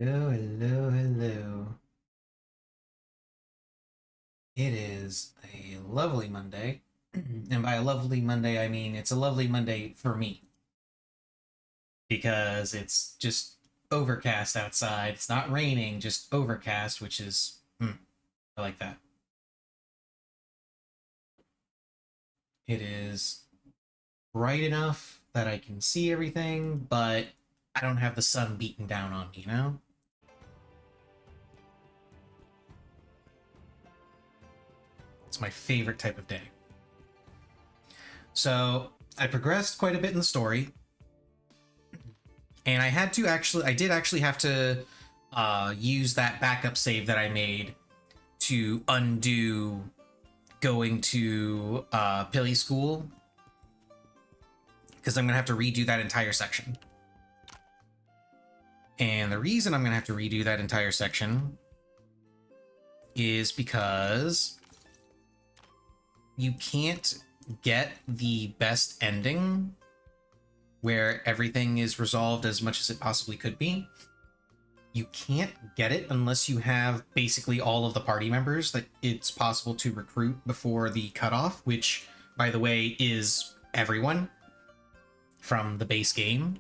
Hello, hello, hello. It is a lovely Monday. And by a lovely Monday, I mean it's a lovely Monday for me because it's just overcast outside. It's not raining, just overcast, which is, I like that. It is bright enough that I can see everything, but I don't have the sun beating down on me, you know? It's my favorite type of day. So I progressed quite a bit in the story, and I did actually have to use that backup save that I made to undo going to Pilly School, because I'm gonna have to redo that entire section. And the reason I'm gonna have to redo that entire section is because you can't get the best ending where everything is resolved as much as it possibly could be. You can't get it unless you have basically all of the party members that it's possible to recruit before the cutoff, which, by the way, is everyone from the base game.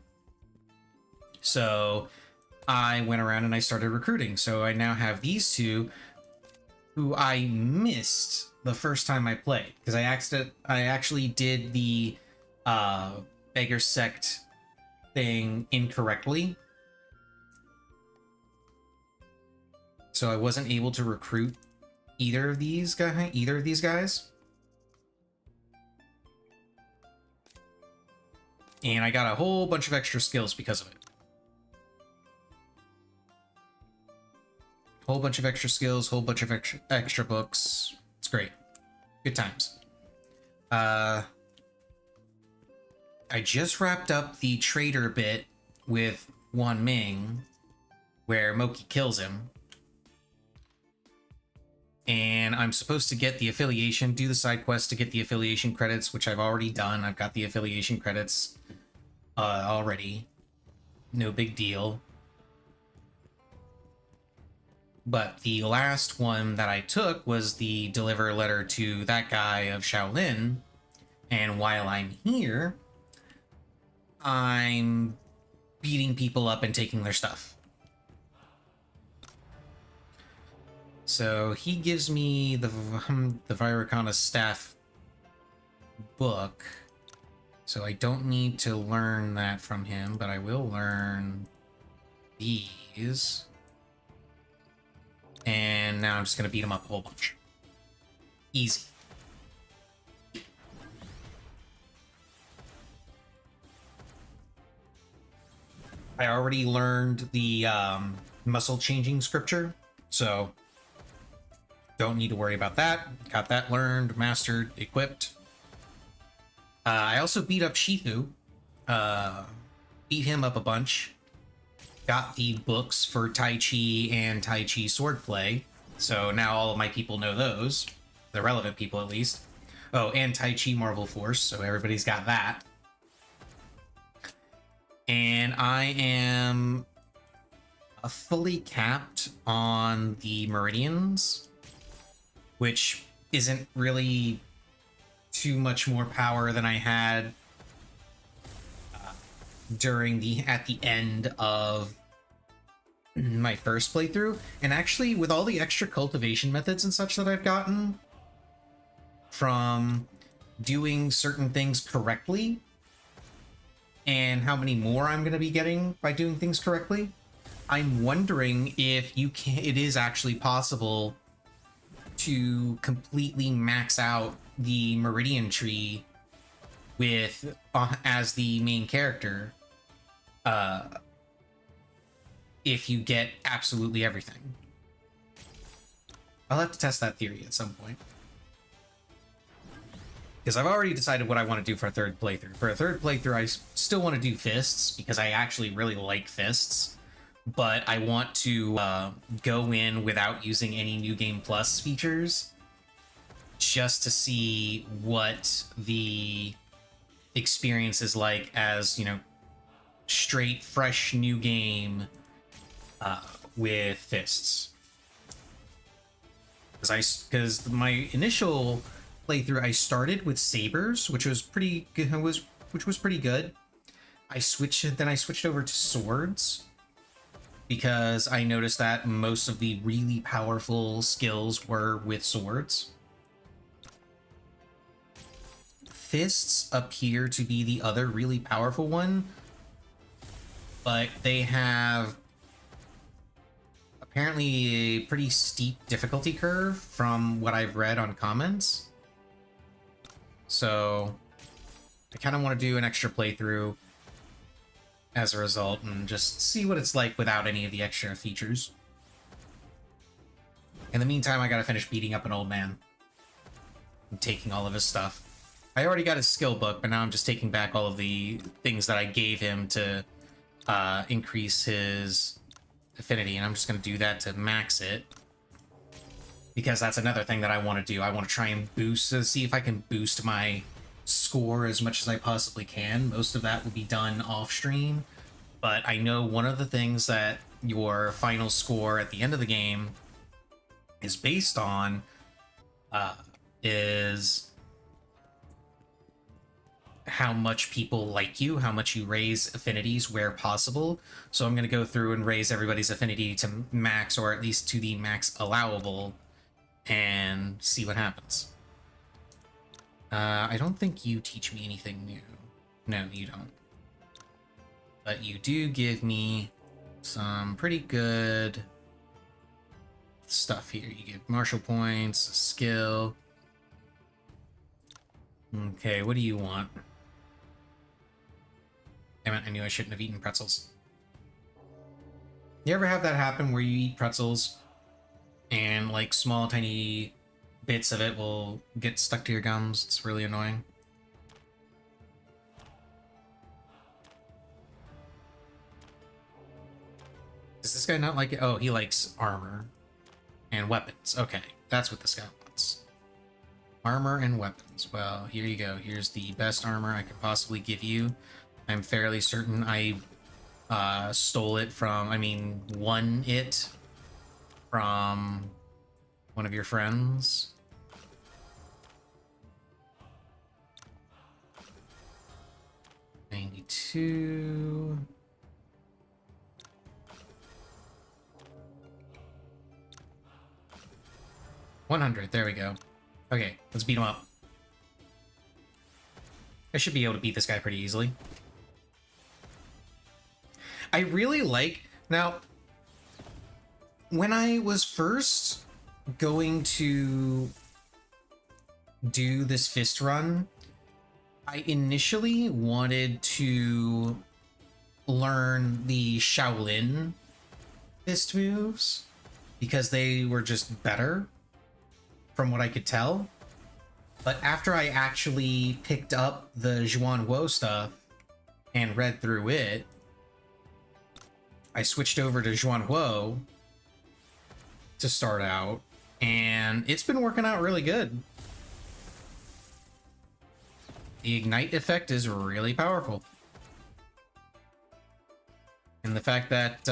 So I went around and I started recruiting. So I now have these two who I missed the first time I played because I actually did the beggar sect thing incorrectly. So I wasn't able to recruit either of these guys. And I got a whole bunch of extra skills because of it. Whole bunch of extra skills, whole bunch of extra books. It's great. Good times. I just wrapped up the traitor bit with Wan Ming, where Moki kills him. And I'm supposed to get the affiliation, do the side quest to get the affiliation credits, which I've already done. I've got the affiliation credits already. No big deal. But the last one that I took was the deliver a letter to that guy of Shaolin. And while I'm here, I'm beating people up and taking their stuff. So he gives me the Viracana staff book. So I don't need to learn that from him, but I will learn these. And now I'm just going to beat him up a whole bunch. Easy. I already learned the muscle changing scripture, so don't need to worry about that. Got that learned, mastered, equipped. I also beat up Shifu. Beat him up a bunch. Got the books for Tai Chi and Tai Chi swordplay, so now all of my people know those. The relevant people, at least. Oh, and Tai Chi Marvel Force, so everybody's got that. And I am fully capped on the Meridians, which isn't really too much more power than I had at the end of my first playthrough. And actually, with all the extra cultivation methods and such that I've gotten from doing certain things correctly, and how many more I'm going to be getting by doing things correctly, I'm wondering if it is actually possible to completely max out the Meridian tree with as the main character, if you get absolutely everything. I'll have to test that theory at some point, because I've already decided what I want to do for a third playthrough. For a third playthrough, I still want to do fists, because I actually really like fists, but I want to go in without using any New Game Plus features, just to see what the experience is like as, straight, fresh, new game with fists. Because my initial playthrough, I started with sabers, which was pretty good. Which was pretty good. I switched over to swords because I noticed that most of the really powerful skills were with swords. Fists appear to be the other really powerful one, but they have apparently a pretty steep difficulty curve from what I've read on comments. So I kind of want to do an extra playthrough as a result and just see what it's like without any of the extra features. In the meantime, I gotta finish beating up an old man and taking all of his stuff. I already got his skill book, but now I'm just taking back all of the things that I gave him to increase his affinity, and I'm just going to do that to max it. Because that's another thing that I want to do. I want to try and see if I can boost my score as much as I possibly can. Most of that will be done off stream, but I know one of the things that your final score at the end of the game is based on is how much people like you, how much you raise affinities where possible. So I'm going to go through and raise everybody's affinity to max, or at least to the max allowable, and see what happens. I don't think you teach me anything new. No, you don't. But you do give me some pretty good stuff here. You give martial points, skill. Okay, what do you want? Damn it, I knew I shouldn't have eaten pretzels. You ever have that happen where you eat pretzels and like small tiny bits of it will get stuck to your gums? It's really annoying. Does this guy not like it? Oh, he likes armor and weapons. Okay, that's what this guy wants. Armor and weapons. Well, here you go. Here's the best armor I could possibly give you. I'm fairly certain I stole it from, won it from one of your friends. $92. $100. There we go. Okay, let's beat him up. I should be able to beat this guy pretty easily. I really like... Now, when I was first going to do this fist run, I initially wanted to learn the Shaolin fist moves because they were just better from what I could tell. But after I actually picked up the Zhuanhuo stuff and read through it, I switched over to Zhuanhuo to start out, and it's been working out really good. The Ignite effect is really powerful. And the fact that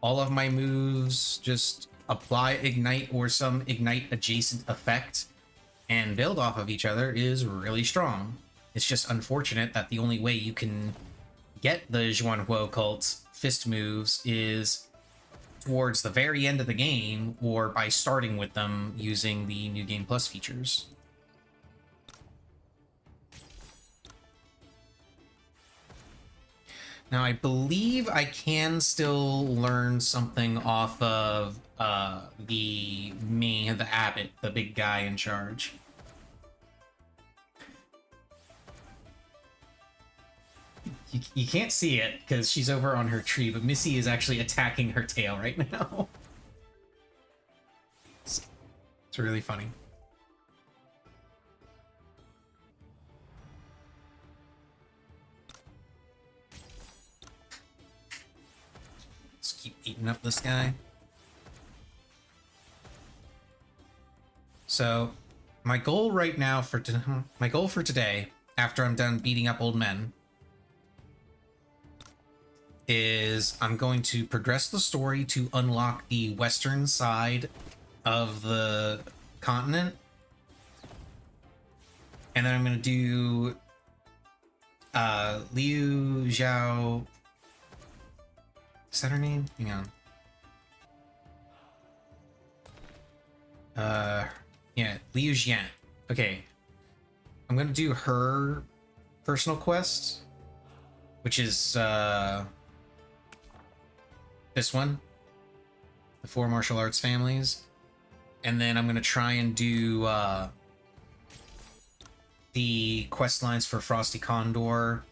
all of my moves just apply Ignite or some Ignite adjacent effect and build off of each other is really strong. It's just unfortunate that the only way you can get the Zhuanhuo cult's fist moves is towards the very end of the game, or by starting with them using the New Game Plus features. Now, I believe I can still learn something off of the Abbot, the big guy in charge. You can't see it because she's over on her tree, but Missy is actually attacking her tail right now. It's really funny. Let's keep eating up this guy. So, my goal right now for today, after I'm done beating up old men, is I'm going to progress the story to unlock the western side of the continent. And then I'm going to do Liu Xiao. Is that her name? Hang on. Yeah, Liu Xian. Okay. I'm going to do her personal quest, which is this one, the 4 martial arts families. And then I'm going to try and do the quest lines for Frosty Condor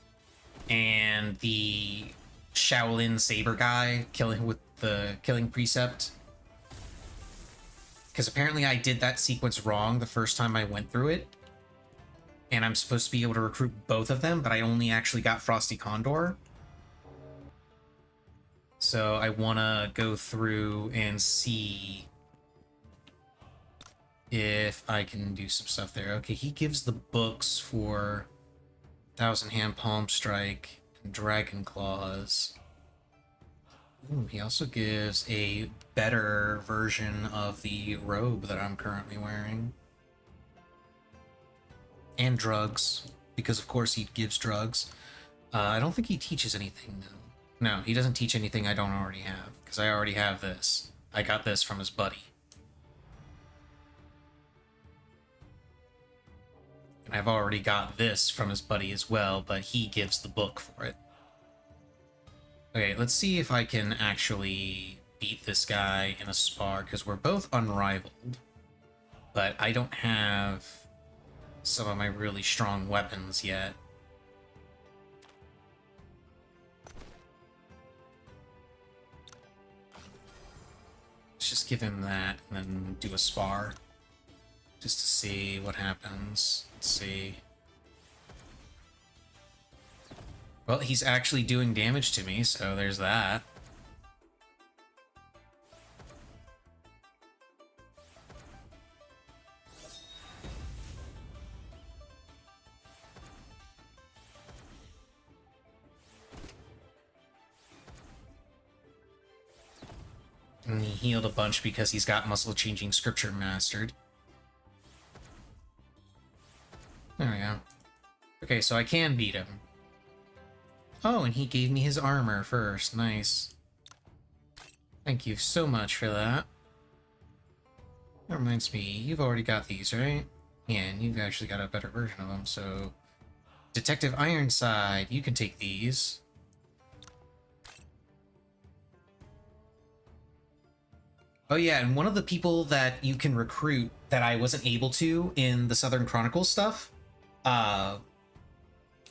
and the Shaolin Saber guy killing with the killing precept. Because apparently I did that sequence wrong the first time I went through it. And I'm supposed to be able to recruit both of them, but I only actually got Frosty Condor. So I want to go through and see if I can do some stuff there. Okay, he gives the books for Thousand Hand Palm Strike and Dragon Claws. Ooh, he also gives a better version of the robe that I'm currently wearing. And drugs, because of course he gives drugs. I don't think he teaches anything, though. No, he doesn't teach anything I don't already have, because I already have this. I got this from his buddy. And I've already got this from his buddy as well, but he gives the book for it. Okay, let's see if I can actually beat this guy in a spar, because we're both unrivaled. But I don't have some of my really strong weapons yet. Let's just give him that and then do a spar. Just to see what happens. Let's see. Well, he's actually doing damage to me, so there's that. And he healed a bunch because he's got muscle changing scripture mastered. There we go. Okay, so I can beat him. Oh, and he gave me his armor first. Nice. Thank you so much for that. That reminds me, you've already got these, right? Yeah, and you've actually got a better version of them, so... Detective Ironside, you can take these. Oh yeah, and one of the people that you can recruit that I wasn't able to in the Southern Chronicles stuff,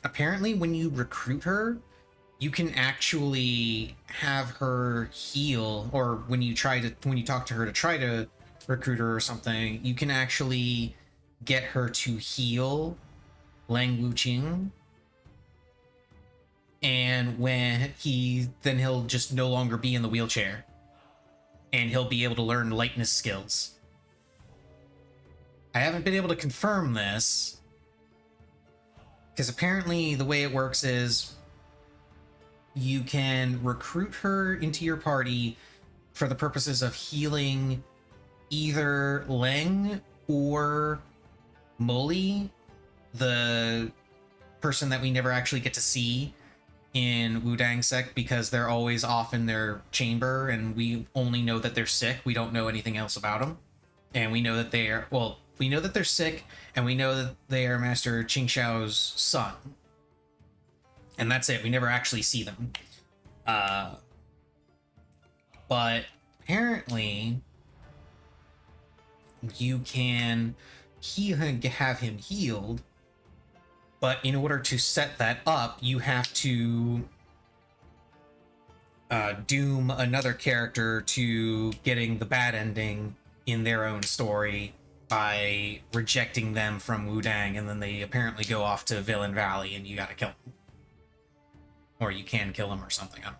apparently when you recruit her, you can actually have her heal, or when you talk to her to try to recruit her or something, you can actually get her to heal Lang Wuqing. And then he'll just no longer be in the wheelchair. And he'll be able to learn lightness skills. I haven't been able to confirm this, because apparently the way it works is you can recruit her into your party for the purposes of healing either Leng or Molly, the person that we never actually get to see in Wudang Sect, because they're always off in their chamber and we only know that they're sick. We don't know anything else about them. And we know that we know that they're sick, and we know that they are Master Qingxiao's son. And that's it. We never actually see them. But apparently you can have him healed, but in order to set that up, you have to doom another character to getting the bad ending in their own story by rejecting them from Wudang, and then they apparently go off to Villain Valley and you gotta kill them. Or you can kill them or something, I don't know.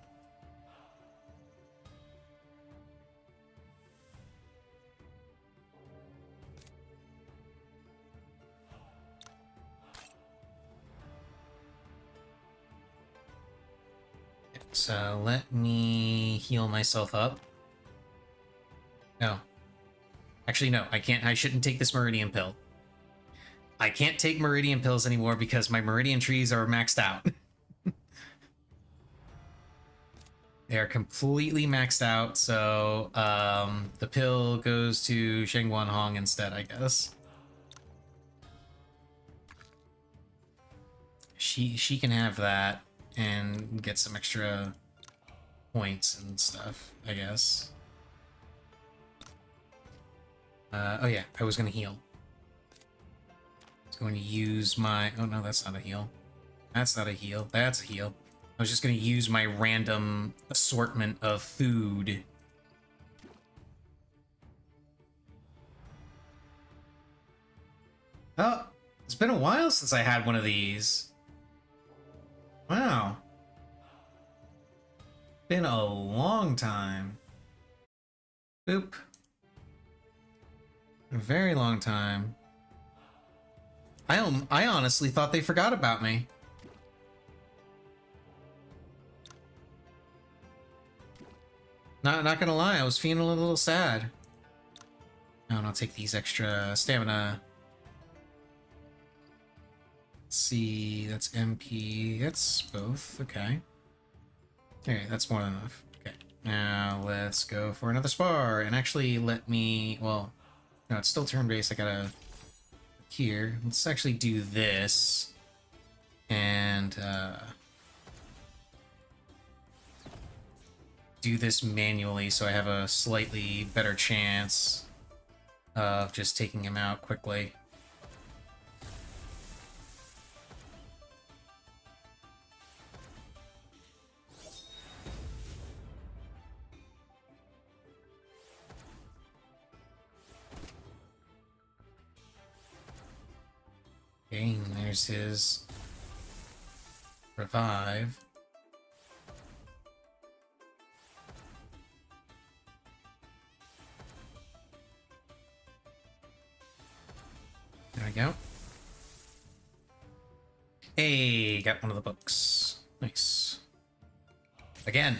So let me heal myself up. No. Actually, no, I can't. I shouldn't take this Meridian pill. I can't take Meridian pills anymore because my Meridian trees are maxed out. They are completely maxed out, so the pill goes to Shengguan Hong instead, I guess. She can have that and get some extra points and stuff, I guess. Oh yeah, I was gonna heal. I was going to use my... Oh no, that's not a heal. That's not a heal. That's a heal. I was just gonna use my random assortment of food. Oh, it's been a while since I had one of these. Wow. Been a long time. Boop. A very long time. I honestly thought they forgot about me. Not gonna lie, I was feeling a little sad. Oh, and I'll take these extra stamina. Let's see, that's MP. That's both. Okay. Okay, that's more than enough. Okay. Now let's go for another spar. And actually let me... Well, no, it's still turn-based. I gotta... Here. Let's actually do this. And, do this manually so I have a slightly better chance of just taking him out quickly. Okay, and there's his revive. There we go. Hey, got one of the books. Nice. Again.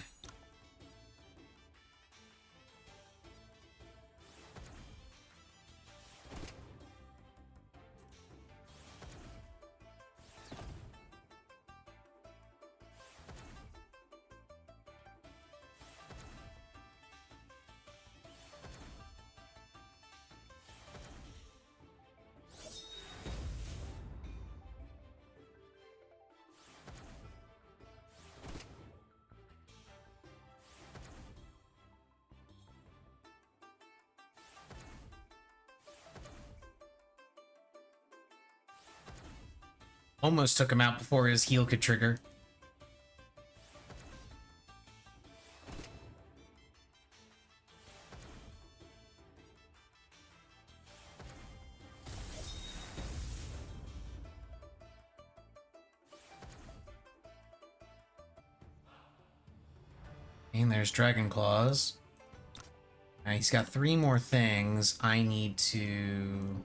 Almost took him out before his heal could trigger. And there's Dragon Claws. Now he's got 3 more things. I need to...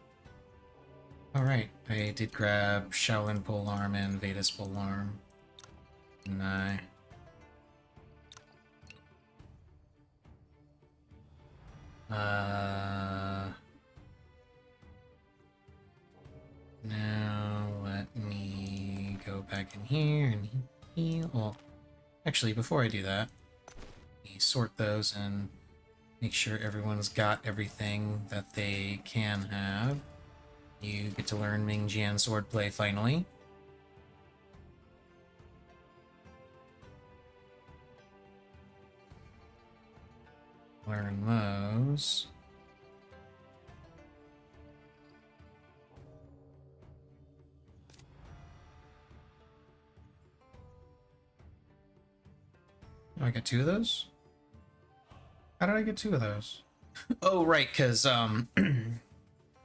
Alright, I did grab Shaolin Polearm and Vedas Polearm. And now let me go back in here and heal. Well, actually, before I do that, let me sort those and make sure everyone's got everything that they can have. You get to learn Ming Jian swordplay finally. Learn those. Oh, I got 2 of those? How did I get 2 of those? Oh, right, because,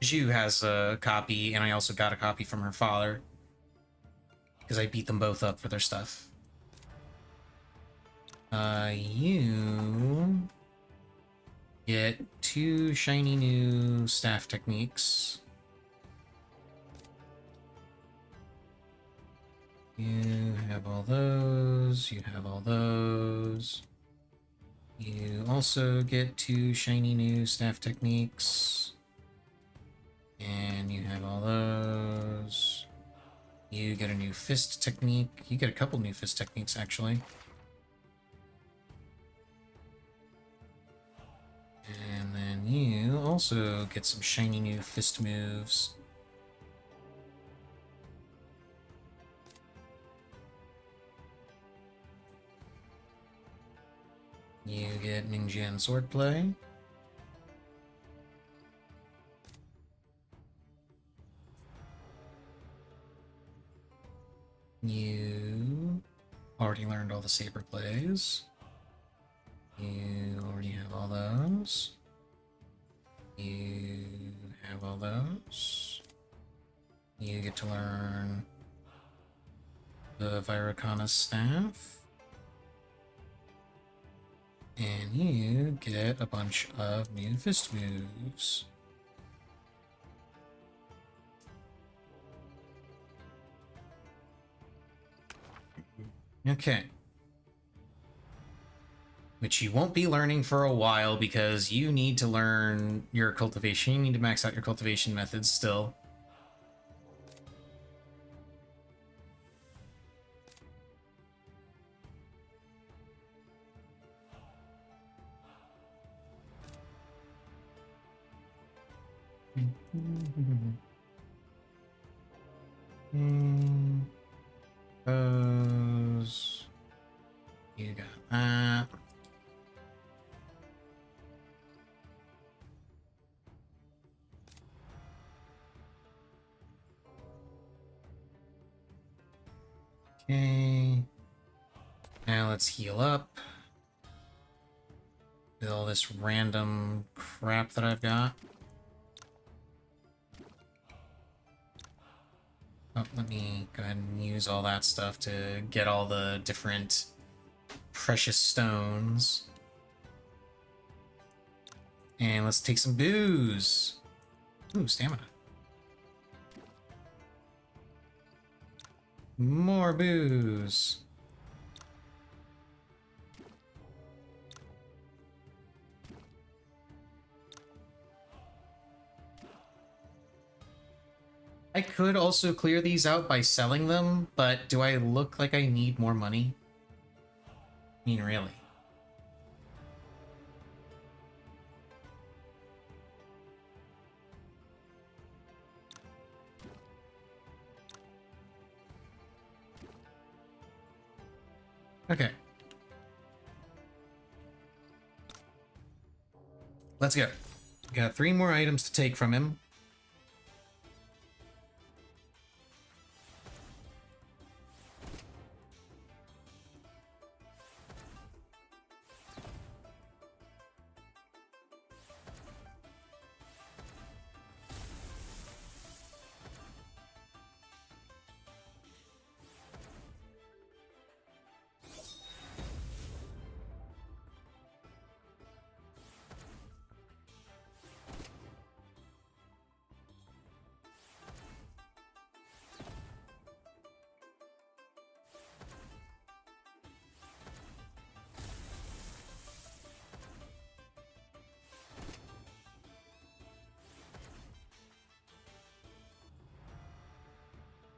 Zhu has a copy, and I also got a copy from her father. Because I beat them both up for their stuff. You get 2 shiny new staff techniques. You have all those. those. You have all those. You also get 2 shiny new staff techniques. And you have all those. You get a new fist technique. You get a couple new fist techniques, actually. And then you also get some shiny new fist moves. You get Mingjian Swordplay. You already learned all the saber plays. You already have all those. You have all those. You get to learn the Viracana staff. And you get a bunch of new fist moves. Okay. Which you won't be learning for a while because you need to learn your cultivation. You need to max out your cultivation methods still. Those. You got that. Okay. Now let's heal up. With all this random crap that I've got. Oh, let me go ahead and use all that stuff to get all the different precious stones. And let's take some booze. Ooh, stamina. More booze. I could also clear these out by selling them, but do I look like I need more money? I mean, really? Okay. Let's go. Got 3 more items to take from him.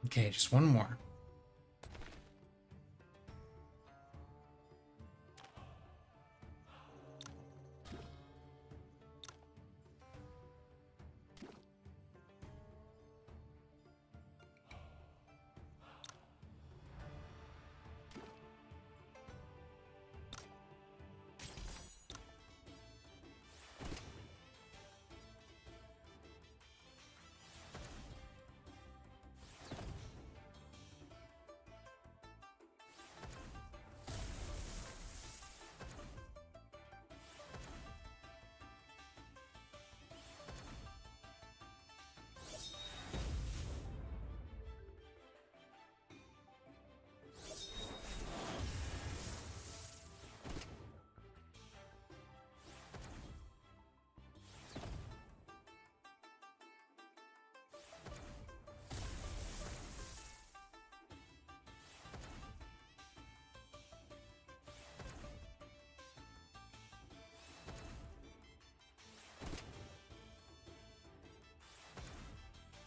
Okay, just one more.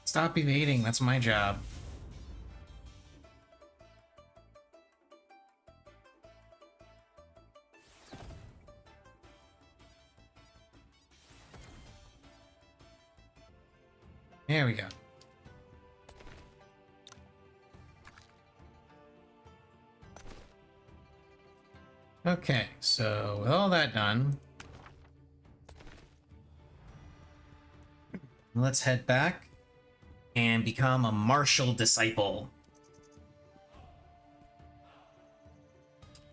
Stop evading, that's my job. There we go. Okay, so with all that done, let's head back and become a martial disciple.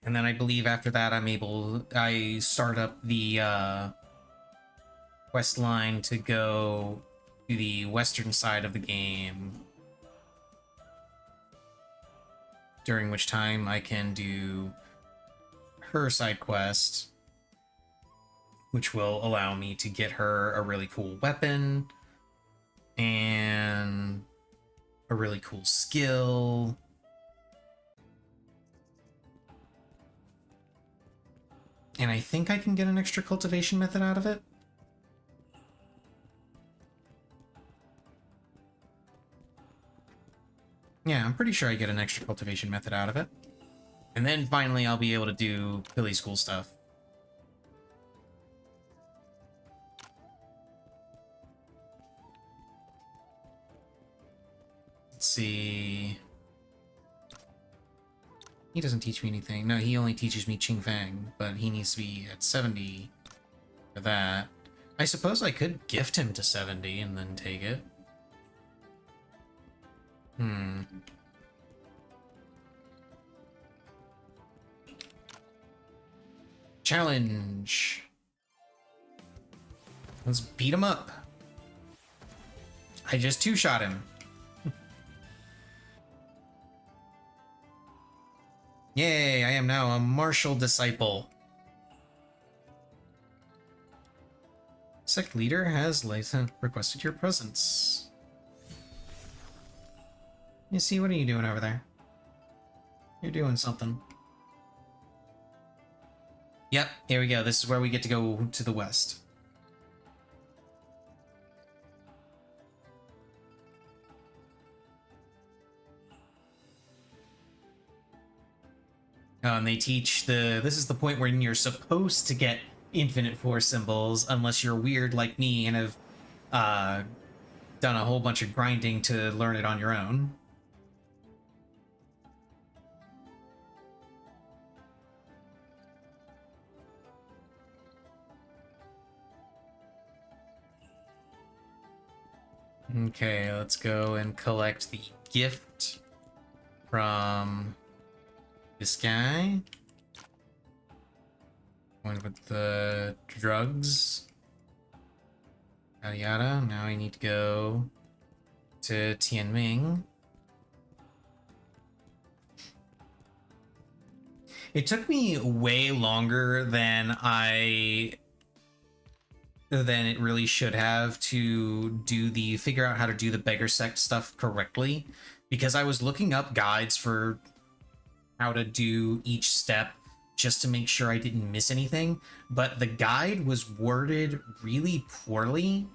And then I believe after that I start up the quest line to go to the western side of the game, during which time I can do her side quest, which will allow me to get her a really cool weapon and a really cool skill. And I think I can get an extra cultivation method out of it. Yeah, I'm pretty sure I get an extra cultivation method out of it. And then finally I'll be able to do Billy School stuff. Let's see. He doesn't teach me anything. No, he only teaches me Qing Fang, but he needs to be at 70 for that. I suppose I could gift him to 70 and then take it. Challenge. Let's beat him up. I just two-shot him. Yay, I am now a martial disciple. Sect leader has requested your presence. You see, what are you doing over there? You're doing something. Yep, here we go. This is where we get to go to the west. And they teach this is the point where you're supposed to get infinite force symbols, unless you're weird like me and have done a whole bunch of grinding to learn it on your own. Okay, let's go and collect the gift from this guy. One with the drugs. Yada yada. Now I need to go to Tianming. It took me way longer than it really should have to figure out how to do the beggar sect stuff correctly, because I was looking up guides for how to do each step just to make sure I didn't miss anything, but the guide was worded really poorly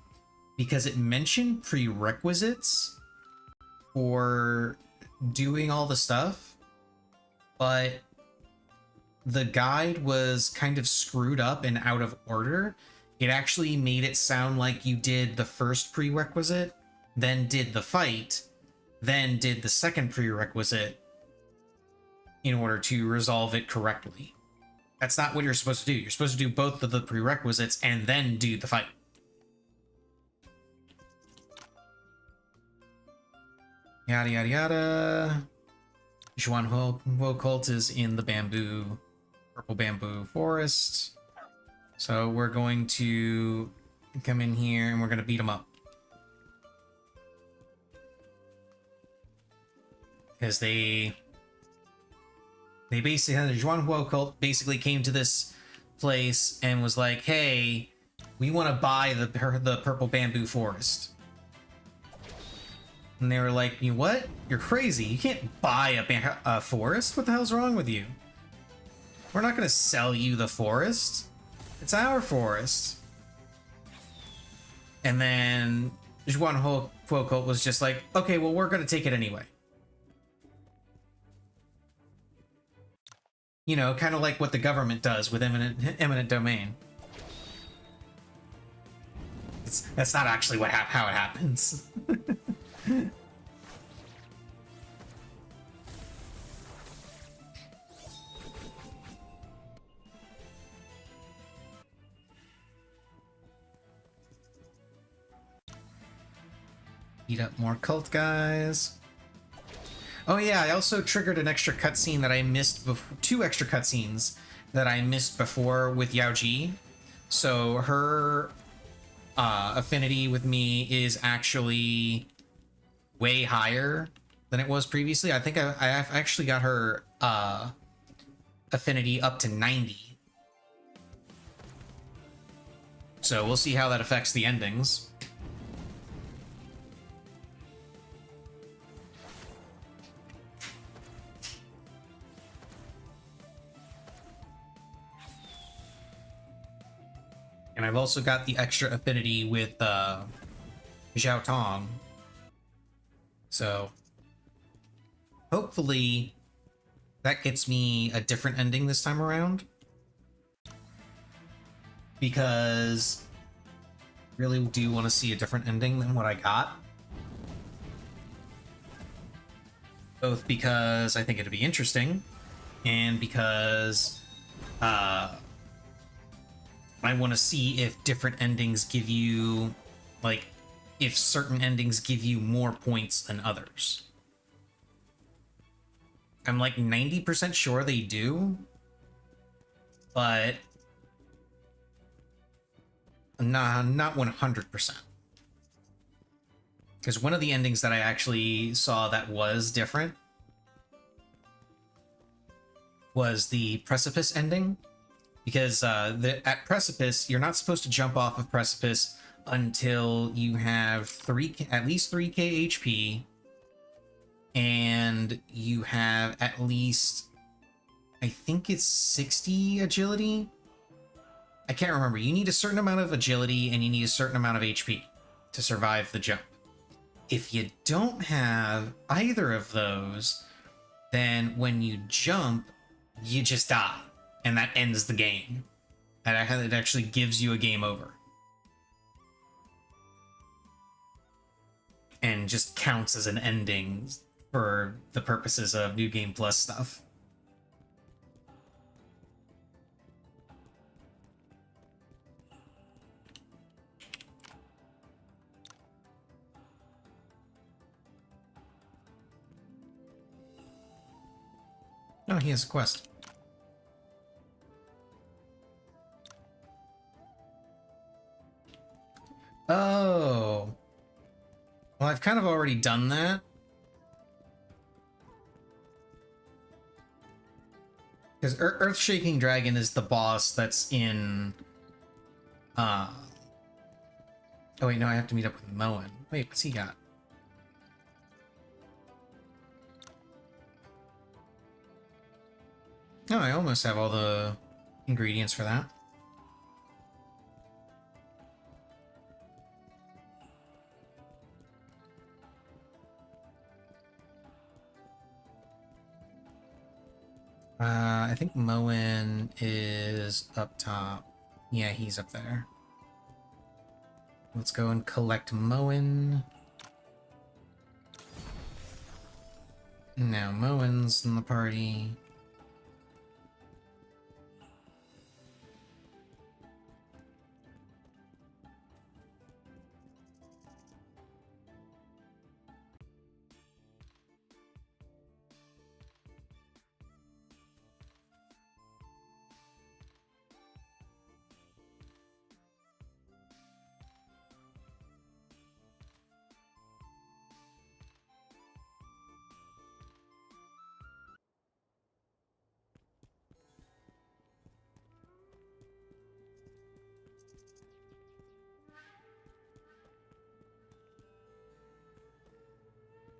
because it mentioned prerequisites for doing all the stuff, but the guide was kind of screwed up and out of order. It actually made it sound like you did the first prerequisite, then did the fight, then did the second prerequisite in order to resolve it correctly. That's not what you're supposed to do. You're supposed to do both of the prerequisites and then do the fight. Yada yada yada. Zhuanhuo cult is in the purple bamboo forest. So we're going to come in here and we're going to beat them up. Because they basically, the Zhuanhuo cult basically came to this place and was like, hey, we want to buy the purple bamboo forest. And they were like, you what? You're crazy. You can't buy a forest. What the hell's wrong with you? We're not going to sell you the forest. It's our forest. And then Zhuanhuo Quocult was just like, okay, well, we're gonna take it anyway. You know, kind of like what the government does with eminent domain. That's not actually how it happens. Beat up more cult guys. Oh yeah, I also triggered an extra cutscene that I missed before. 2 extra cutscenes that I missed before with Yao Ji. So her affinity with me is actually way higher than it was previously. I think I've actually got her affinity up to 90. So we'll see how that affects the endings. And I've also got the extra affinity with Zhao Tong. So hopefully that gets me a different ending this time around. Because I really do want to see a different ending than what I got. Both because I think it'd be interesting, and because I want to see if different endings give you, like, if certain endings give you more points than others. I'm like 90% sure they do, but not 100%. Because one of the endings that I actually saw that was different was the Precipice ending. Because at Precipice, you're not supposed to jump off of Precipice until you have at least 3k HP, and you have at least, I think it's 60 agility. I can't remember. You need a certain amount of agility and you need a certain amount of HP to survive the jump. If you don't have either of those, then when you jump, you just die. And that ends the game. And it actually gives you a game over. And just counts as an ending for the purposes of New Game Plus stuff. Oh, he has a quest. Oh. Well, I've kind of already done that. Because Earth-Shaking Dragon is the boss that's in... Oh wait, no, I have to meet up with Moen. Wait, what's he got? Oh, I almost have all the ingredients for that. I think Moen is up top. Yeah, he's up there. Let's go and collect Moen. Now Moen's in the party.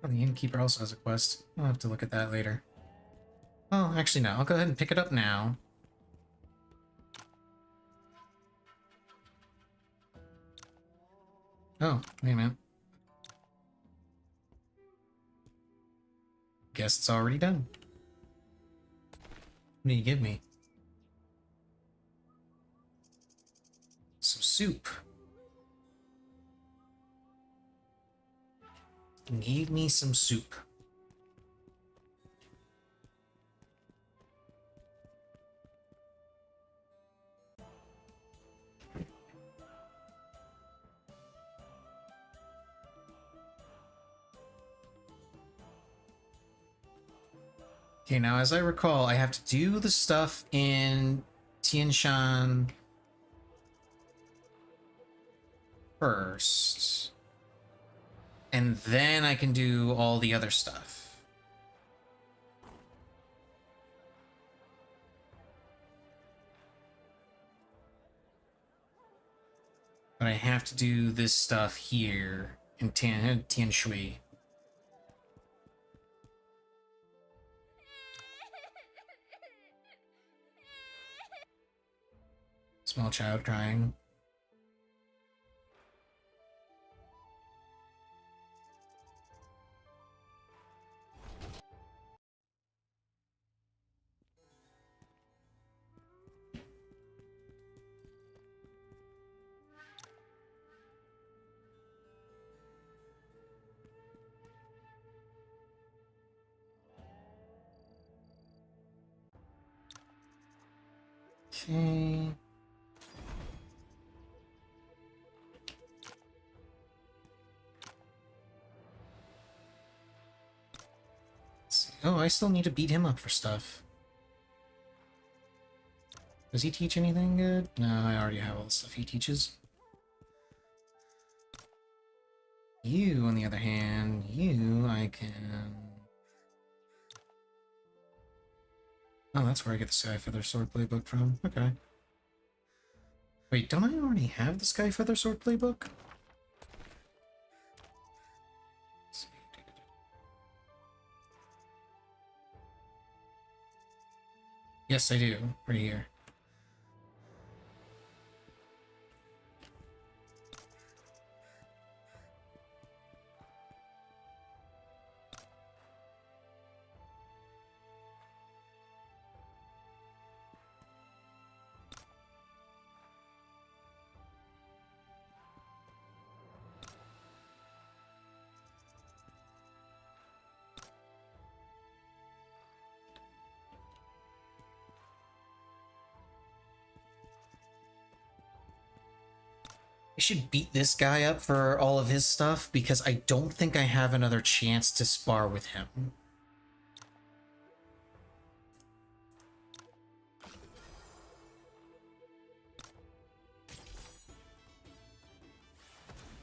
Oh, the innkeeper also has a quest. I'll have to look at that later. Oh, actually, no. I'll go ahead and pick it up now. Oh, wait a minute. guess it's already done. What do you give me? Some soup. Give me some soup. Okay, now as I recall, I have to do the stuff in Tian Shan first. And then I can do all the other stuff. But I have to do this stuff here in Tian Shui. Small child crying. Okay. Oh, I still need to beat him up for stuff. Does he teach anything good? No, I already have all the stuff he teaches. You, on the other hand, you, I can... Oh, that's where I get the Skyfeather Sword Playbook from. Okay. Wait, don't I already have the Skyfeather Sword Playbook? Let's see. Yes, I do. Right here. I should beat this guy up for all of his stuff because I don't think I have another chance to spar with him.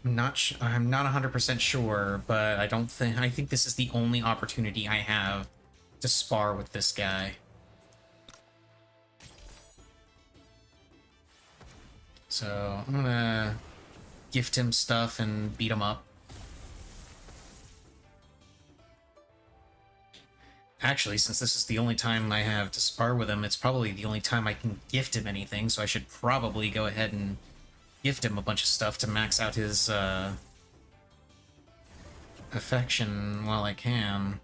I'm not 100% sure, but I think this is the only opportunity I have to spar with this guy. So I'm gonna gift him stuff and beat him up. Actually, since this is the only time I have to spar with him, it's probably the only time I can gift him anything, so I should probably go ahead and gift him a bunch of stuff to max out his affection while I can.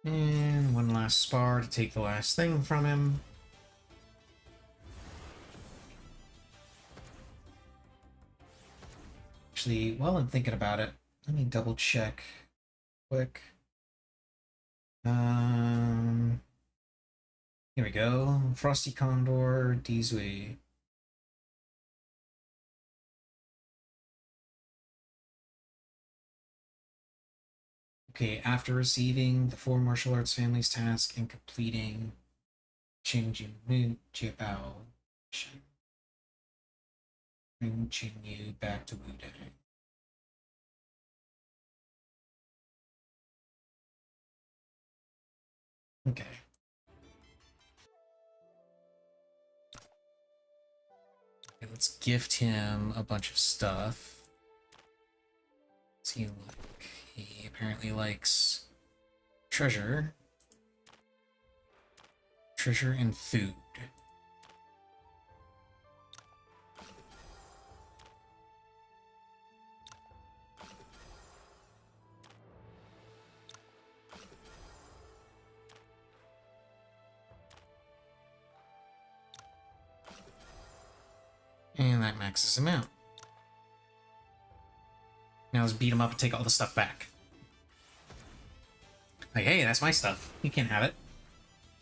And one last spar to take the last thing from him. Actually, while I'm thinking about it, let me double check quick. Here we go. Frosty Condor, Dizui. Okay, after receiving the 4 martial arts families task and completing Qingjin Mu Jiabao, bring Qingyu back to Wudang. Okay. Okay, let's gift him a bunch of stuff. he like? He apparently likes treasure. Treasure and food. And that maxes him out. Now let's beat him up and take all the stuff back. Like, hey, that's my stuff. You can't have it.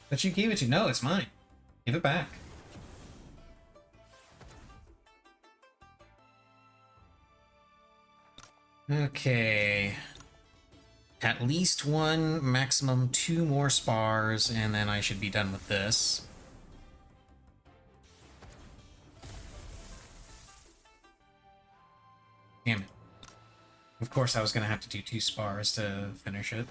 But you gave it to. No, it's mine. Give it back. Okay. At least one, maximum 2 more spars, and then I should be done with this. Damn it. Of course I was gonna have to do 2 spars to finish it.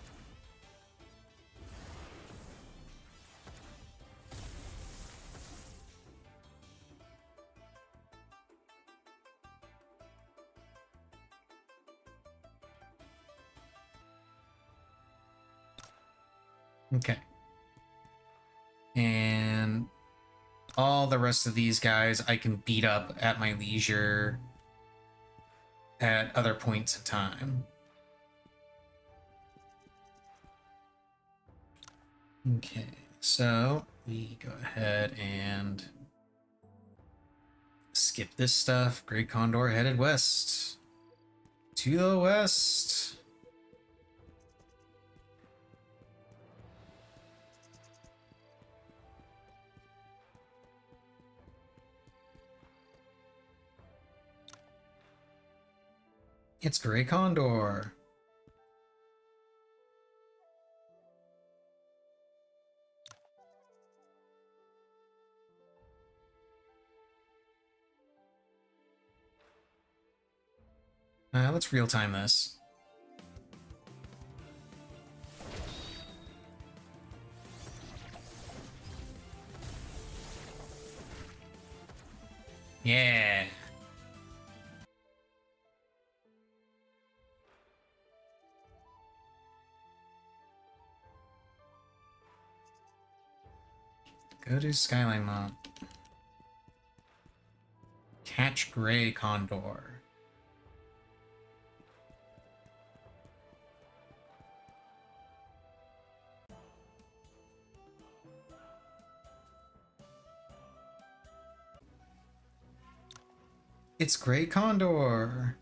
Okay. And all the rest of these guys I can beat up at my leisure at other points in time. Okay, so we go ahead and skip this stuff. Great Condor headed west. To the west. It's Grey Condor. Let's real time this. Yeah. Go to Skyline Mob. Catch Grey Condor. It's Grey Condor.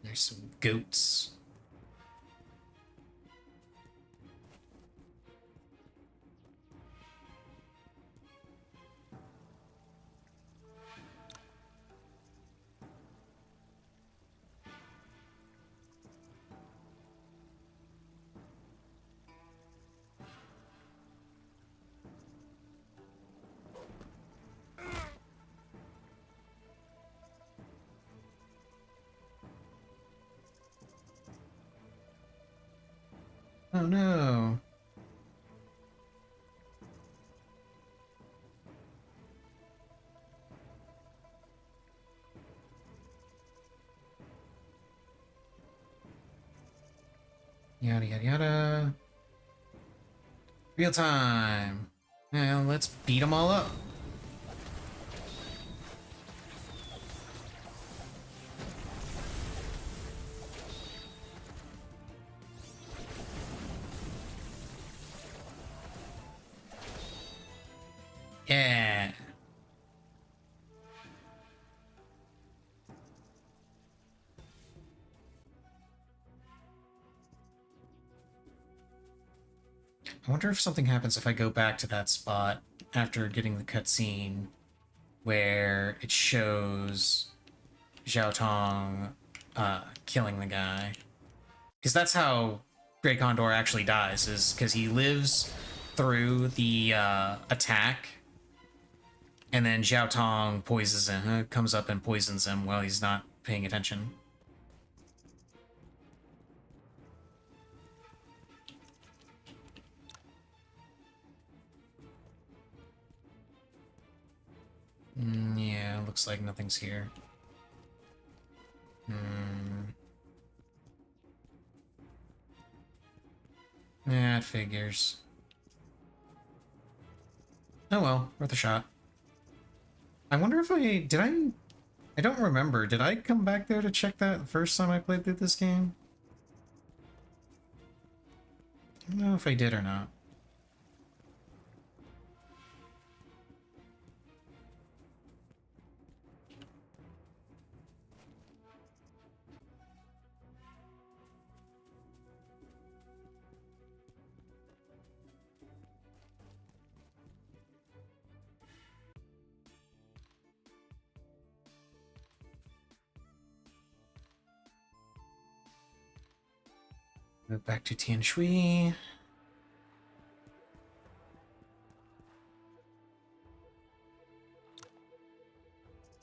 There's some goats. Oh no. Yada yada yada. Real time. Now let's beat them all up. Yeah. I wonder if something happens if I go back to that spot after getting the cutscene where it shows Zhao Tong killing the guy. Because that's how Grey Condor actually dies, is because he lives through the attack, and then Zhao Tong poisons him, comes up and poisons him while he's not paying attention. Yeah, looks like nothing's here. Yeah, it figures. Oh well, worth a shot. I wonder if I don't remember. Did I come back there to check that the first time I played through this game? I don't know if I did or not. Move back to Tian Shui.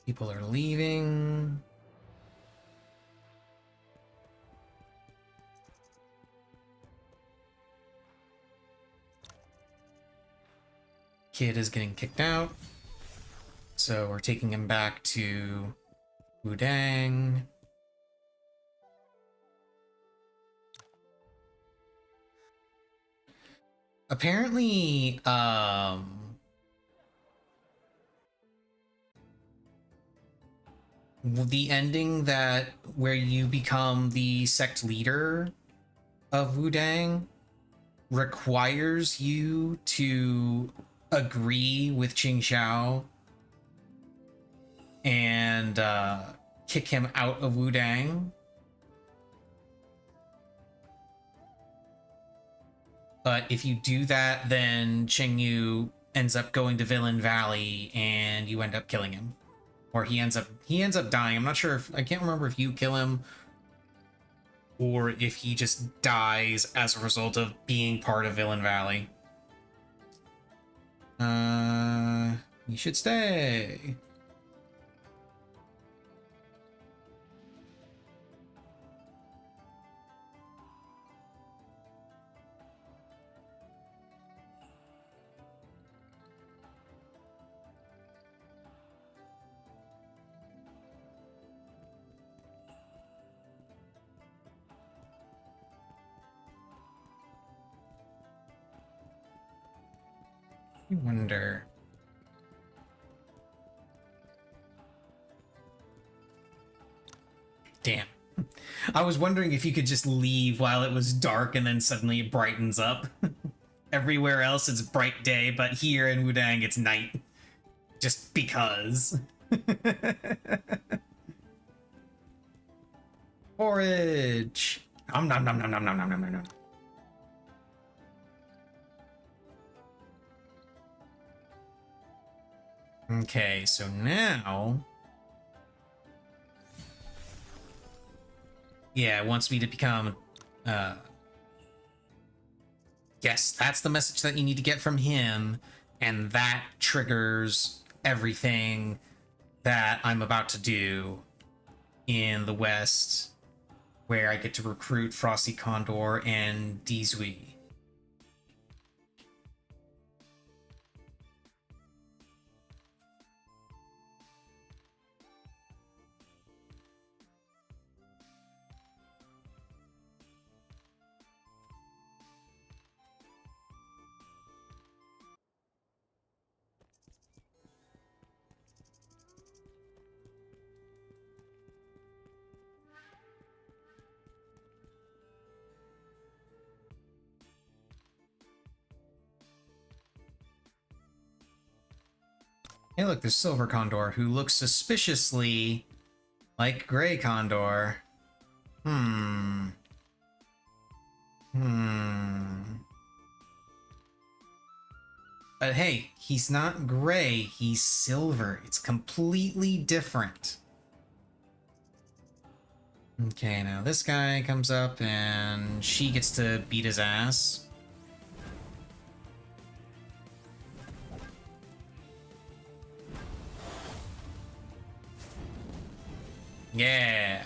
People are leaving. Kid is getting kicked out. So we're taking him back to Wudang. Apparently, the ending where you become the sect leader of Wudang requires you to agree with Qing Xiao and kick him out of Wudang. But if you do that, then Qing Yu ends up going to Villain Valley and you end up killing him. Or he ends up dying. I'm not sure if I can't remember if you kill him or if he just dies as a result of being part of Villain Valley. You should stay. I wonder. Damn. I was wondering if you could just leave while it was dark and then suddenly it brightens up. Everywhere else it's bright day, but here in Wudang it's night. Just because. Porridge. Nom nom nom nom nom nom nom nom nom. Okay, so now... Yeah, it wants me to become... Yes, that's the message that you need to get from him, and that triggers everything that I'm about to do in the West, where I get to recruit Frosty Condor and Dizui. Hey look, there's Silver Condor, who looks suspiciously like Gray Condor. But hey, he's not gray, he's silver. It's completely different. Okay, now this guy comes up and she gets to beat his ass. Yeah.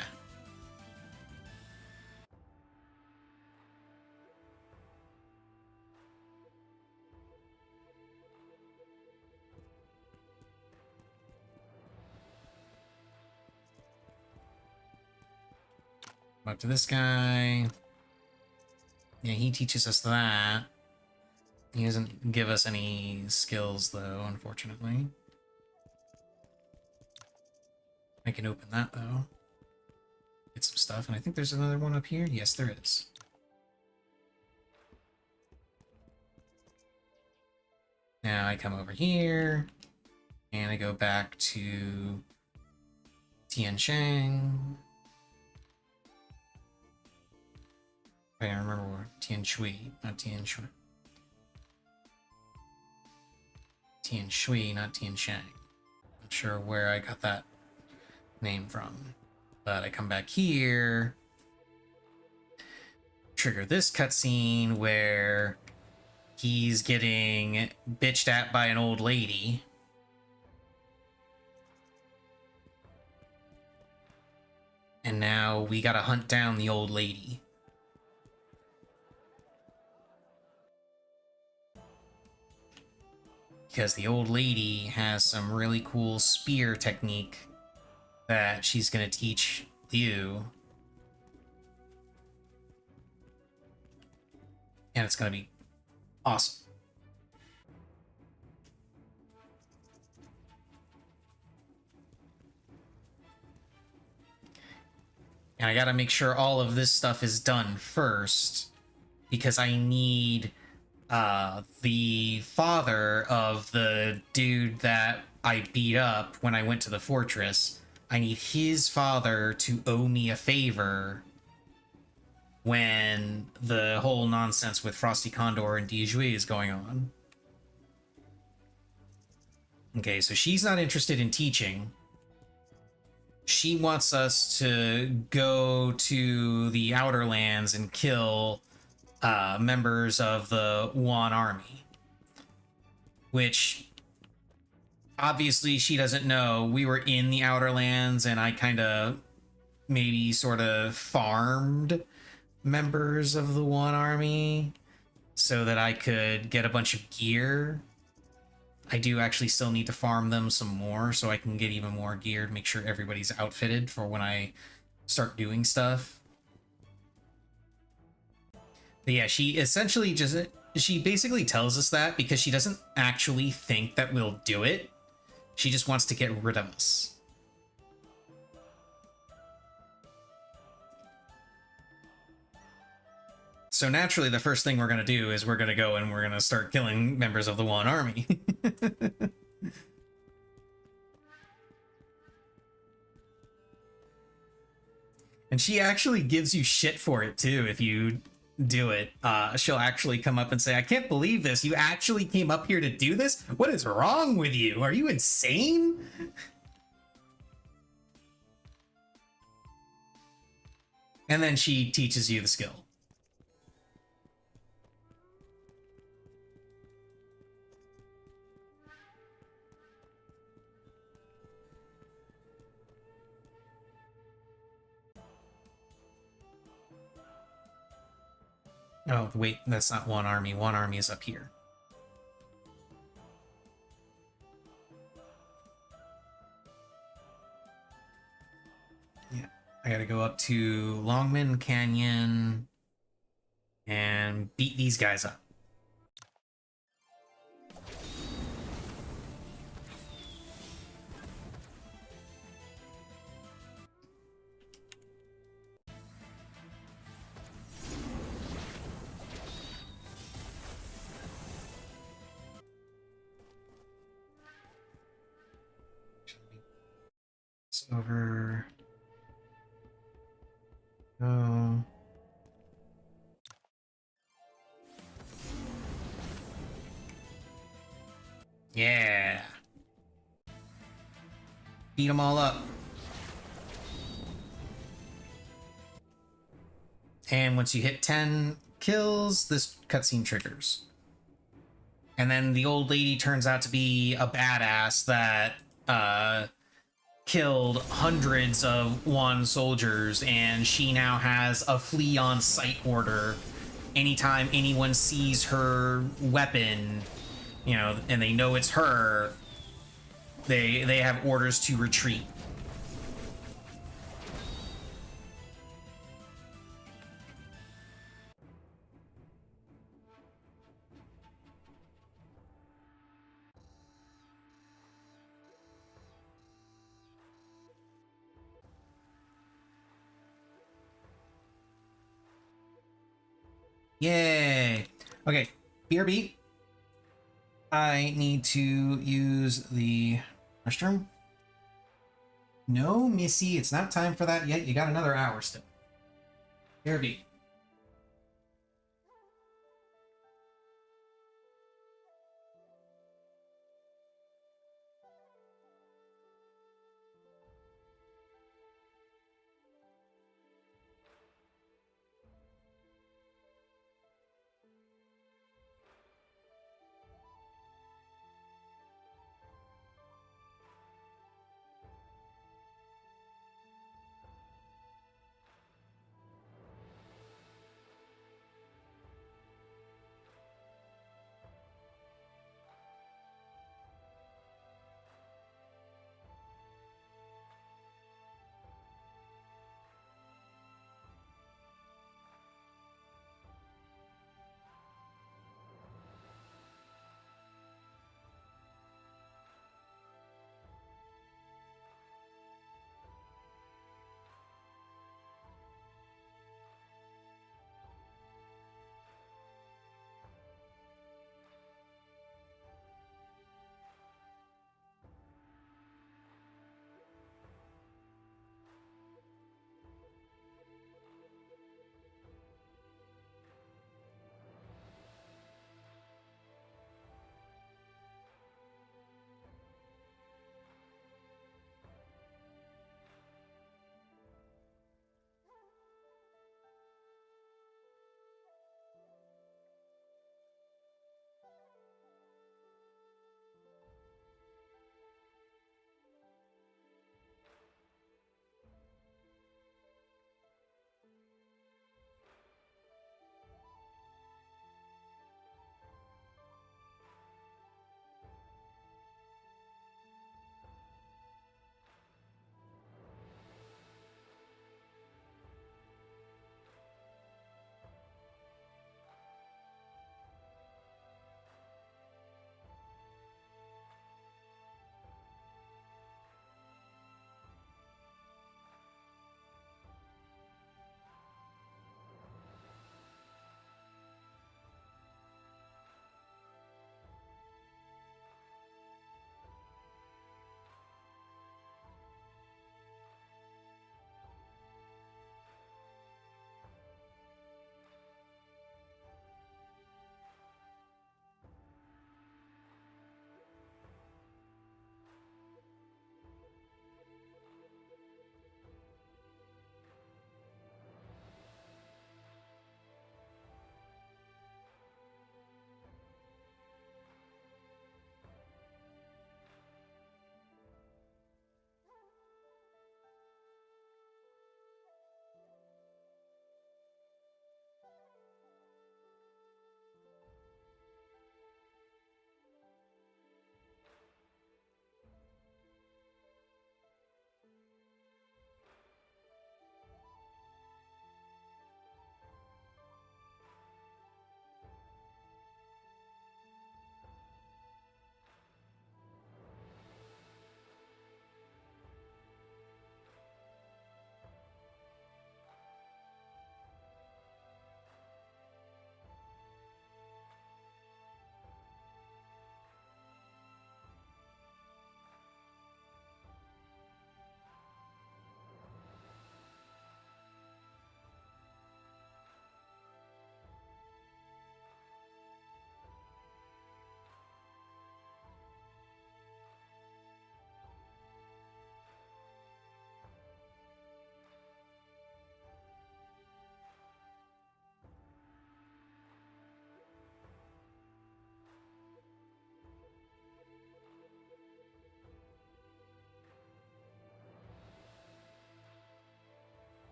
Up to this guy. Yeah, he teaches us that. He doesn't give us any skills, though, unfortunately. I can open that, though. Get some stuff, and I think there's another one up here. Yes, there is. Now I come over here, and I go back to Tian Shang. I don't remember where. Tian Shui, not Tian Shui. Tian Shui, not Tian Shang. Not sure where I got that name from. But I come back here, trigger this cutscene where he's getting bitched at by an old lady. And now we gotta hunt down the old lady. Because the old lady has some really cool spear technique that she's gonna teach Liu. And it's gonna be awesome. And I gotta make sure all of this stuff is done first, because I need the father of the dude that I beat up when I went to the fortress. I need his father to owe me a favor when the whole nonsense with Frosty Condor and Dijue is going on. Okay, so she's not interested in teaching. She wants us to go to the Outer Lands and kill members of the Yuan army. Which, obviously, she doesn't know. We were in the Outer Lands, and I kind of maybe sort of farmed members of the Yuan army so that I could get a bunch of gear. I do actually still need to farm them some more so I can get even more gear to make sure everybody's outfitted for when I start doing stuff. But yeah, she essentially she basically tells us that because she doesn't actually think that we'll do it. She just wants to get rid of us. So naturally, the first thing we're going to do is we're going to go and we're going to start killing members of the Yuan army. And she actually gives you shit for it, too, if you do it. She'll actually come up and say, I can't believe this. You actually came up here to do this? What is wrong with you? Are you insane? And then she teaches you the skill. Oh, wait, that's not Yuan army. Yuan army is up here. Yeah, I gotta go up to Longman Canyon and beat these guys up. It's over. Oh. Yeah. Beat them all up. And once you hit 10 kills, this cutscene triggers. And then the old lady turns out to be a badass that killed hundreds of Yuan soldiers, and she now has a flee on sight order. Anytime anyone sees her weapon, you know, and they know it's her, they have orders to retreat. Yay! Okay, BRB. I need to use the restroom. No, Missy, it's not time for that yet. You got another hour still. BRB.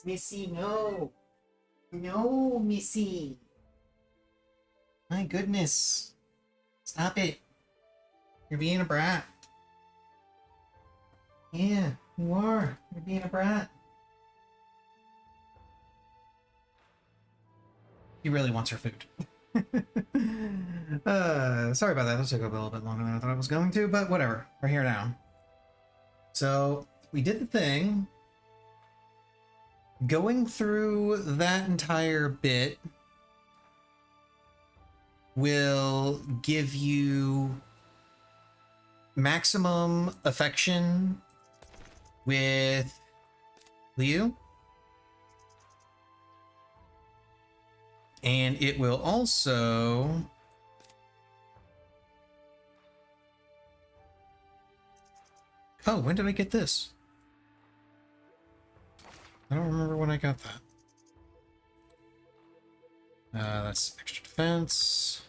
Missy, no. No, Missy. My goodness. Stop it. You're being a brat. Yeah, you are. You're being a brat. He really wants her food. Sorry about that. That took a little bit longer than I thought it was going to, but whatever. We're here now. So, we did the thing. Going through that entire bit will give you maximum affection with Liu. And it will also oh, when did I get this? I don't remember when I got that. That's extra defense.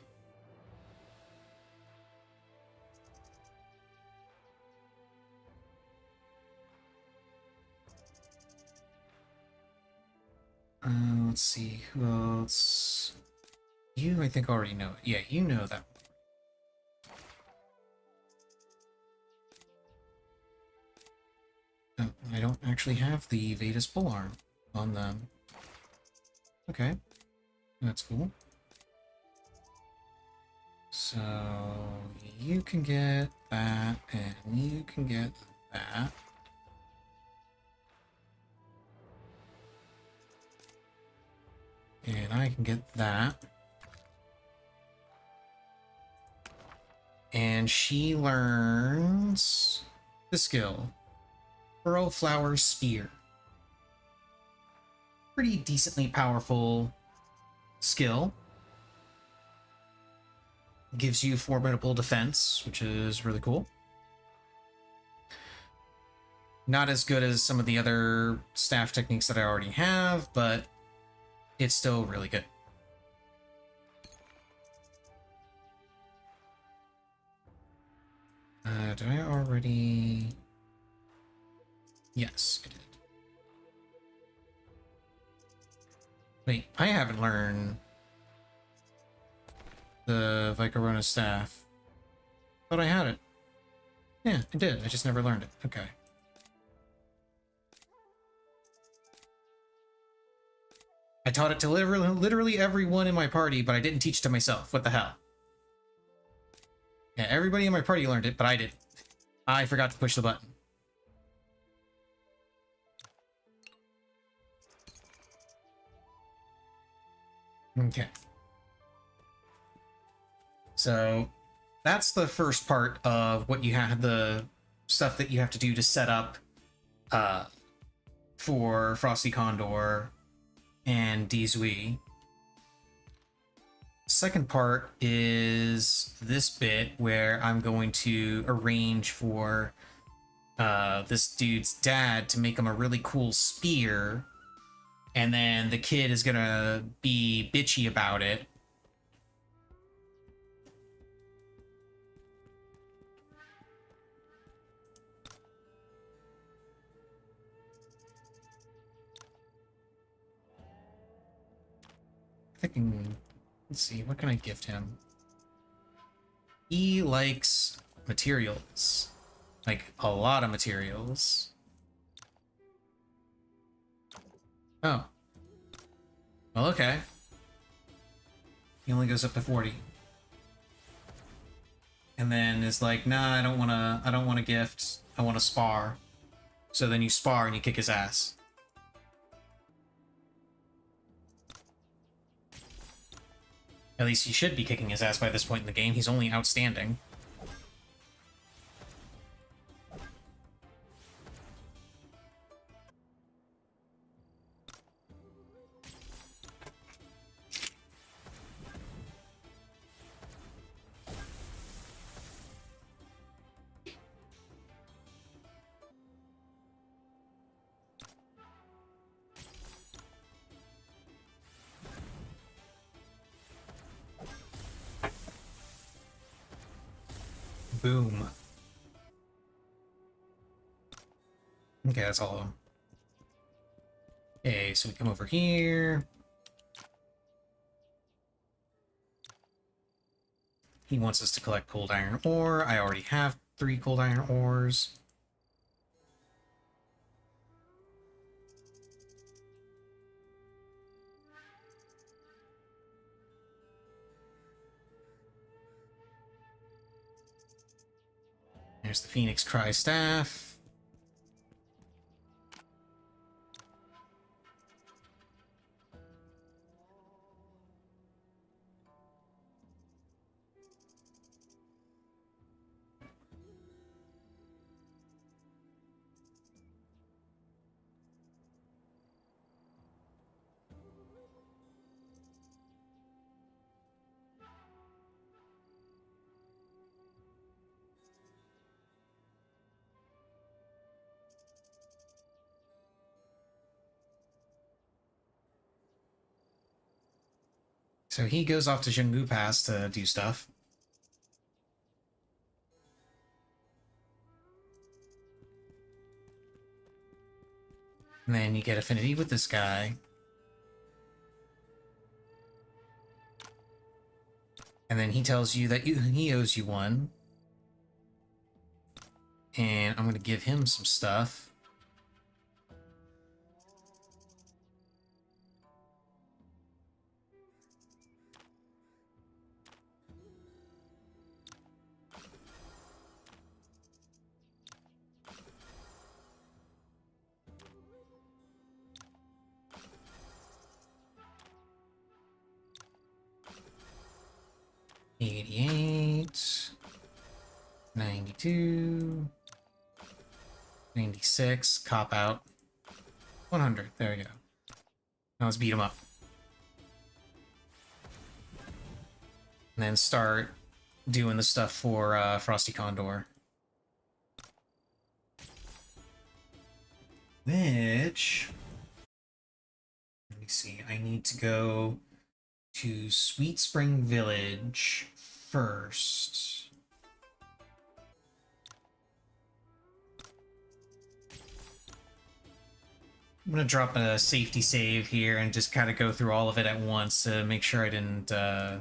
Let's see, who else? You, I think, already know it. Yeah, you know that. Oh, I don't actually have the Vetus Polearm on them. Okay, that's cool. So, you can get that, and you can get that. And I can get that. And she learns the skill. Pearl Flower Spear. Pretty decently powerful skill. Gives you formidable defense, which is really cool. Not as good as some of the other staff techniques that I already have, but it's still really good. Did I already... Yes, I did. Wait, I haven't learned the Vicorona staff. Thought I had it. Yeah, I did. I just never learned it. Okay. I taught it to literally everyone in my party, but I didn't teach it to myself. What the hell? Yeah, everybody in my party learned it, but I didn't. I forgot to push the button. Okay. So that's the first part of what you have, the stuff that you have to do to set up for Frosty Condor and Dizui. Second part is this bit where I'm going to arrange for this dude's dad to make him a really cool spear, and then the kid is gonna be bitchy about it. Thinking, let's see, what can I gift him? He likes materials, like a lot of materials. Oh, well, okay. He only goes up to 40, and then is like, nah, I don't want to gift. I want to spar. So then you spar and you kick his ass. At least he should be kicking his ass by this point in the game. He's only outstanding. Boom. Okay, that's all of them. Okay, so we come over here. He wants us to collect cold iron ore. I already have 3 cold iron ores. There's the Phoenix Cry staff. So he goes off to Xinggu Pass to do stuff. And then you get affinity with this guy. And then he tells you that he owes you one. And I'm going to give him some stuff. $88, $92, $96, cop out, $100. There we go. Now let's beat him up. And then start doing the stuff for Frosty Condor. Which, let me see, I need to go to Sweet Spring Village first. I'm gonna drop a safety save here and just kind of go through all of it at once to make sure I didn't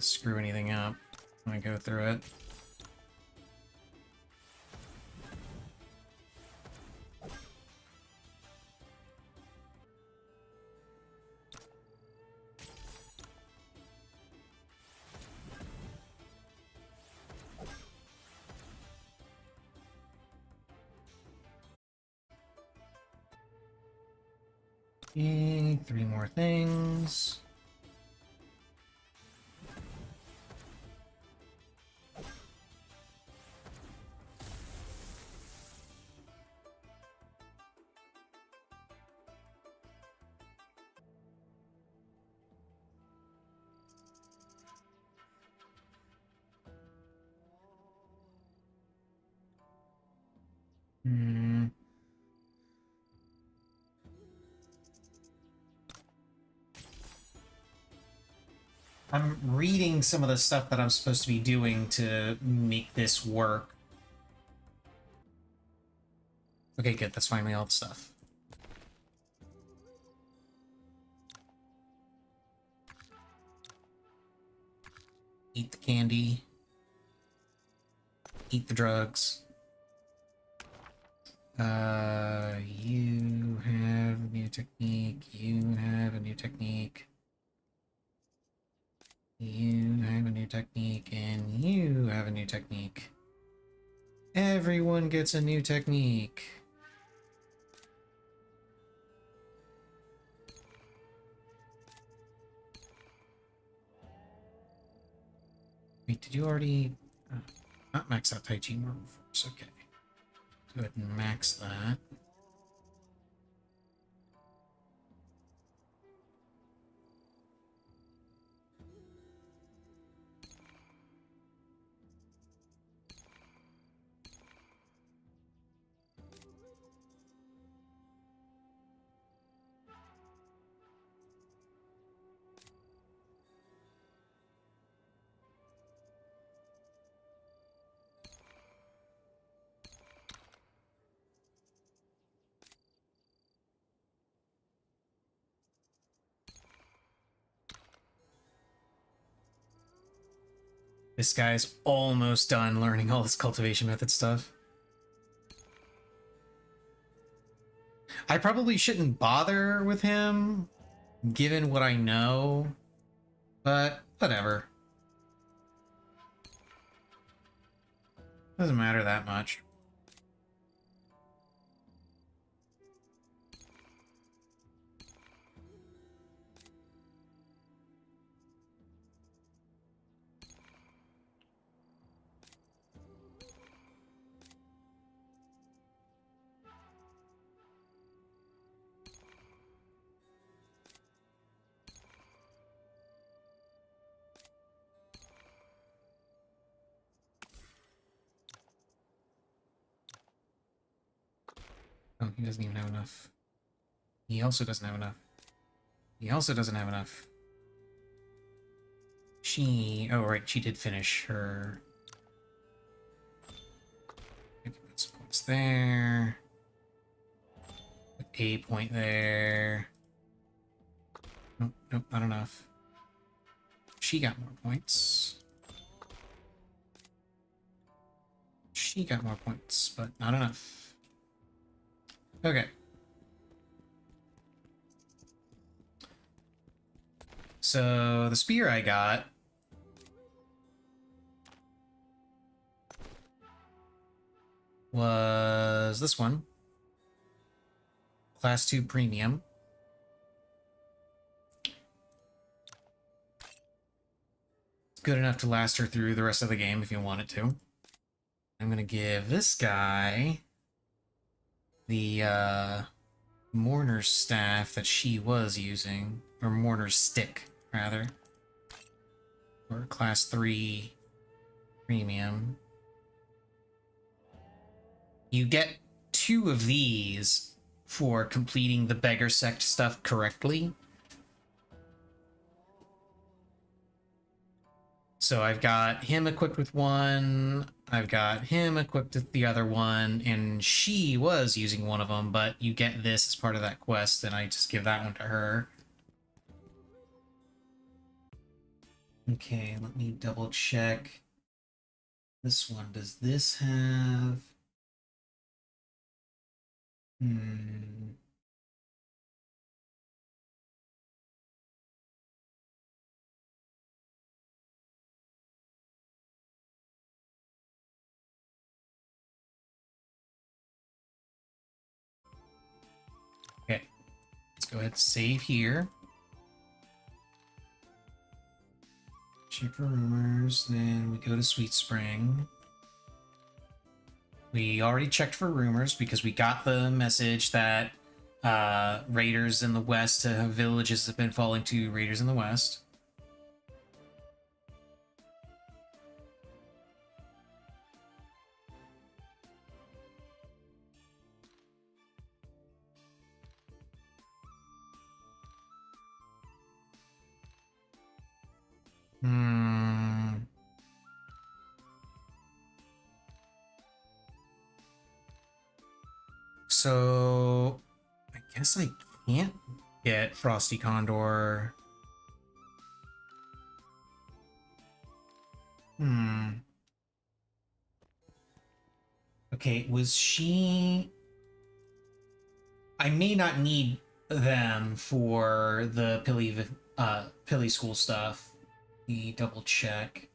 screw anything up when I go through it. Okay, 3 more things. Hmm. I'm reading some of the stuff that I'm supposed to be doing to make this work. Okay, good. That's finally all the stuff. Eat the candy. Eat the drugs. You have a new technique. You have a new technique. You have a new technique, and you have a new technique. Everyone gets a new technique. Wait, did you already... not max out Tai Chi Marble Force, okay. Go ahead and max that. This guy's almost done learning all this cultivation method stuff. I probably shouldn't bother with him, given what I know, but whatever. Doesn't matter that much. Oh, he doesn't even have enough. He also doesn't have enough. He also doesn't have enough. Oh right, she did finish her. Maybe put some points there. Put a point there. Nope, nope, not enough. She got more points. She got more points, but not enough. Okay. So the spear I got was this one. Class 2 premium. It's good enough to last her through the rest of the game if you want it to. I'm gonna give this guy the Mourner's staff that she was using, or Mourner's stick, rather. Or class 3 premium. You get 2 of these for completing the Beggar Sect stuff correctly. So I've got him equipped with one, I've got him equipped with the other one, and she was using one of them, but you get this as part of that quest, and I just give that one to her. Okay, let me double check. This one, does this have... Okay, let's go ahead and save here. Check for rumors, then we go to Sweet Spring. We already checked for rumors because we got the message that raiders in the west, villages have been falling to raiders in the west. So I guess I can't get Frosty Condor. Okay, was she... I may not need them for the Pilly School stuff. Let me double check.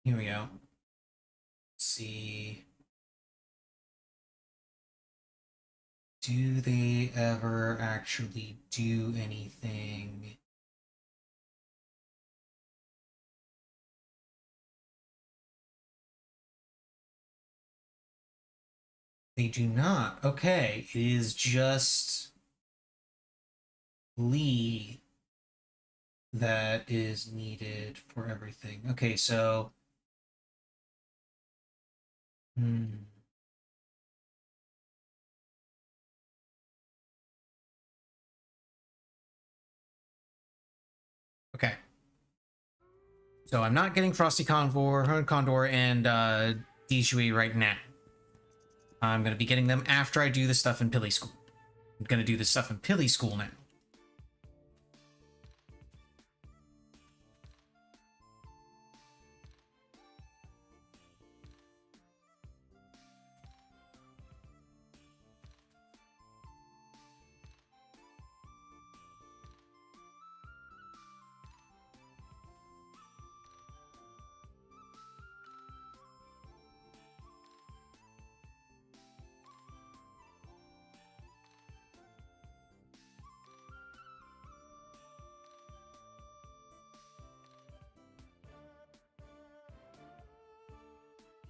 Here we go. Let's see. Do they ever actually do anything? They do not. Okay, it is just Lee that is needed for everything. Okay, so... Okay. So I'm not getting Frosty Condor and Dijui right now. I'm going to be getting them after I do the stuff in Pilly School. I'm going to do the stuff in Pilly School now.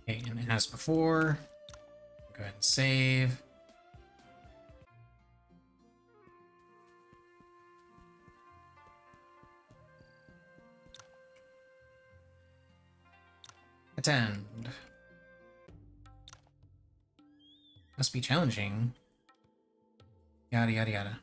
Okay, and as before, go ahead and save. Attend. Must be challenging. Yada yada yada.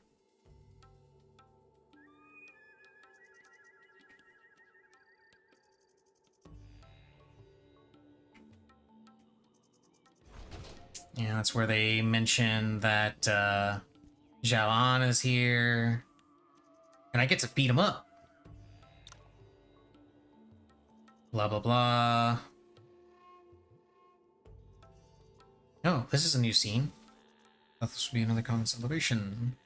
Yeah, that's where they mention that Zhao An is here. And I get to beat him up. Blah blah blah. Oh, this is a new scene. Thought this would be another common celebration.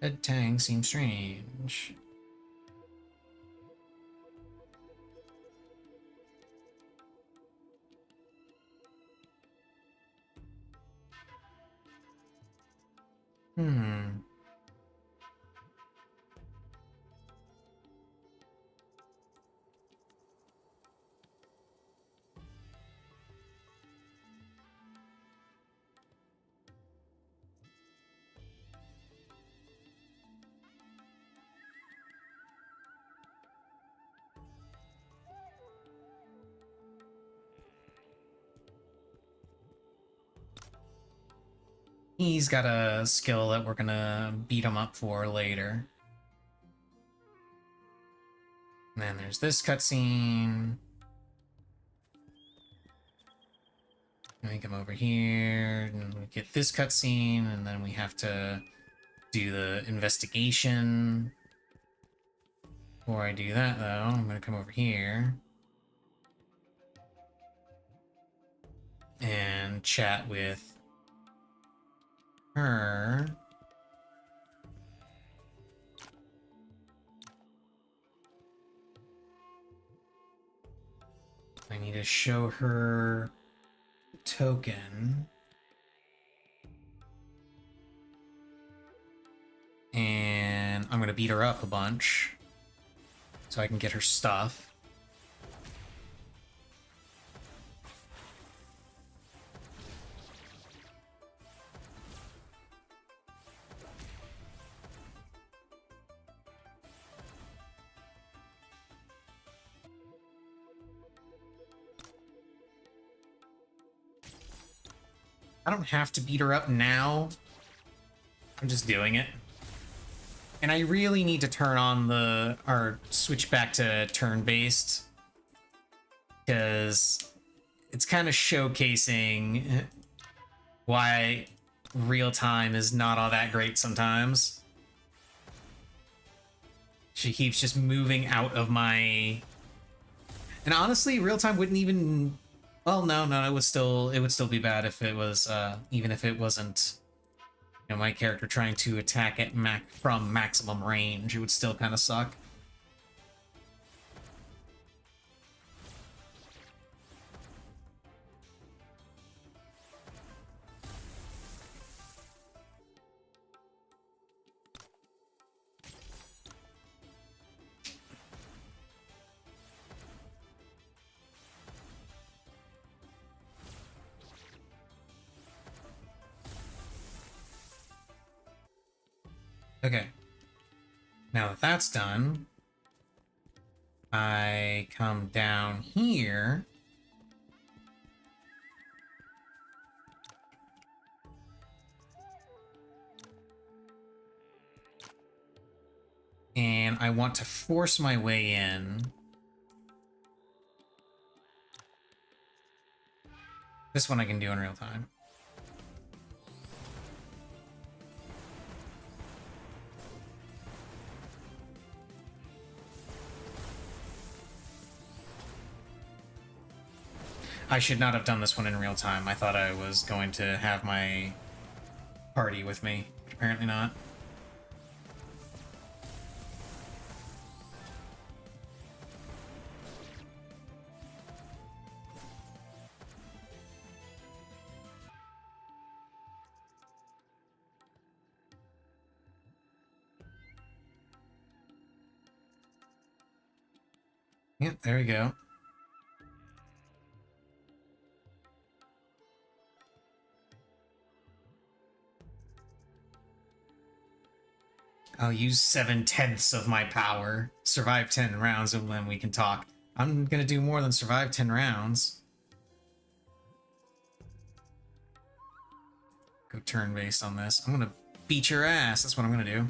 Ed Tang seems strange. Hmm. He's got a skill that we're gonna beat him up for later. And then there's this cutscene. And we come over here, and we get this cutscene, and then we have to do the investigation. Before I do that, though, I'm gonna come over here and chat with her. I need to show her token. And I'm gonna beat her up a bunch so I can get her stuff. I don't have to beat her up now. I'm just doing it. And I really need to turn on or switch back to turn-based, because it's kind of showcasing why real time is not all that great sometimes. She keeps just moving out of my... And honestly, real time wouldn't even... Well, no, it would still be bad if it was, even if it wasn't, you know, my character trying to attack at from maximum range. It would still kind of suck. Okay. Now that that's done, I come down here. And I want to force my way in. This one I can do in real time. I should not have done this one in real time. I thought I was going to have my party with me. Apparently not. Yep, there we go. I'll use 7/10 of my power. Survive 10 rounds and then we can talk. I'm gonna do more than survive 10 rounds. Go turn-based on this. I'm gonna beat your ass. That's what I'm gonna do.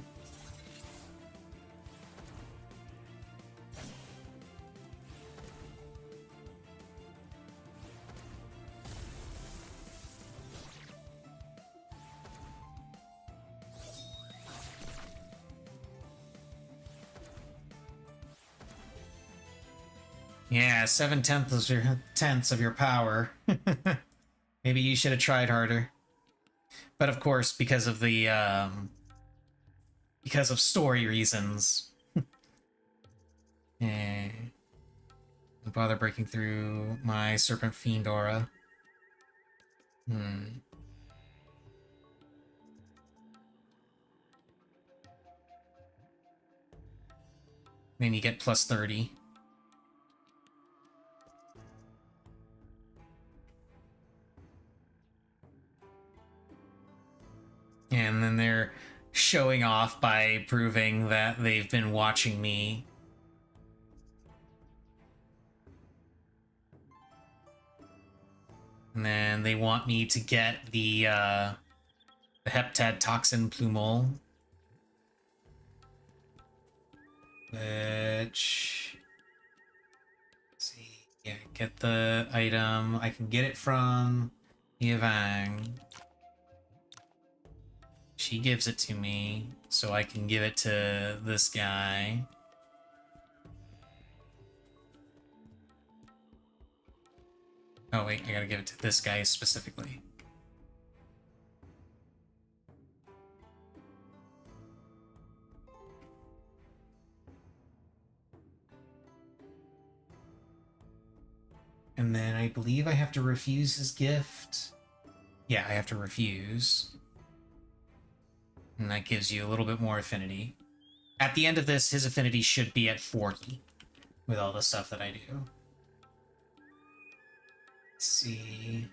Yeah, 7/10 of your power. Maybe you should have tried harder. But of course, because of story reasons. Eh. Don't bother breaking through my Serpent Fiend aura. Then you get plus 30. And then they're showing off by proving that they've been watching me. And then they want me to get the Heptad Toxin Plumole. Which... let's see. Yeah, get the item. I can get it from Yevang. She gives it to me, so I can give it to this guy. Oh wait, I gotta give it to this guy specifically. And then I believe I have to refuse his gift. Yeah, I have to refuse. And that gives you a little bit more affinity. At the end of this, his affinity should be at 40 with all the stuff that I do. Let's see.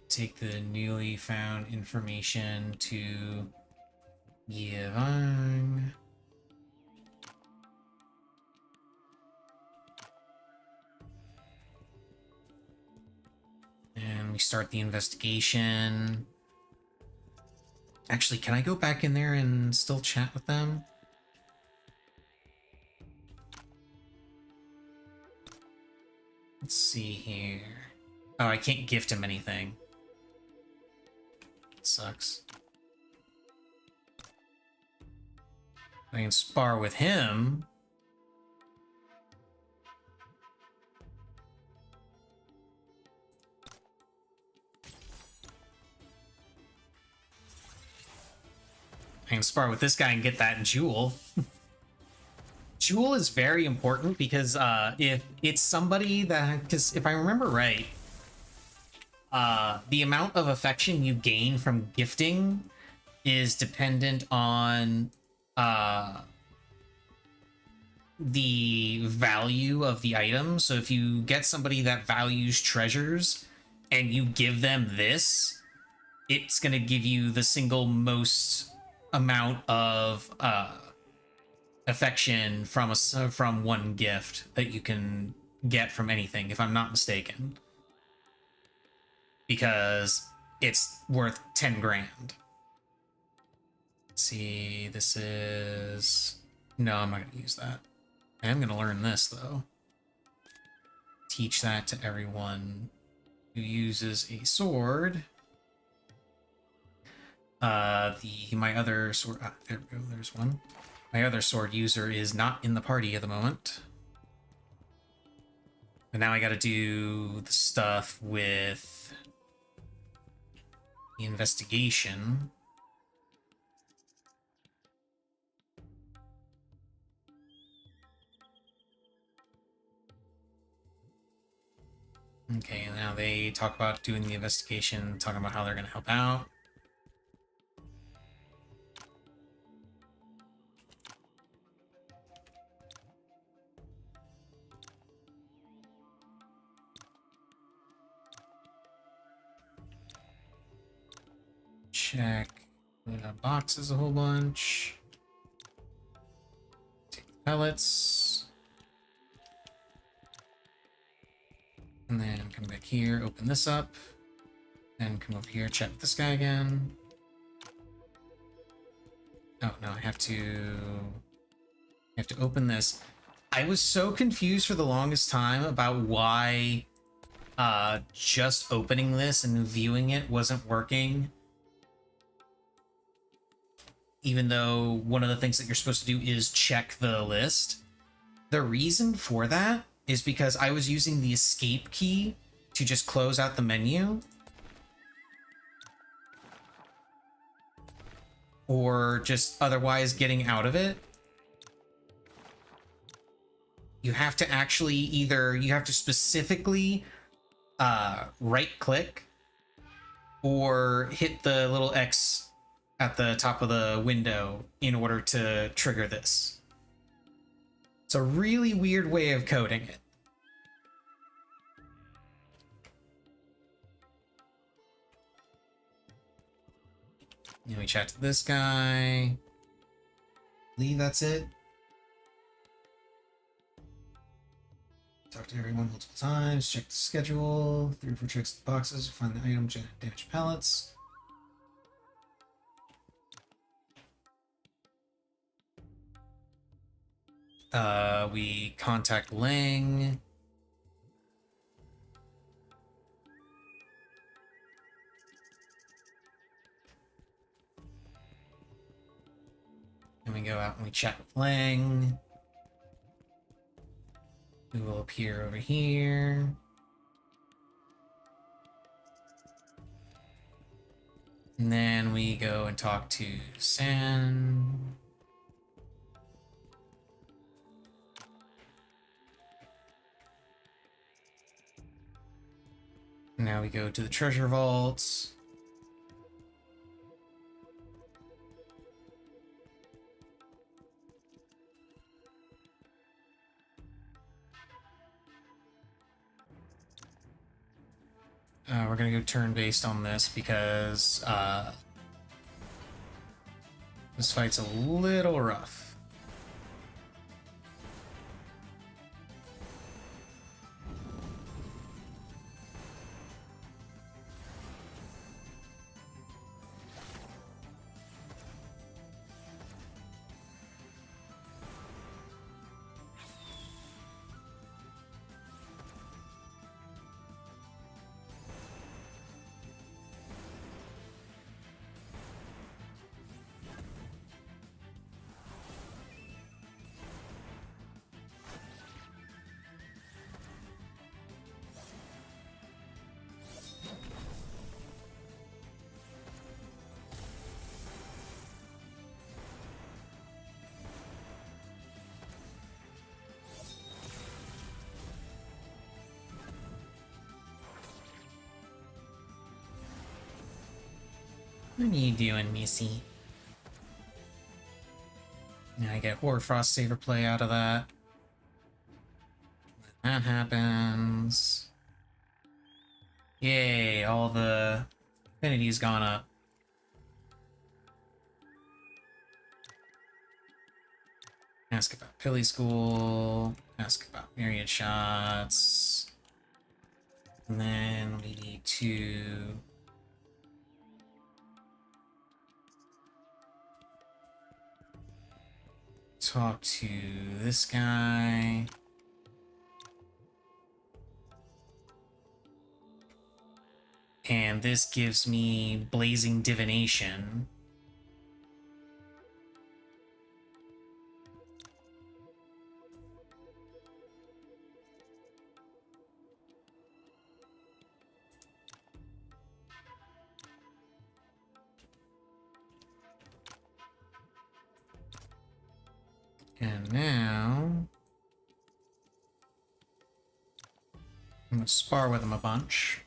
Take the newly found information to Yevang. And we start the investigation. Actually, can I go back in there and still chat with them? Let's see here. Oh, I can't gift him anything. It sucks. I can spar with him. I can spar with this guy and get that jewel. Jewel is very important because if it's somebody that... because if I remember right, the amount of affection you gain from gifting is dependent on the value of the item. So if you get somebody that values treasures and you give them this, it's going to give you the single most amount of affection from one gift that you can get from anything, if I'm not mistaken, because it's worth 10 grand. Let's see, this is... no, I'm not going to use that. I am going to learn this, though. Teach that to everyone who uses a sword. My other sword... ah, there we go, there's one. My other sword user is not in the party at the moment. But now I gotta do the stuff with the investigation. Okay, now they talk about doing the investigation, talking about how they're gonna help out. Check We got boxes a whole bunch. Take the pellets. And then come back here, open this up. Then come over here, chat with this guy again. Oh, no, I have to open this. I was so confused for the longest time about why just opening this and viewing it wasn't working. Even though one of the things that you're supposed to do is check the list. The reason for that is because I was using the escape key to just close out the menu. Or just otherwise getting out of it. You have to actually you have to specifically right click or hit the little X at the top of the window in order to trigger this. It's a really weird way of coding it. And we chat to this guy. I believe that's it. Talk to everyone multiple times. Check the schedule. 3 or 4 checks the boxes. Find the item. Damage pallets. We contact Lang. And we go out and we chat with Lang. We will appear over here. And then we go and talk to San. Now we go to the treasure vaults. We're gonna go turn-based on this because this fight's a little rough. What are you doing, Missy? Now I get Hoarfrost Saber play out of that. When that happens. Yay, all the affinity's gone up. Ask about Pilly School. Ask about Myriad Shots. And then we need to talk to this guy. And this gives me Blazing Divination. And now I'm gonna spar with him a bunch.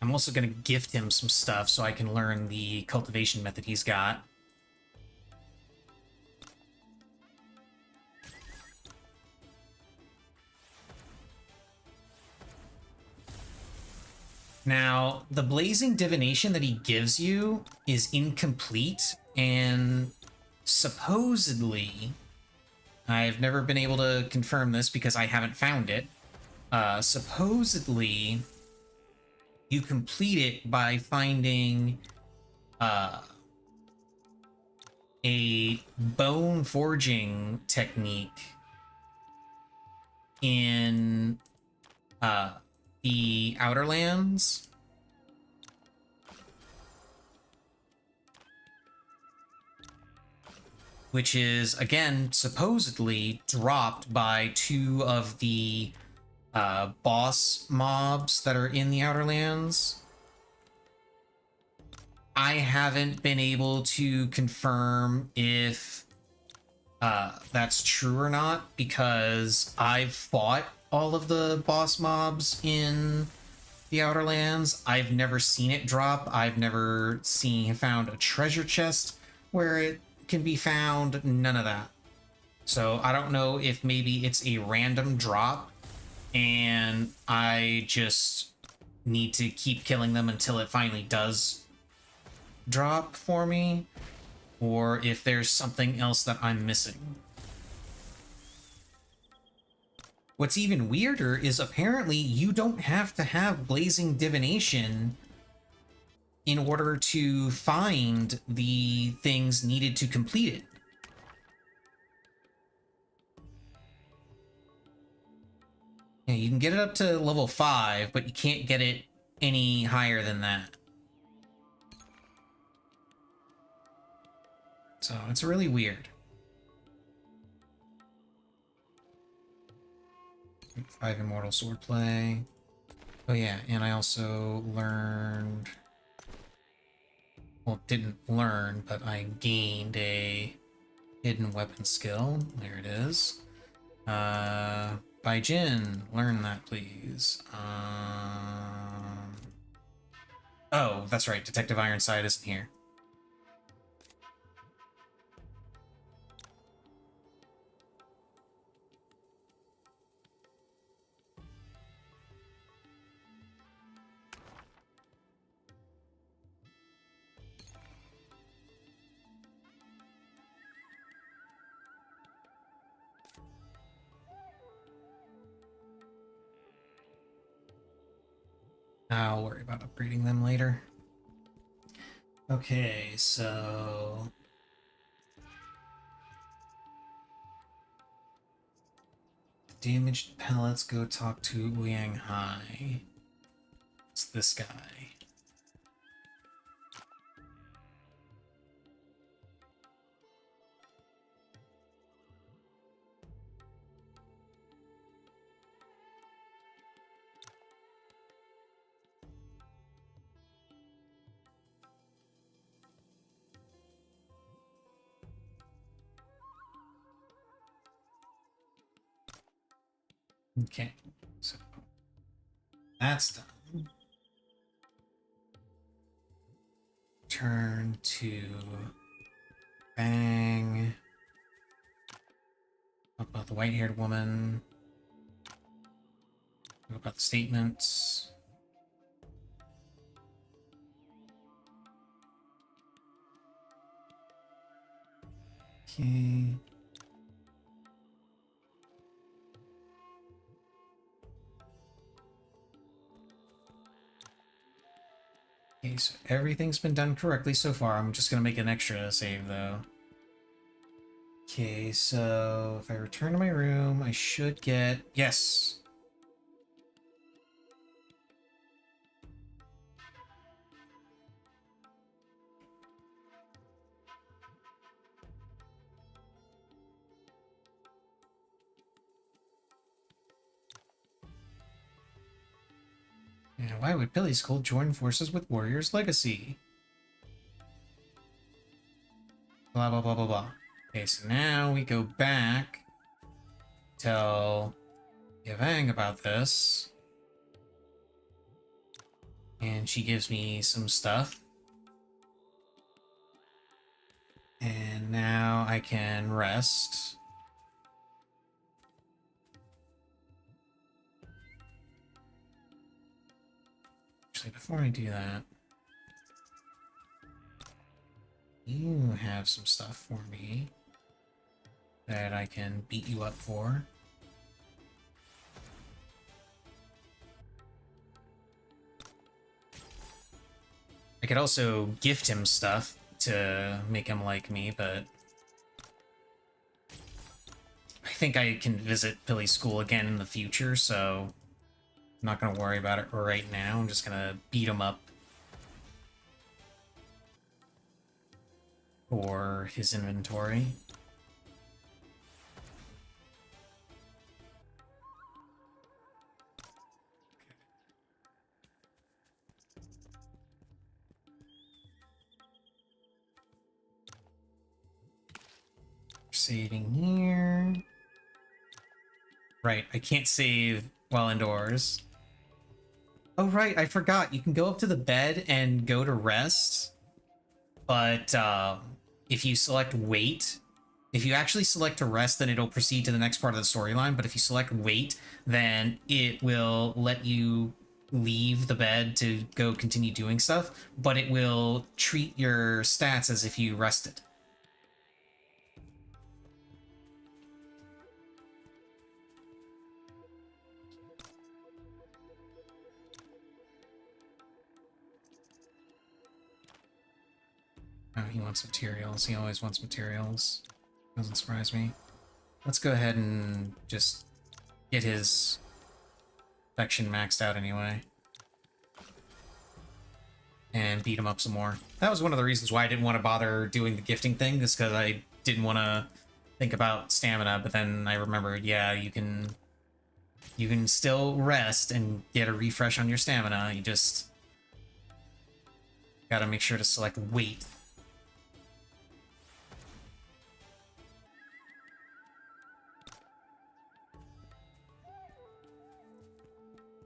I'm also gonna gift him some stuff so I can learn the cultivation method he's got. Now, the blazing divination that he gives you is incomplete, and supposedly, I've never been able to confirm this because I haven't found it. Supposedly, you complete it by finding a bone forging technique in the Outer Lands. Which is, again, supposedly dropped by two of the boss mobs that are in the Outer Lands. I haven't been able to confirm if that's true or not, because I've fought all of the boss mobs in the Outer Lands. I've never seen it drop. I've never found a treasure chest where it can be found. None of that. So I don't know if maybe it's a random drop and I just need to keep killing them until it finally does drop for me, or if there's something else that I'm missing. What's even weirder is apparently you don't have to have Blazing Divination in order to find the things needed to complete it. Yeah, you can get it up to level 5, but you can't get it any higher than that. So it's really weird. 5 Immortal Swordplay. Oh yeah, and I also learned... Well, didn't learn, but I gained a hidden weapon skill. There it is. Bai Jin, learn that, please. Oh, that's right. Detective Ironside isn't here. I'll worry about upgrading them later. Okay, so... Damaged pellets, go talk to Ouyang Hai. It's this guy. Okay, so that's done. Turn to Bang. Talk about the white-haired woman. Talk about the statements. Okay. Okay, so everything's been done correctly so far. I'm just gonna make an extra save, though. Okay, so if I return to my room, I should get... Yes! Yeah, why would Billy Skull join forces with Warrior's Legacy? Blah, blah, blah, blah, blah. Okay, so now we go back, tell Yavang about this, and she gives me some stuff. And now I can rest. Actually, Actually, before I do that, you have some stuff for me that I can beat you up for. I could also gift him stuff to make him like me, but I think I can visit Billy's school again in the future, so I'm not going to worry about it right now. I'm just going to beat him up for his inventory. Saving here. Right, I can't save while indoors. Oh, right, I forgot. You can go up to the bed and go to rest. But if you select wait, if you actually select to rest, then it'll proceed to the next part of the storyline. But if you select wait, then it will let you leave the bed to go continue doing stuff, but it will treat your stats as if you rested. Oh, he wants materials. He always wants materials. Doesn't surprise me. Let's go ahead and just get his section maxed out anyway. And beat him up some more. That was one of the reasons why I didn't want to bother doing the gifting thing, is because I didn't want to think about stamina, but then I remembered, yeah, you can still rest and get a refresh on your stamina. You just gotta make sure to select wait.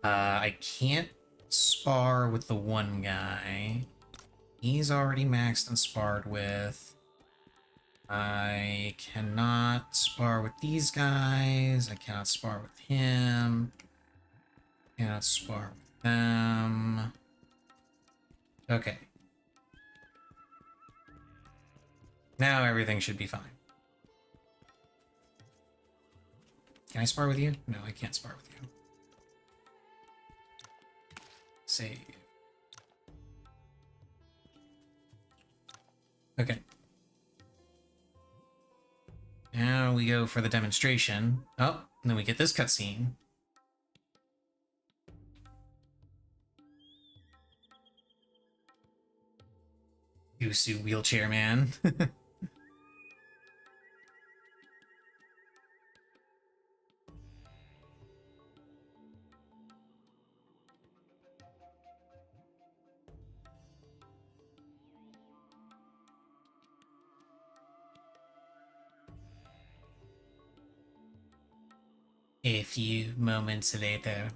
I can't spar with the one guy. He's already maxed and sparred with. I cannot spar with these guys. I cannot spar with him. Cannot spar with them. Okay. Now everything should be fine. Can I spar with you? No, I can't spar with you. Save. Okay. Now we go for the demonstration. Oh, and then we get this cutscene. Yusu wheelchair man. A few moments later.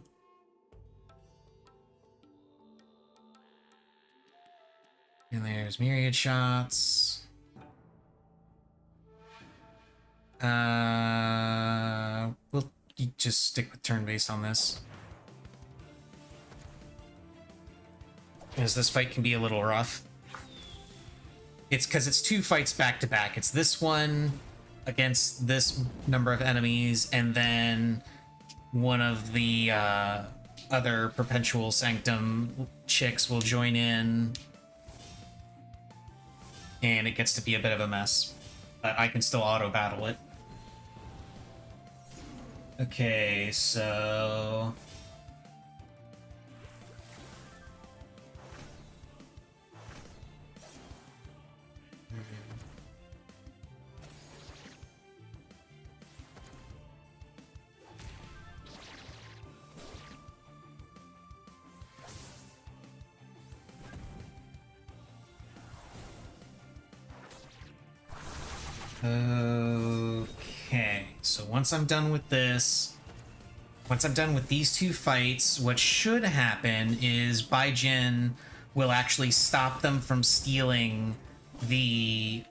And there's myriad shots. We'll just stick with turn-based on this, as this fight can be a little rough. It's because it's two fights back to back. It's this one against this number of enemies, and then one of the other Perpetual Sanctum chicks will join in, and it gets to be a bit of a mess. But I can still auto-battle it. Okay, so... Okay, so once I'm done with this, once I'm done with these two fights, what should happen is Baijin will actually stop them from stealing the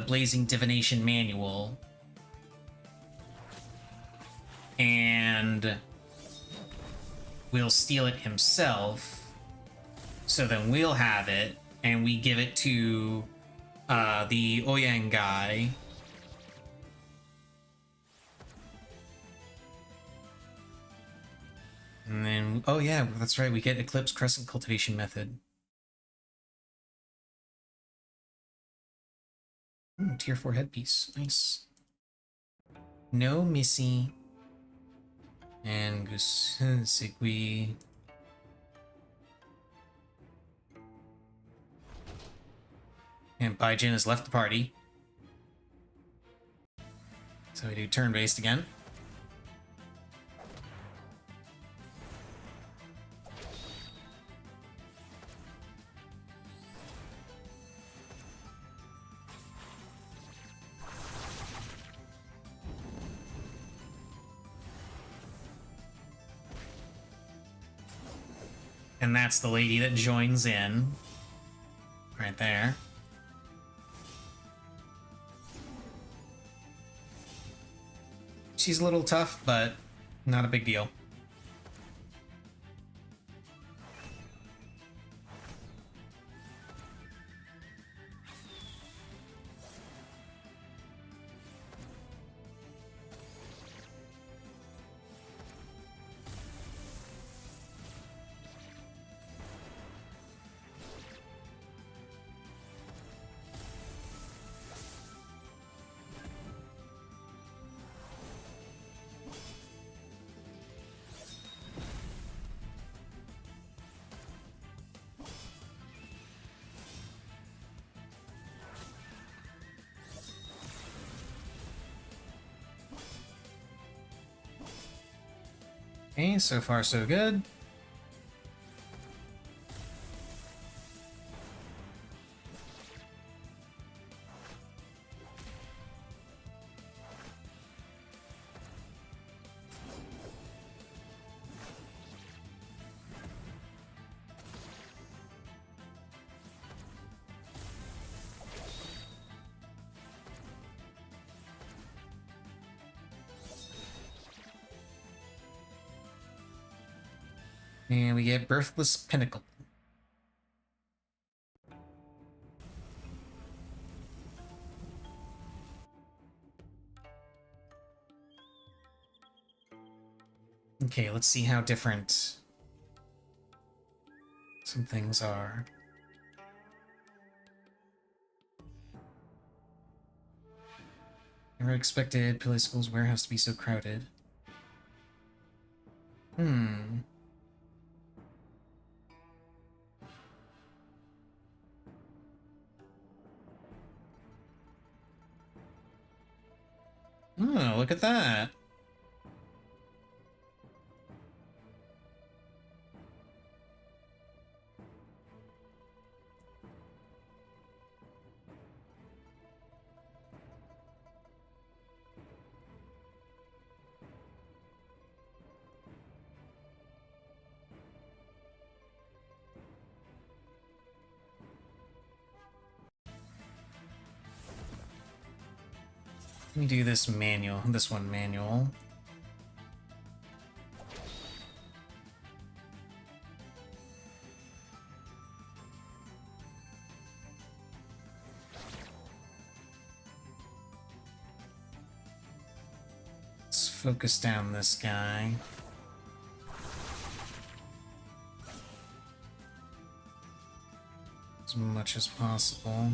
Blazing Divination Manual, and will steal it himself. So then we'll have it, and we give it to the Oyang guy. And then, oh yeah, that's right, we get Eclipse Crescent Cultivation Method. Ooh, tier 4 headpiece, nice. No Missy. And Sigui. And Baijin has left the party. So we do turn-based again. And that's the lady that joins in. Right there. She's a little tough, but not a big deal. Okay, so far so good. And we get Birthless Pinnacle. Okay, let's see how different some things are. Never expected Pillay School's warehouse to be so crowded. Oh, look at that. Let me do this manual, this one manual. Let's focus down this guy. As much as possible.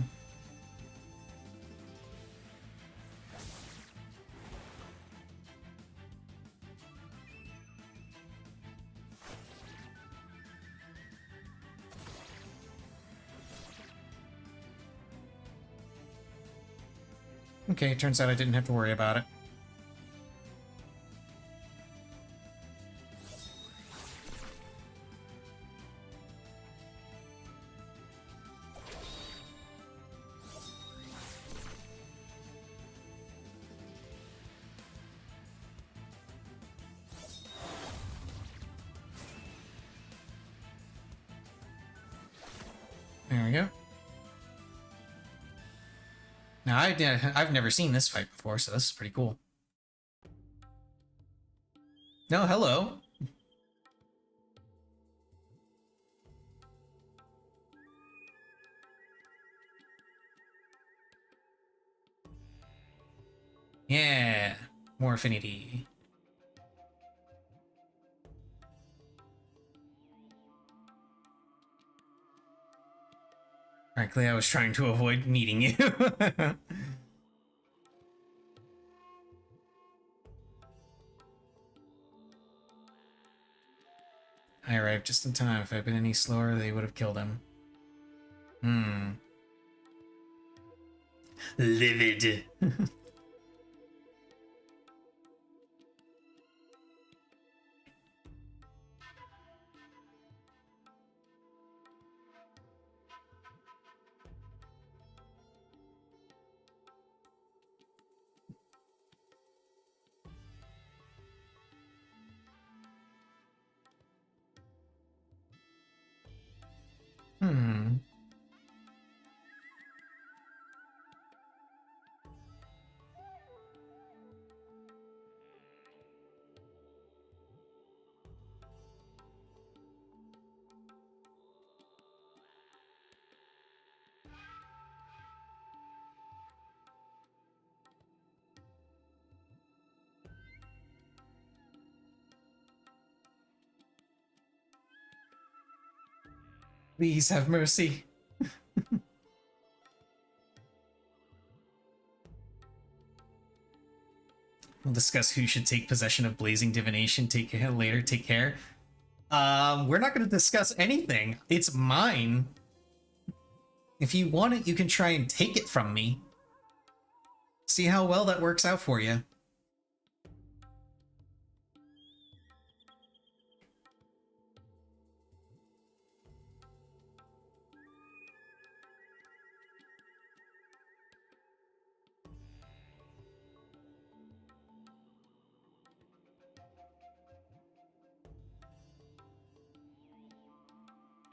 Okay, turns out I didn't have to worry about it. There we go. Now, I've never seen this fight before, so this is pretty cool. No, hello. Yeah, more affinity. Frankly, I was trying to avoid meeting you. I arrived just in time. If I'd been any slower, they would have killed him. Hmm. Livid. Hmm. Please have mercy. We'll discuss who should take possession of Blazing Divination. Take care later. Take care. We're not going to discuss anything. It's mine. If you want it, you can try and take it from me. See how well that works out for you.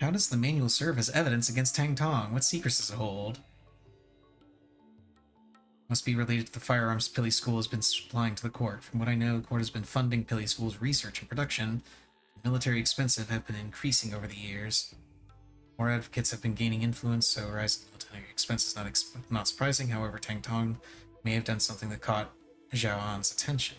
How does the manual serve as evidence against Tang Tong? What secrets does it hold? Must be related to the firearms Pili School has been supplying to the court. From what I know, the court has been funding Pili School's research and production. Military expenses have been increasing over the years. More advocates have been gaining influence, so rising military expenses not surprising. However, Tang Tong may have done something that caught Zhao An's attention.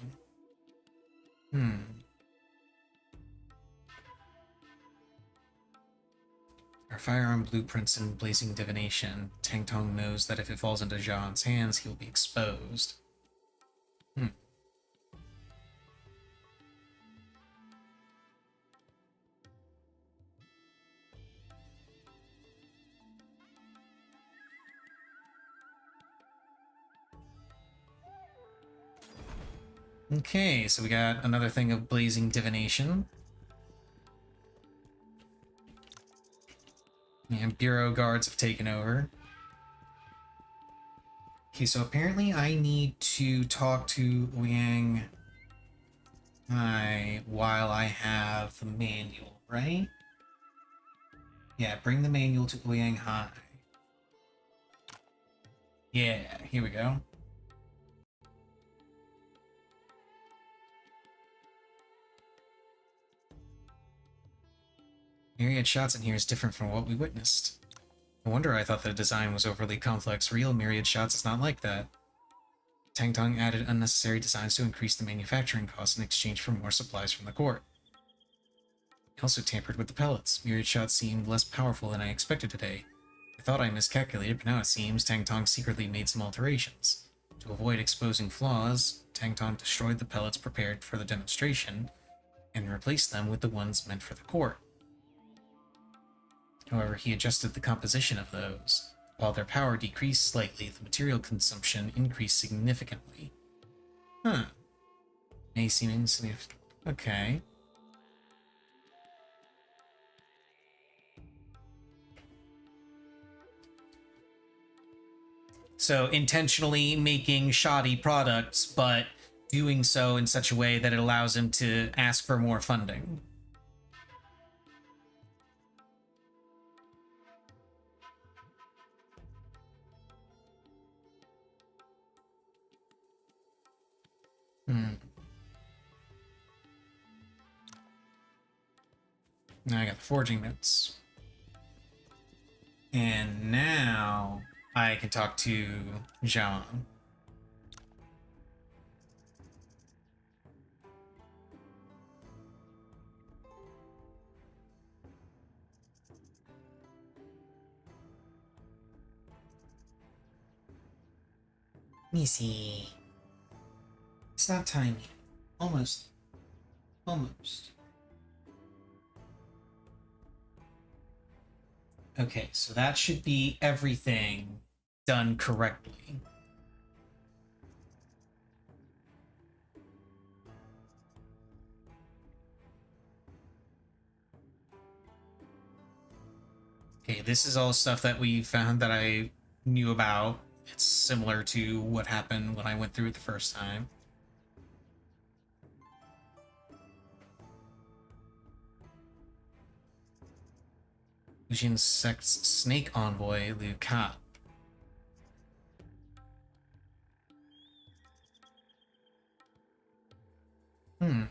Our firearm blueprints in Blazing Divination. Tang Tong knows that if it falls into Zhao An's hands, he will be exposed. Okay, so we got another thing of Blazing Divination. And Bureau guards have taken over. Okay, so apparently I need to talk to Liang Hai while I have the manual, right? Yeah, bring the manual to Liang Hai. Yeah, here we go. Myriad shots in here is different from what we witnessed. No wonder I thought the design was overly complex. Real Myriad shots is not like that. Tang Tong added unnecessary designs to increase the manufacturing costs in exchange for more supplies from the court. He also tampered with the pellets. Myriad shots seemed less powerful than I expected today. I thought I miscalculated, but now it seems Tang Tong secretly made some alterations. To avoid exposing flaws, Tang Tong destroyed the pellets prepared for the demonstration and replaced them with the ones meant for the court. However, he adjusted the composition of those. While their power decreased slightly, the material consumption increased significantly. Huh. May seem insignificant. Okay. So intentionally making shoddy products, but doing so in such a way that it allows him to ask for more funding. Now I got the forging notes. And now I can talk to Zhao. Let me see. It's not tiny. Almost. Almost. Okay, so that should be everything done correctly. Okay, this is all stuff that we found that I knew about. It's similar to what happened when I went through it the first time. Lucian sect's snake envoy, Liu Ka. Hmm.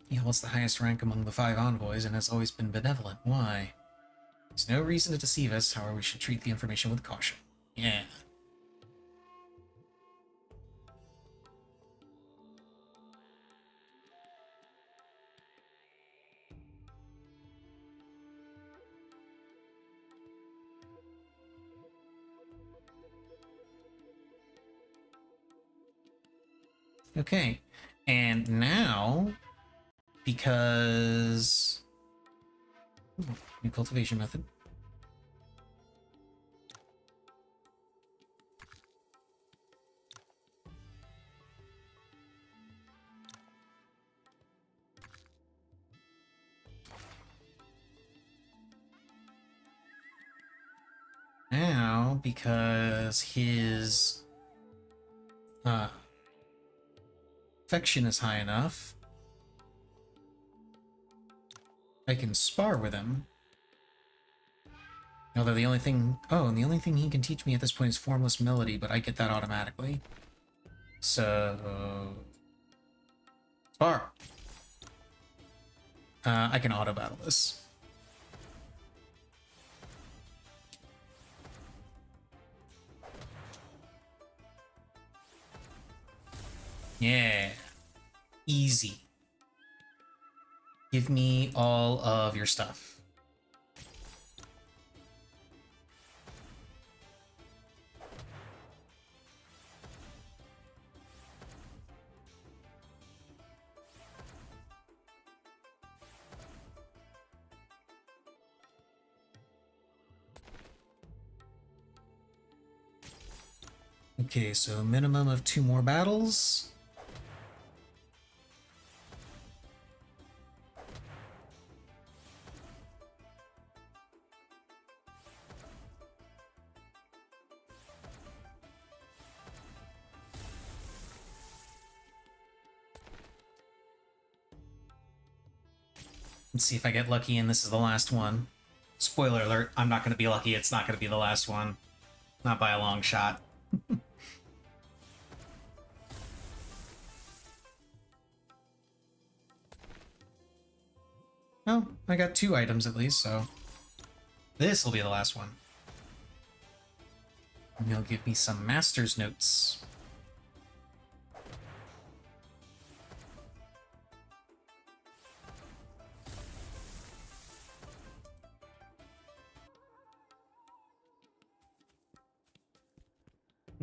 He holds the highest rank among the 5 envoys and has always been benevolent. Why? There's no reason to deceive us, however we should treat the information with caution. Yeah. Okay. And now, because... Ooh, new cultivation method. Now, because his affection is high enough, I can spar with him. Although the only thing... Oh, and the only thing he can teach me at this point is Formless Melody, but I get that automatically. So... Spar! I can auto-battle this. Yeah. Easy. Give me all of your stuff. Okay, so minimum of 2 more battles. Let's see if I get lucky and this is the last one. Spoiler alert, I'm not going to be lucky. It's not going to be the last one. Not by a long shot. Oh, I got 2 items at least, so... This will be the last one. And he'll give me some master's notes.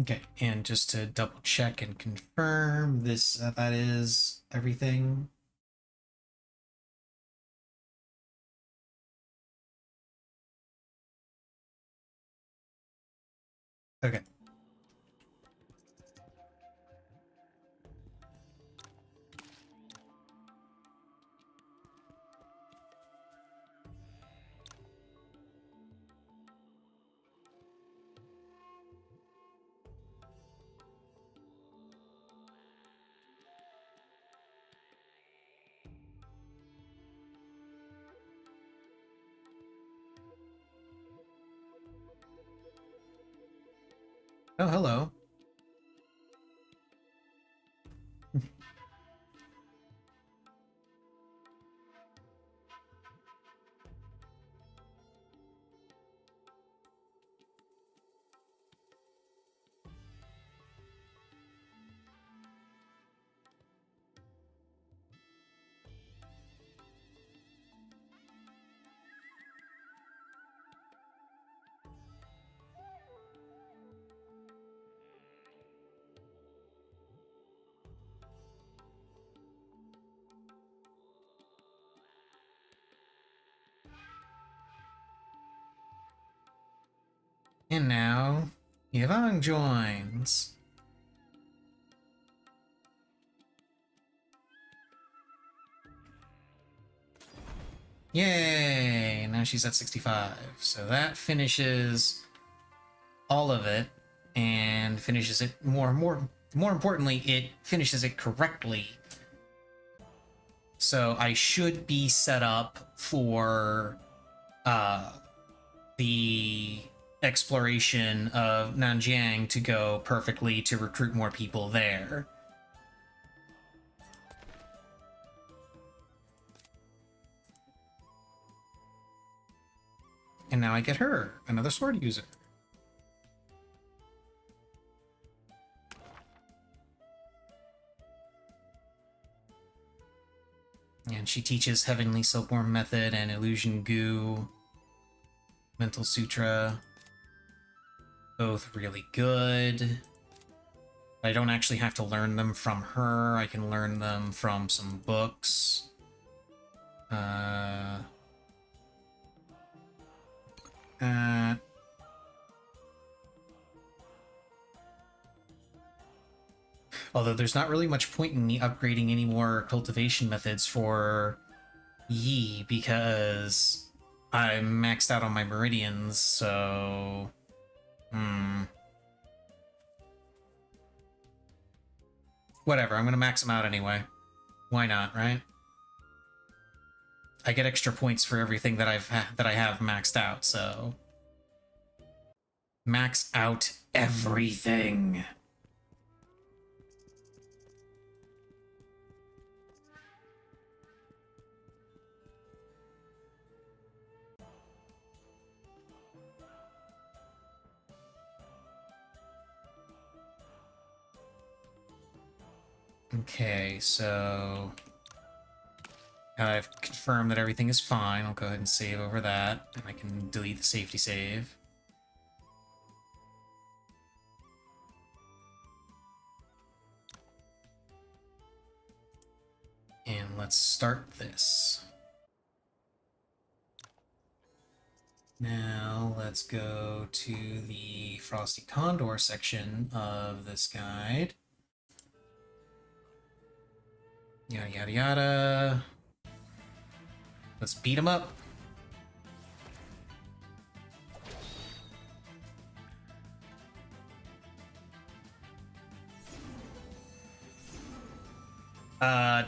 Okay, and just to double check and confirm this, that is everything. Okay. Oh, hello. And now, Yevang joins. Yay! Now she's at 65. So that finishes all of it, and finishes it more importantly, it finishes it correctly. So I should be set up for the exploration of Nanjiang to go perfectly to recruit more people there. And now I get her, another sword user. And she teaches Heavenly Silkworm Method and Illusion Goo, Mental Sutra. Both really good. I don't actually have to learn them from her. I can learn them from some books. Although there's not really much point in me upgrading any more cultivation methods for Yi, because I'm maxed out on my meridians, so... Whatever, I'm gonna max them out anyway. Why not, right? I get extra points for everything that I have maxed out, so... Max out everything! Okay, so... Now that I've confirmed that everything is fine, I'll go ahead and save over that, and I can delete the safety save. And let's start this. Now let's go to the Frosty Condor section of this guide. Yada yada yada. Let's beat him up.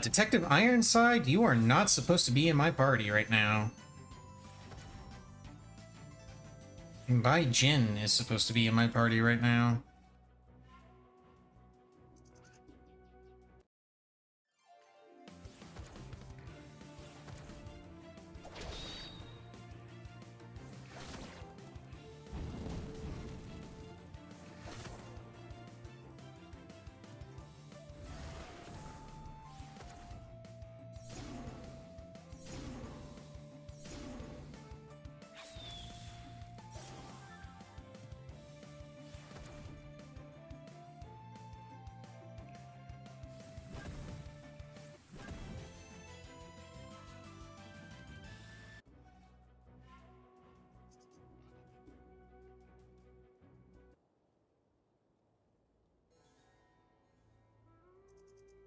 Detective Ironside, you are not supposed to be in my party right now. And Bai Jin is supposed to be in my party right now.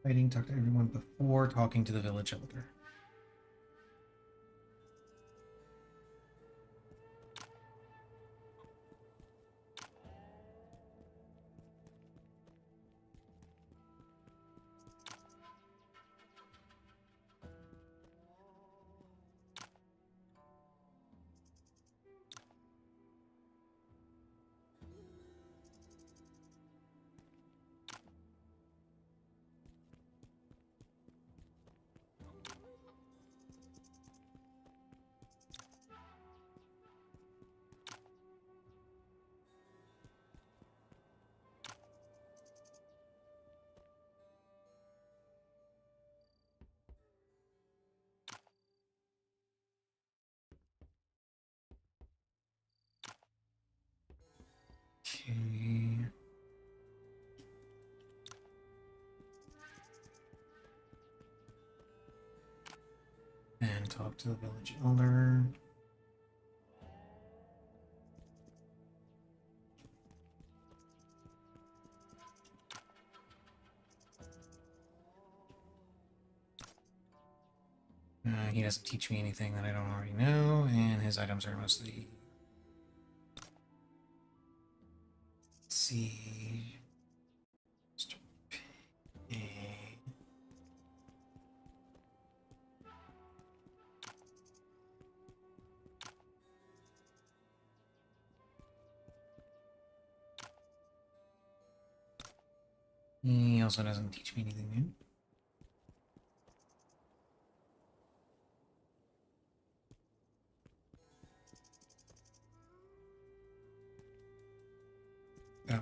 Fighting, talk to everyone before talking to the village elder. Okay. And talk to the village elder. He doesn't teach me anything that I don't already know, and his items are mostly... Let's see... Mr. Pig. He also doesn't teach me anything new. Oh.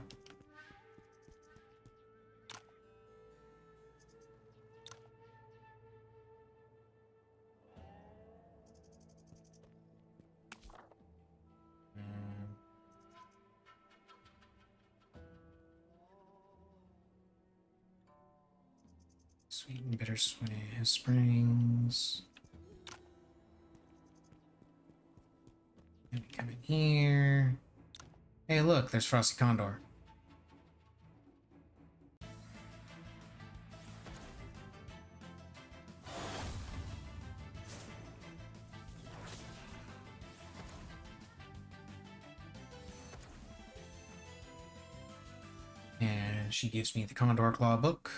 Sweet and bitter springs. And we come in here. Hey, look, there's Frosty Condor. And she gives me the Condor Claw book.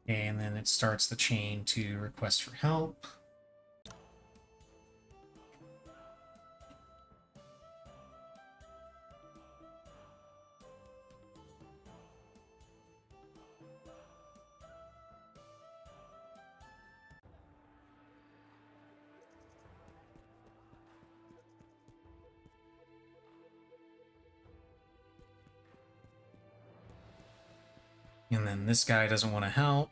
And then it starts the chain to request for help. And then this guy doesn't want to help.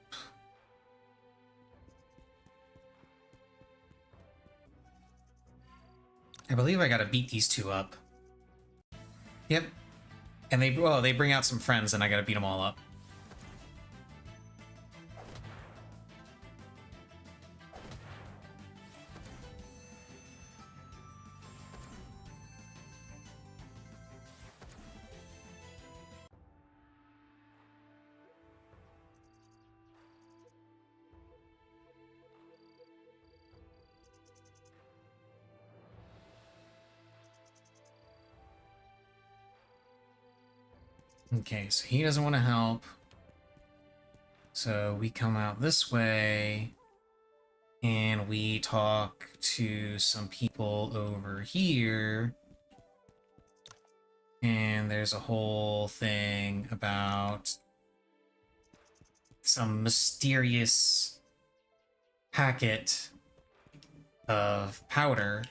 I believe I gotta beat these two up. Yep. And they bring out some friends and I gotta beat them all up. Okay, so he doesn't want to help. So we come out this way and we talk to some people over here. And there's a whole thing about some mysterious packet of powder.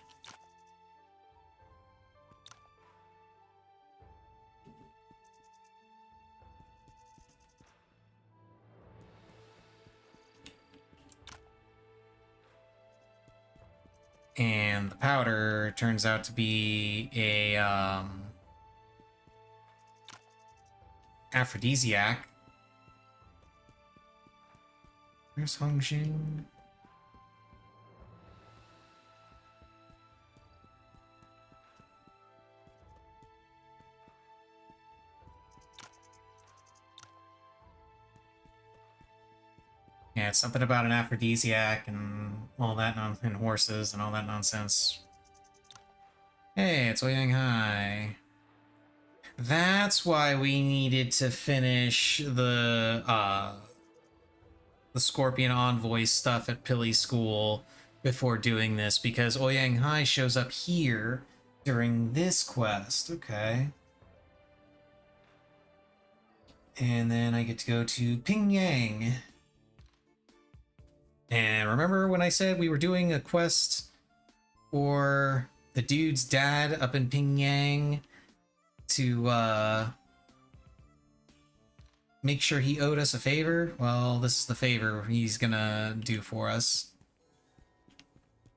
And the powder turns out to be a aphrodisiac. Where's Hong Jing? Yeah, it's something about an aphrodisiac and all that and horses and all that nonsense. Hey, it's Ouyang Hai. That's why we needed to finish the Scorpion Envoy stuff at Pili School before doing this, because Ouyang Hai shows up here during this quest. Okay. And then I get to go to Pingyang. And remember when I said we were doing a quest for the dude's dad up in Pyongyang to make sure he owed us a favor. Well, this is the favor he's gonna do for us.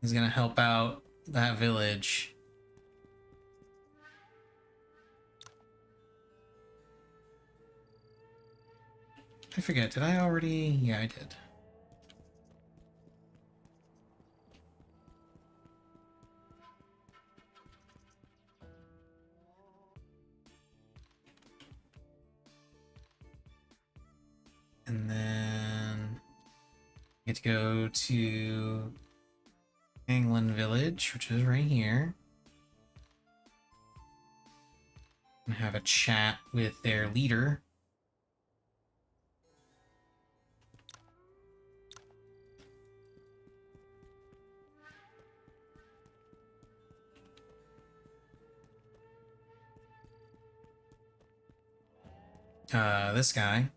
He's gonna help out that village. I forget, did I already? Yeah, I did. And then get to go to Anglin Village, which is right here. And have a chat with their leader. This guy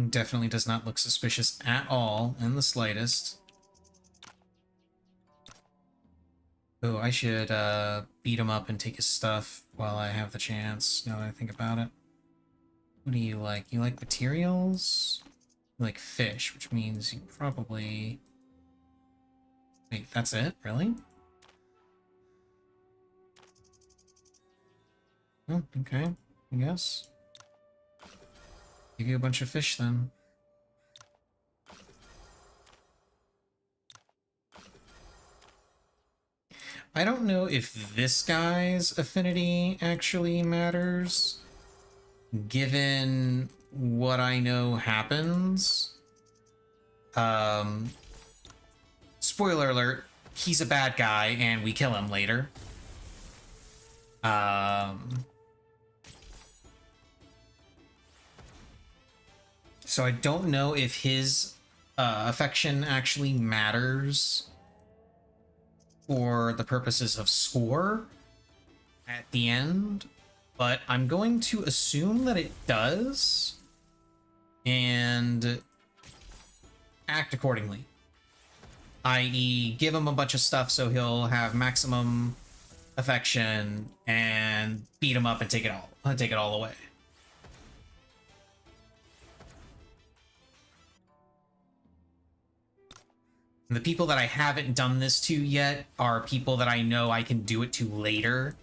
definitely does not look suspicious at all in the slightest. Oh, I should beat him up and take his stuff while I have the chance, now that I think about it. What do you like? You like materials? You like fish, which means you probably... Wait, that's it? Really? Oh, okay, I guess. Give you a bunch of fish then. I don't know if this guy's affinity actually matters, given what I know happens. Spoiler alert, he's a bad guy and we kill him later. So I don't know if his affection actually matters for the purposes of score at the end, but I'm going to assume that it does and act accordingly. I.e., give him a bunch of stuff so he'll have maximum affection and beat him up and take it all away. The people that I haven't done this to yet are people that I know I can do it to later.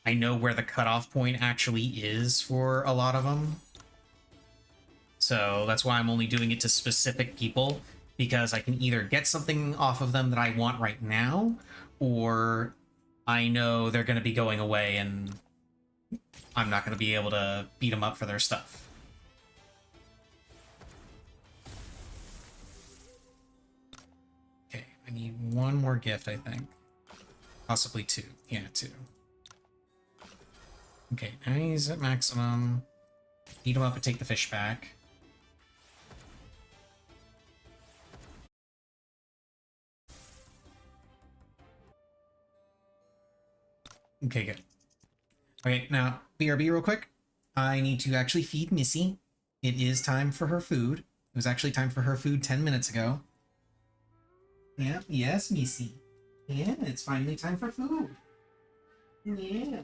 I know where the cutoff point actually is for a lot of them. So that's why I'm only doing it to specific people, because I can either get something off of them that I want right now, or I know they're going to be going away and I'm not going to be able to beat them up for their stuff. I need one more gift, I think. Possibly two. Yeah, two. Okay, now he's at maximum. Beat him up and take the fish back. Okay, good. Okay, now, BRB real quick. I need to actually feed Missy. It is time for her food. It was actually time for her food 10 minutes ago. Yeah, yes, Missy. Yeah, it's finally time for food. Yeah.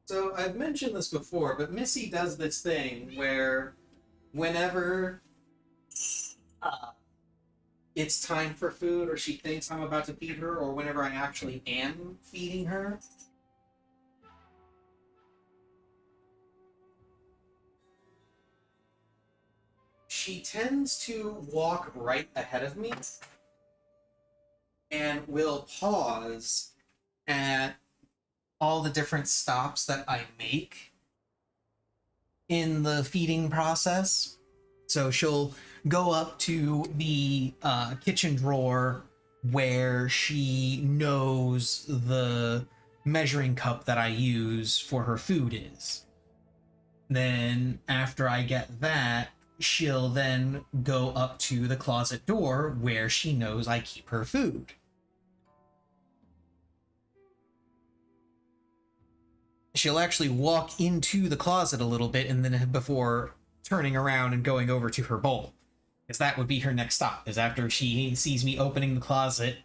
So I've mentioned this before, but Missy does this thing where whenever it's time for food, or she thinks I'm about to feed her, or whenever I actually am feeding her, she tends to walk right ahead of me and will pause at all the different stops that I make in the feeding process. So she'll go up to the kitchen drawer where she knows the measuring cup that I use for her food is. Then after I get that, she'll then go up to the closet door where she knows I keep her food. She'll actually walk into the closet a little bit and then before turning around and going over to her bowl. Because that would be her next stop, is after she sees me opening the closet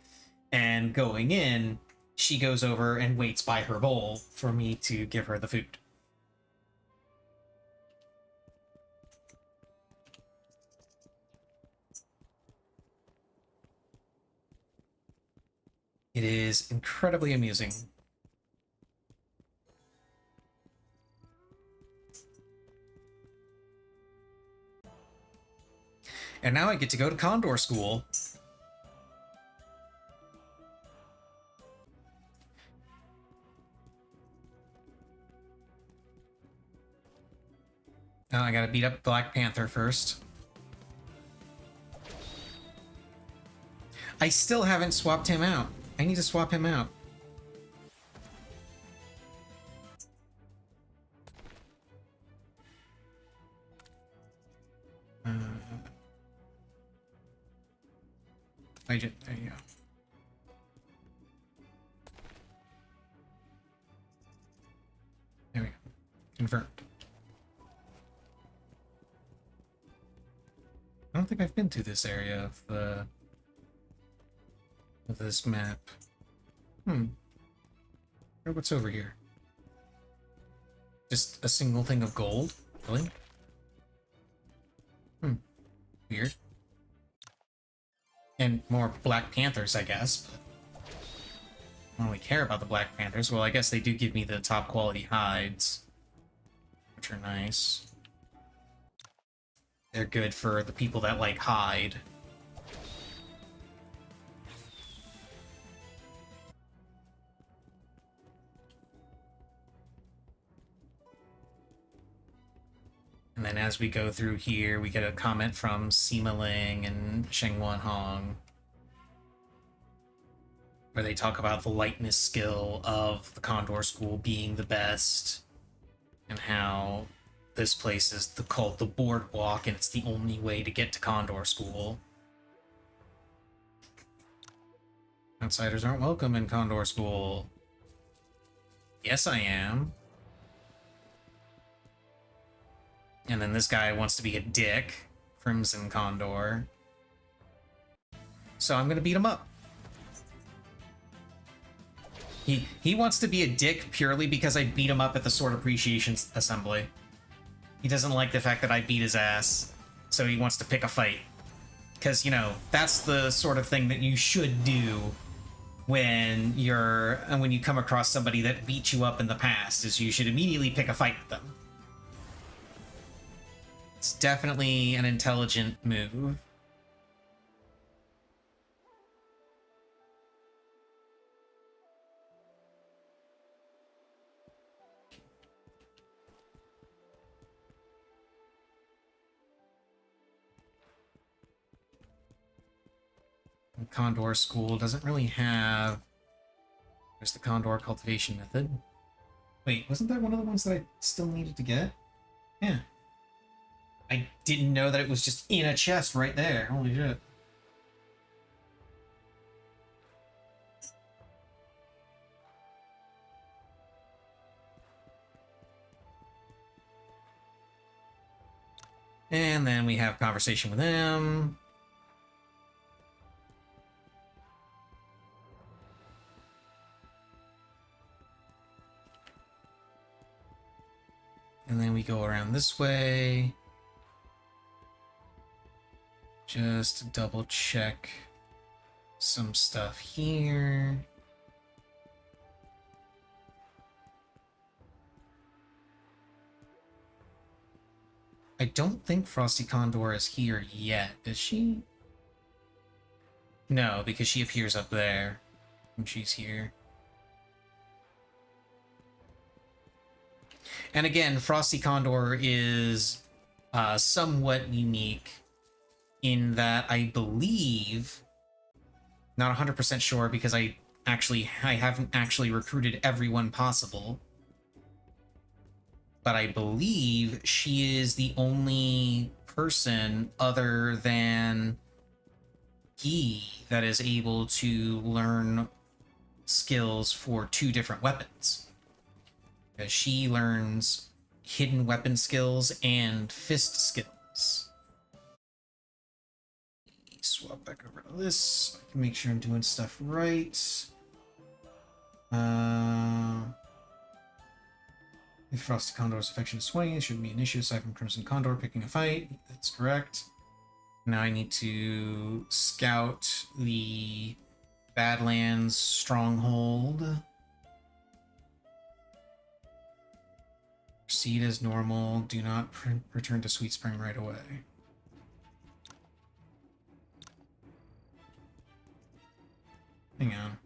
and going in, she goes over and waits by her bowl for me to give her the food. It is incredibly amusing. And now I get to go to Condor School. Oh, I gotta beat up Black Panther first. I still haven't swapped him out. I need to swap him out. There you go. There we go. Confirmed. I don't think I've been to this area of this map. What's over here? Just a single thing of gold? Really? Weird. And more Black Panthers, I guess. I don't really care about the Black Panthers. Well, I guess they do give me the top quality hides, which are nice. They're good for the people that like hide. And then as we go through here, we get a comment from Sima Ling and Sheng Wan Hong, where they talk about the lightness skill of the Condor School being the best, and how this place is called the Boardwalk, and it's the only way to get to Condor School. Outsiders aren't welcome in Condor School. Yes, I am. And then this guy wants to be a dick, Crimson Condor. So I'm gonna beat him up. He wants to be a dick purely because I beat him up at the Sword Appreciation Assembly. He doesn't like the fact that I beat his ass, so he wants to pick a fight. Because, you know, that's the sort of thing that you should do when you come across somebody that beat you up in the past, is you should immediately pick a fight with them. It's definitely an intelligent move. Condor School doesn't really have... There's the Condor Cultivation Method. Wait, wasn't that one of the ones that I still needed to get? Yeah. I didn't know that it was just in a chest right there. Holy shit. And then we have conversation with them. And then we go around this way. Just double check some stuff here. I don't think Frosty Condor is here yet, is she? No, because she appears up there when she's here. And again, Frosty Condor is somewhat unique in that I believe, not 100% sure because I haven't actually recruited everyone possible. but I believe she is the only person other than he that is able to learn skills for two different weapons. Because she learns hidden weapon skills and fist skills. Swap back over to this so I can make sure I'm doing stuff right. If Frosty Condor's affection is swinging, it shouldn't be an issue aside from Crimson Condor picking a fight. That's correct. Now I need to scout the Badlands stronghold. Proceed as normal. Do not return to Sweet Spring right away. Hang on.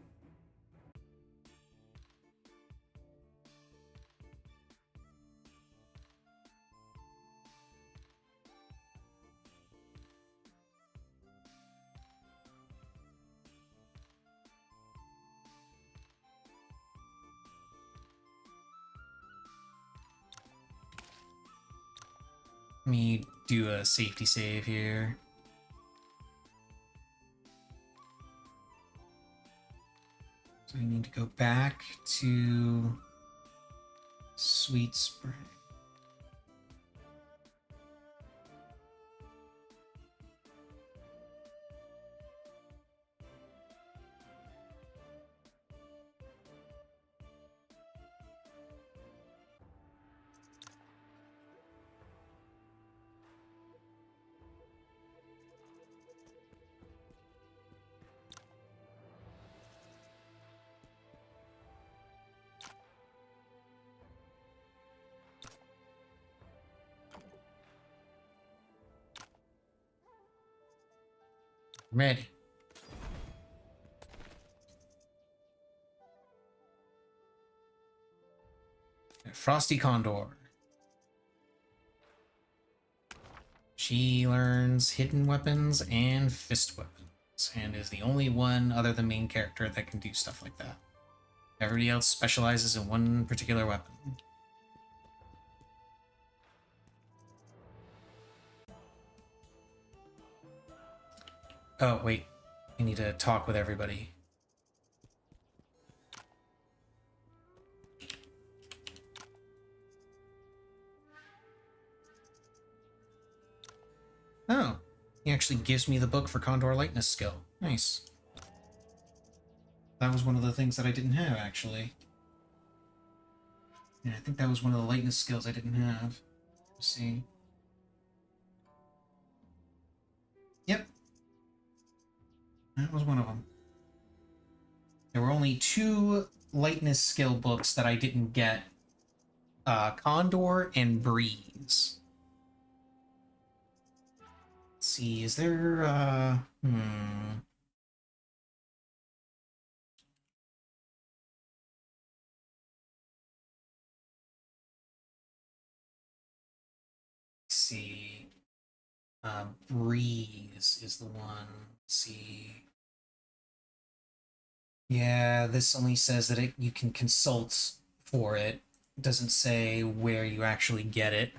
Let me do a safety save here. So I need to go back to Sweet Spring. Ready. Frosty Condor. She learns hidden weapons and fist weapons, and is the only one other than main character that can do stuff like that. Everybody else specializes in one particular weapon. Oh, wait. I need to talk with everybody. Oh, he actually gives me the book for Condor Lightness skill. Nice. That was one of the things that I didn't have, actually. Yeah, I think that was one of the lightness skills I didn't have. Let's see. Yep. That was one of them. There were only 2 lightness skill books that I didn't get. Condor and Breeze. Let's see, is there, Let's see. Breeze is the one. Let's see. Yeah, this only says that you can consult for it. It doesn't say where you actually get it.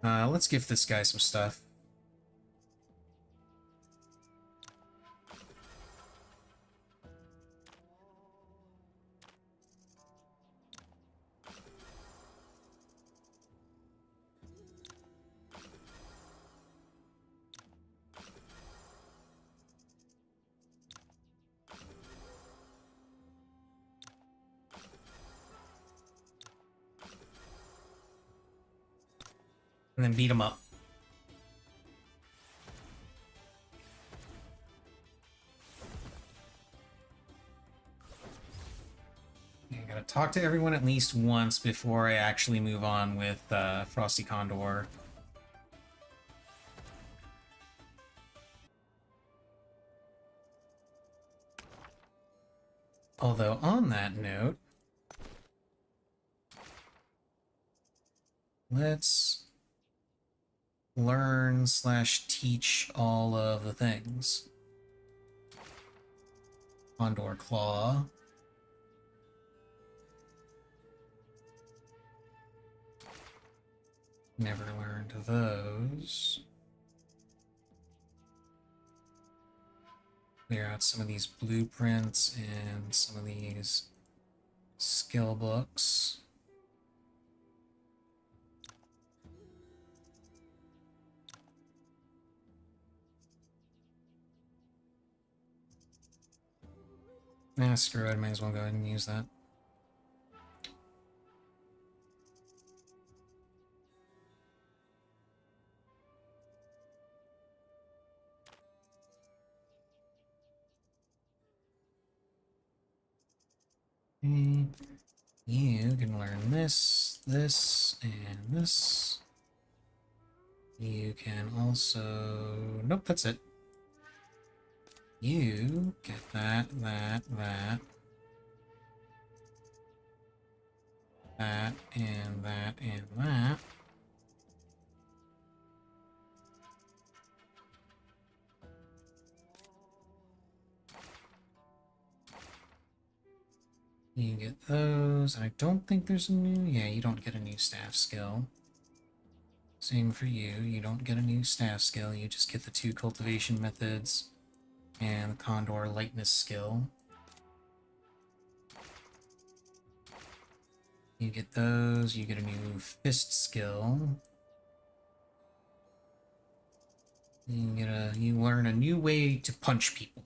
Let's give this guy some stuff. And then beat him up. I gotta talk to everyone at least once before I actually move on with Frosty Condor. Although, on that note, let's learn / teach all of the things. Condor Claw. Never learned those. Clear out some of these blueprints and some of these skill books. Nah, screw it, I might as well go ahead and use that. Okay. You can learn this, this, and this. You can also... Nope, that's it. You get that, that, that. That, and that, and that. You get those. I don't think there's a new... Yeah, you don't get a new staff skill. Same for you. You don't get a new staff skill. You just get the 2 cultivation methods and the Condor lightness skill. You get those. You get a new fist skill. You learn a new way to punch people.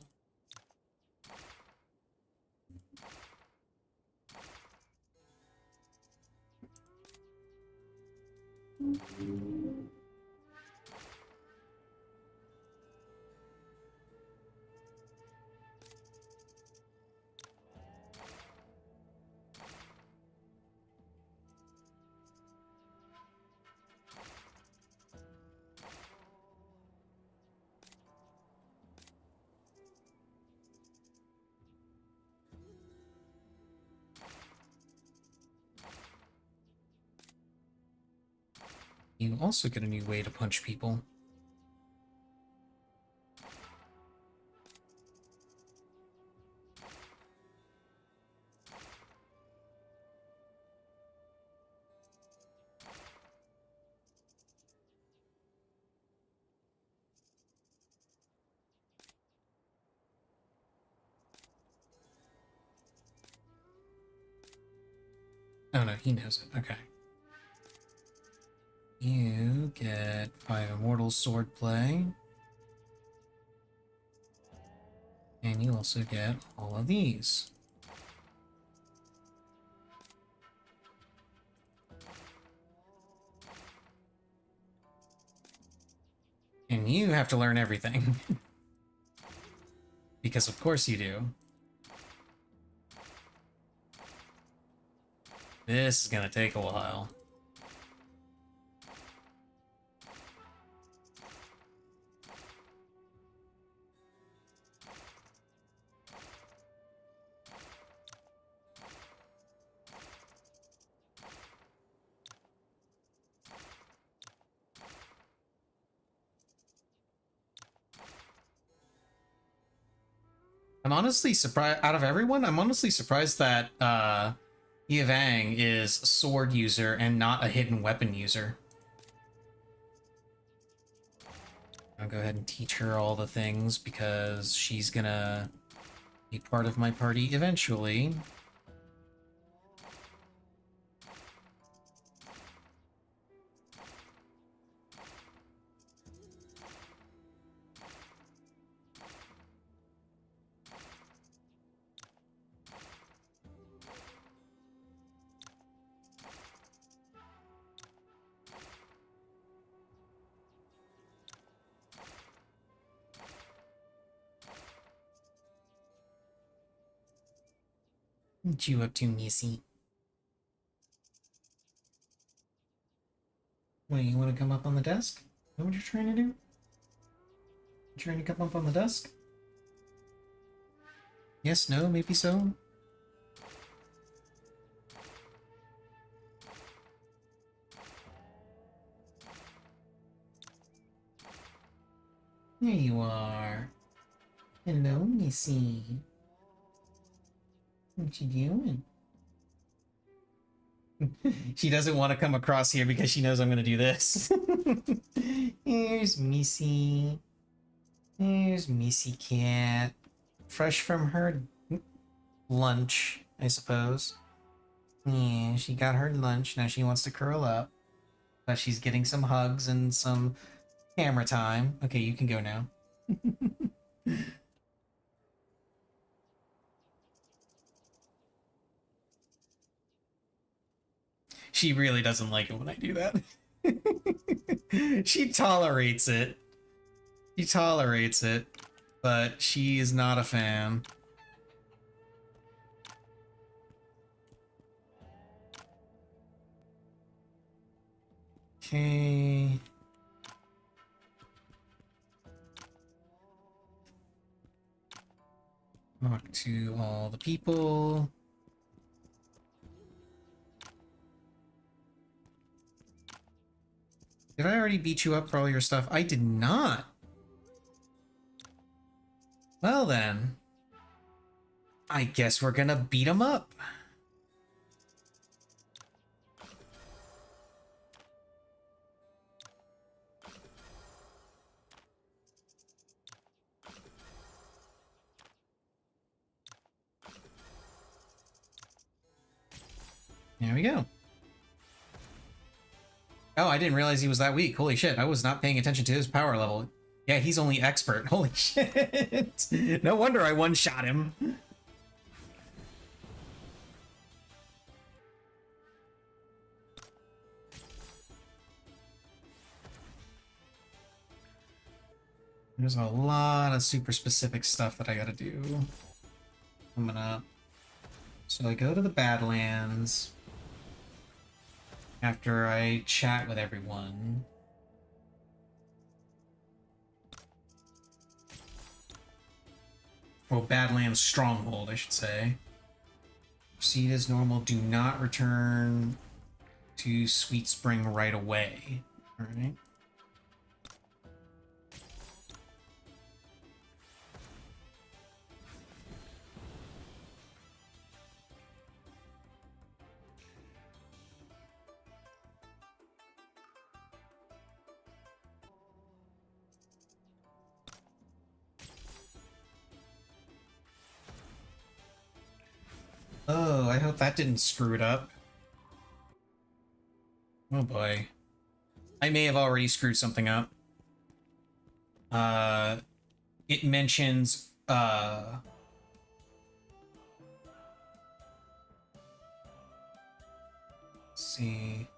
You also get a new way to punch people. Oh no, he knows it. Okay. You get 5 Immortal Swordplay. And you also get all of these. And you have to learn everything. Because of course you do. This is gonna take a while. I'm honestly surprised, out of everyone, I'm honestly surprised that Yevang is a sword user and not a hidden weapon user. I'll go ahead and teach her all the things because she's gonna be part of my party eventually. What you up to, Missy? What, you want to come up on the desk? Is that what you're trying to do? You trying to come up on the desk? Yes, no, maybe so? There you are. Hello, Missy. What you doing? She doesn't want to come across here because she knows I'm going to do this. Here's Missy. Here's Missy Cat. Fresh from her lunch, I suppose. Yeah, she got her lunch. Now she wants to curl up. But she's getting some hugs and some camera time. Okay, you can go now. She really doesn't like it when I do that. She tolerates it. She tolerates it, but she is not a fan. Okay. Talk to all the people. Did I already beat you up for all your stuff? I did not. Well then. I guess we're gonna beat him up. There we go. Oh, I didn't realize he was that weak. Holy shit, I was not paying attention to his power level. Yeah, he's only expert. Holy shit. No wonder I one-shot him. There's a lot of super specific stuff that I gotta do coming up. So I go to the Badlands after I chat with everyone. Well, Badlands Stronghold, I should say. Proceed as normal. Do not return to Sweet Spring right away. Alright. Oh, I hope that didn't screw it up. Oh boy. I may have already screwed something up. It mentions, let's see.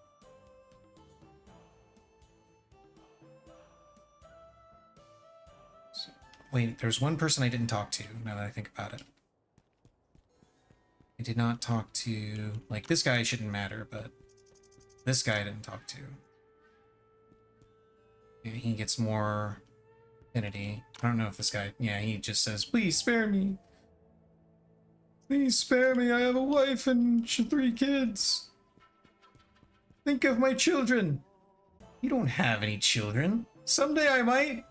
Wait, there's one person I didn't talk to, now that I think about it. I did not talk to... Like, this guy shouldn't matter, but... This guy I didn't talk to. Yeah, he gets more affinity. I don't know if this guy... Yeah, he just says, please spare me. Please spare me, I have a wife and 3 kids. Think of my children. You don't have any children. Someday I might.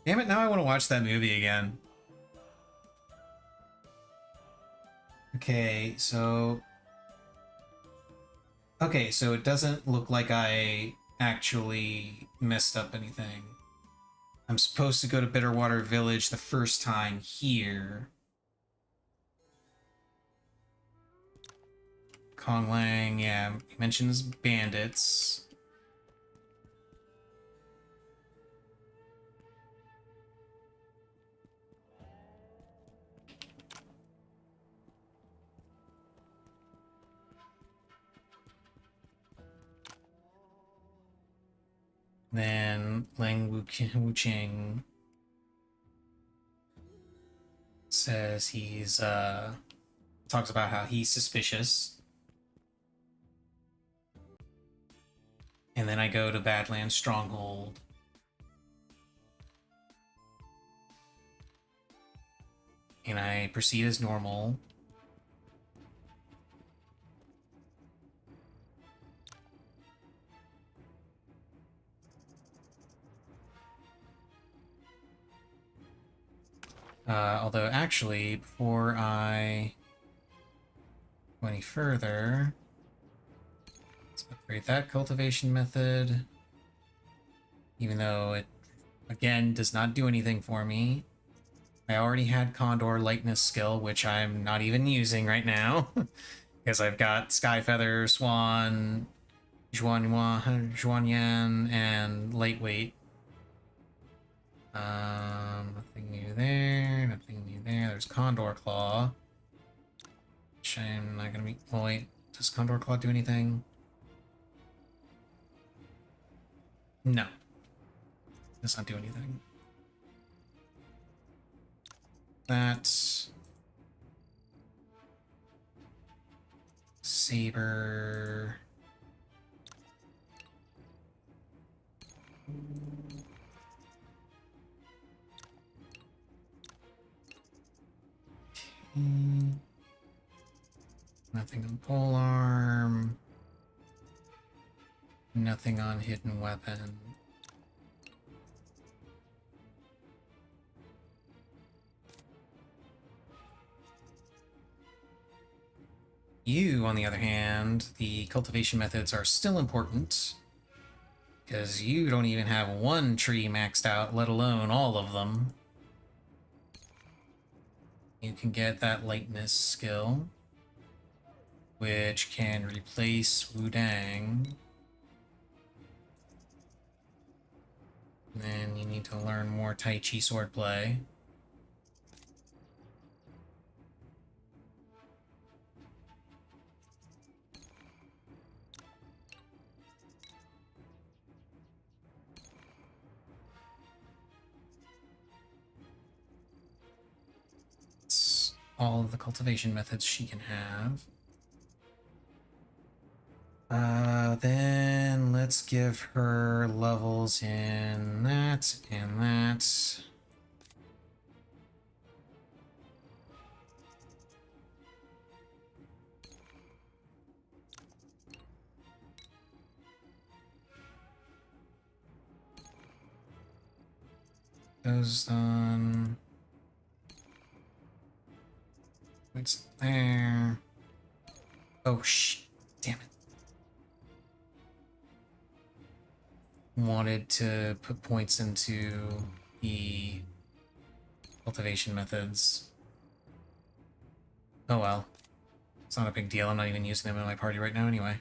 Damn it, now I want to watch that movie again. Okay, so... Okay, so it doesn't look like I actually messed up anything. I'm supposed to go to Bitterwater Village the first time here. Kong Lang, yeah, he mentions bandits. Then Lang Wuching says he's, talks about how he's suspicious. And then I go to Badlands Stronghold. And I proceed as normal. Although, actually, before I go any further, let's upgrade that cultivation method. Even though it, again, does not do anything for me. I already had Condor Lightness skill, which I'm not even using right now. Because I've got Skyfeather, Swan, Juanyan, and Lightweight. Nothing new there, nothing new there. There's Condor Claw. Which I'm not gonna be... Oh wait, does Condor Claw do anything? No. Does not do anything. That's... Saber... Nothing on Polearm. Nothing on Hidden Weapon. You, on the other hand, the cultivation methods are still important. Because you don't even have one tree maxed out, let alone all of them. You can get that lightness skill, which can replace Wudang. Then you need to learn more Tai Chi swordplay. It's all of the cultivation methods she can have. Then let's give her levels in that and that. Those done. What's there? Oh, damn it. Wanted to put points into the cultivation methods. Oh well. It's not a big deal. I'm not even using them in my party right now anyway.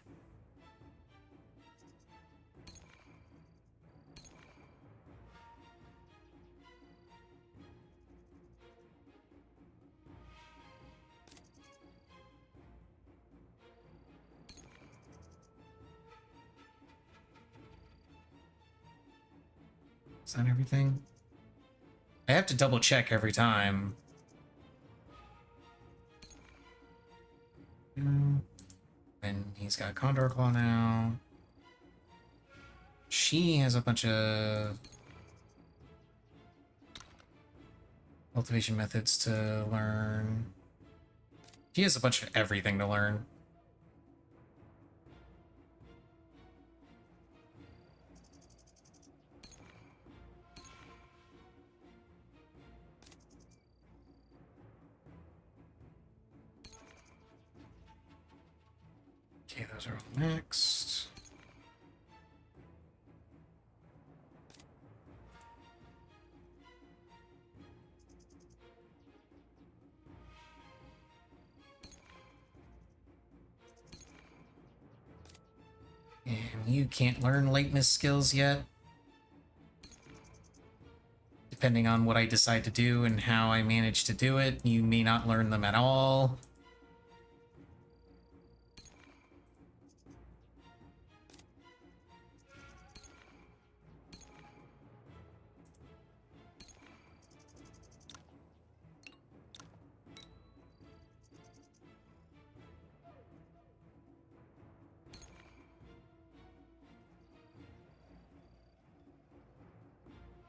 Is that everything? I have to double check every time. And he's got Condor Claw now. She has a bunch of cultivation methods to learn. She has a bunch of everything to learn. Okay, those are all next. And you can't learn lateness skills yet. Depending on what I decide to do and how I manage to do it, you may not learn them at all.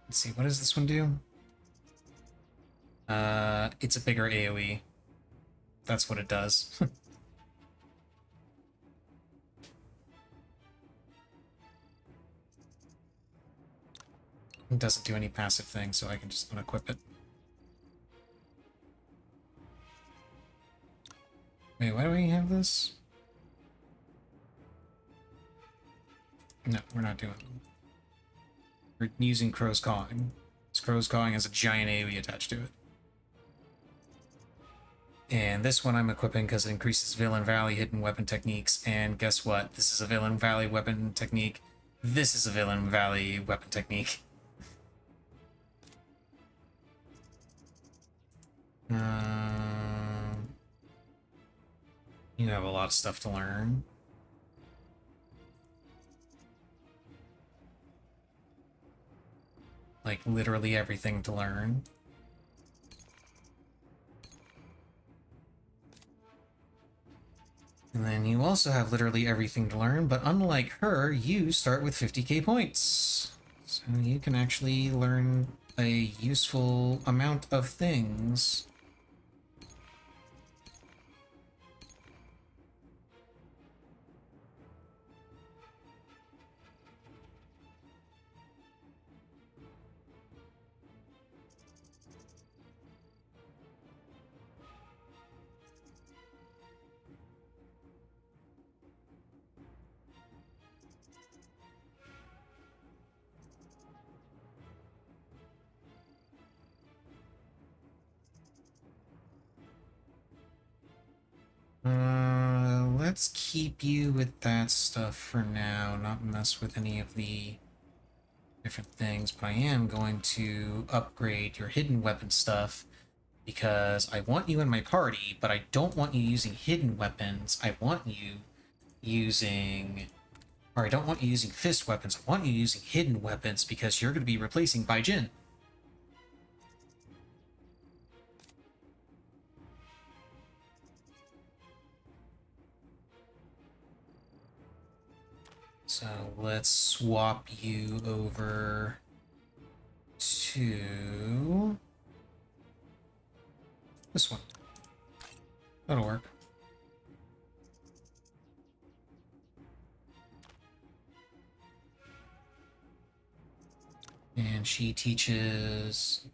Let's see, what does this one do? It's a bigger AoE. That's what it does. It doesn't do any passive thing, so I can just unequip it. Wait, why do we have this? No, we're not doing it. We're using Crow's Cawing. Crow's Cawing has a giant AoE attached to it. And this one I'm equipping because it increases Villain Valley hidden weapon techniques. And guess what? This is a Villain Valley weapon technique. This is a Villain Valley weapon technique. You have a lot of stuff to learn. Like, literally everything to learn. And then you also have literally everything to learn, but unlike her, you start with 50k points. So you can actually learn a useful amount of things. Let's keep you with that stuff for now, not mess with any of the different things, but I am going to upgrade your hidden weapon stuff because I want you in my party, but I don't want you using hidden weapons. I want you using... Or I don't want you using fist weapons. I want you using hidden weapons because you're going to be replacing Bai Jin. So let's swap you over to this one. That'll work. And she teaches...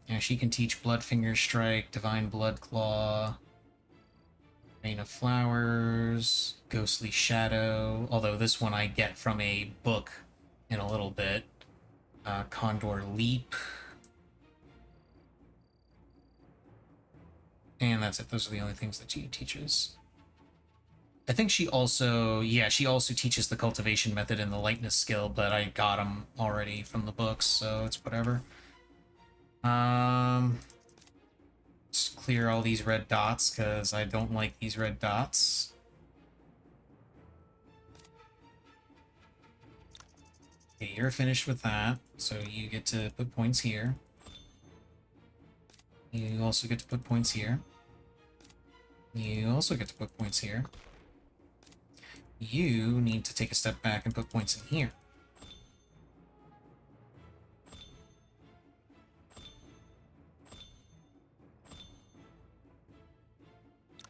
Yeah, she can teach Bloodfinger Strike, Divine Blood Claw, Rain of Flowers, Ghostly Shadow, although this one I get from a book in a little bit. Condor Leap. And that's it. Those are the only things that she teaches. I think she also, yeah, she also teaches the cultivation method and the lightness skill, but I got them already from the books, so it's whatever. Just clear all these red dots, because I don't like these red dots. Okay, you're finished with that, so you get to put points here. You also get to put points here. You also get to put points here. You need to take a step back and put points in here.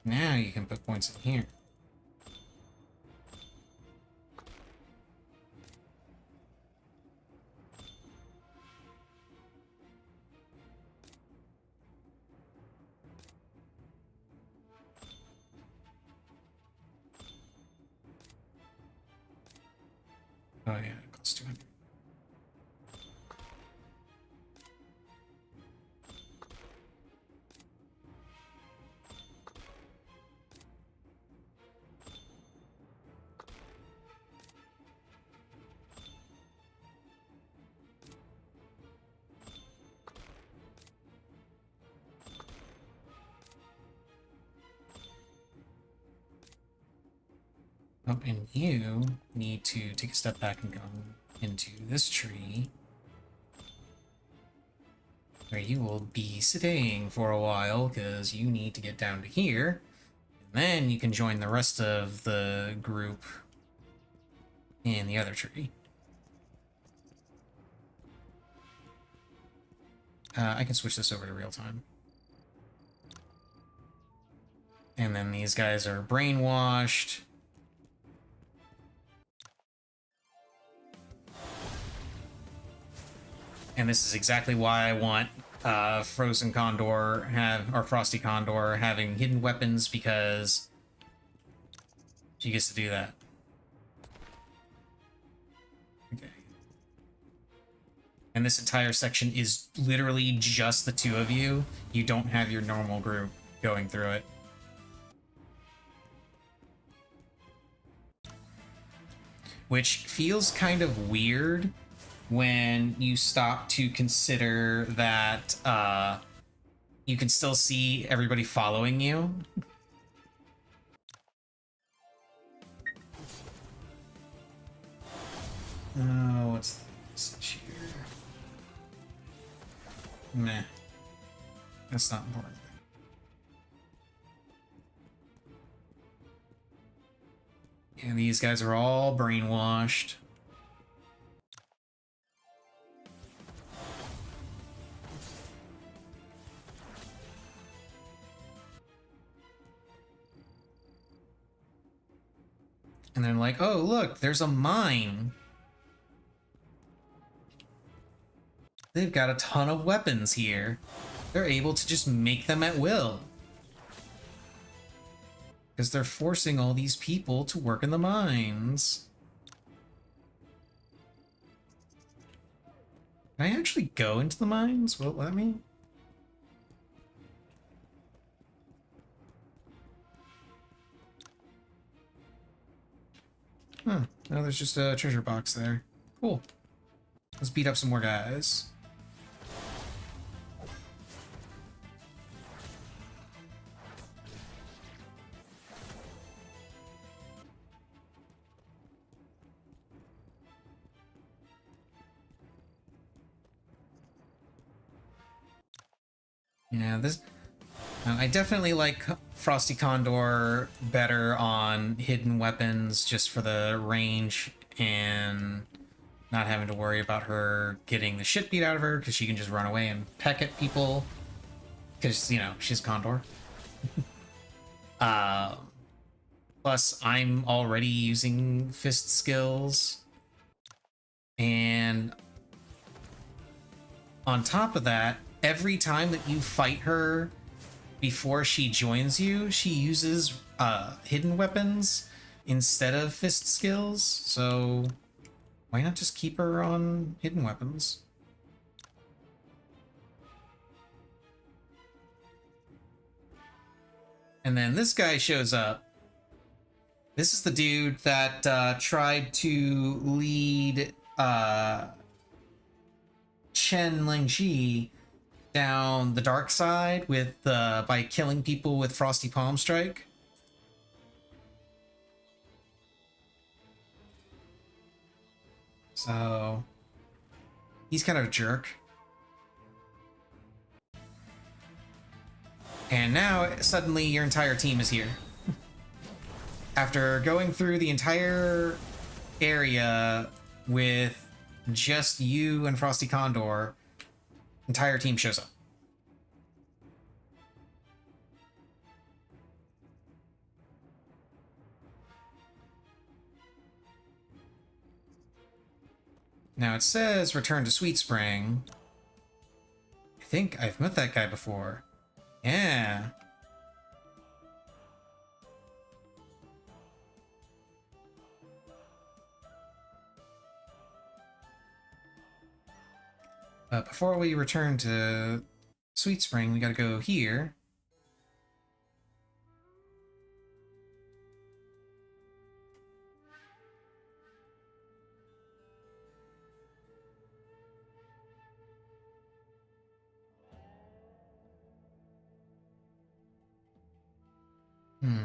Now you can put points in here. Oh yeah, it costs 200. Oh, and you need to take a step back and go into this tree, where you will be staying for a while, because you need to get down to here, and then you can join the rest of the group in the other tree. I can switch this over to real time. And then these guys are brainwashed. And this is exactly why I want Frozen Condor or Frosty Condor having hidden weapons because she gets to do that. Okay. And this entire section is literally just the two of you. You don't have your normal group going through it. Which feels kind of weird when you stop to consider that you can still see everybody following you. Oh, what's this here? Meh. That's not important. And these guys are all brainwashed. And then like, oh, look, there's a mine. They've got a ton of weapons here. They're able to just make them at will. Because they're forcing all these people to work in the mines. Can I actually go into the mines? Will it let me? Huh. No, there's just a treasure box there. Cool. Let's beat up some more guys. Yeah, this... I definitely like Frosty Condor better on hidden weapons just for the range and not having to worry about her getting the shit beat out of her because she can just run away and peck at people because, you know, she's Condor. Plus, I'm already using fist skills. And on top of that, every time that you fight her before she joins you, she uses hidden weapons instead of fist skills. So why not just keep her on hidden weapons? And then this guy shows up. This is the dude that tried to lead Chen Lingji down the dark side with by killing people with Frosty Palm Strike. So he's kind of a jerk. And now suddenly your entire team is here. After going through the entire area with just you and Frosty Condor, entire team shows up. Now it says return to Sweet Spring. I think I've met that guy before. Yeah. But before we return to Sweet Spring, we gotta go here. Hmm.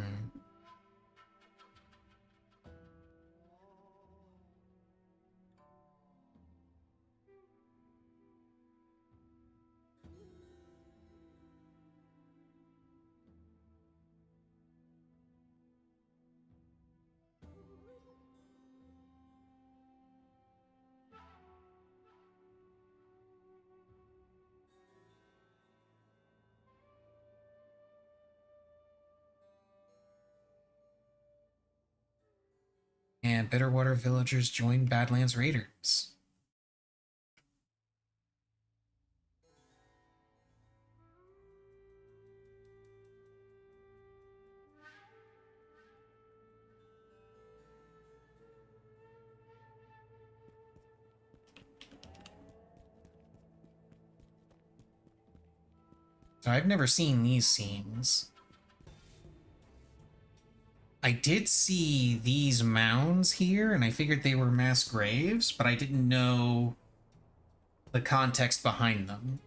And Bitterwater villagers join Badlands Raiders. So I've never seen these scenes. I did see these mounds here, and I figured they were mass graves, but I didn't know the context behind them.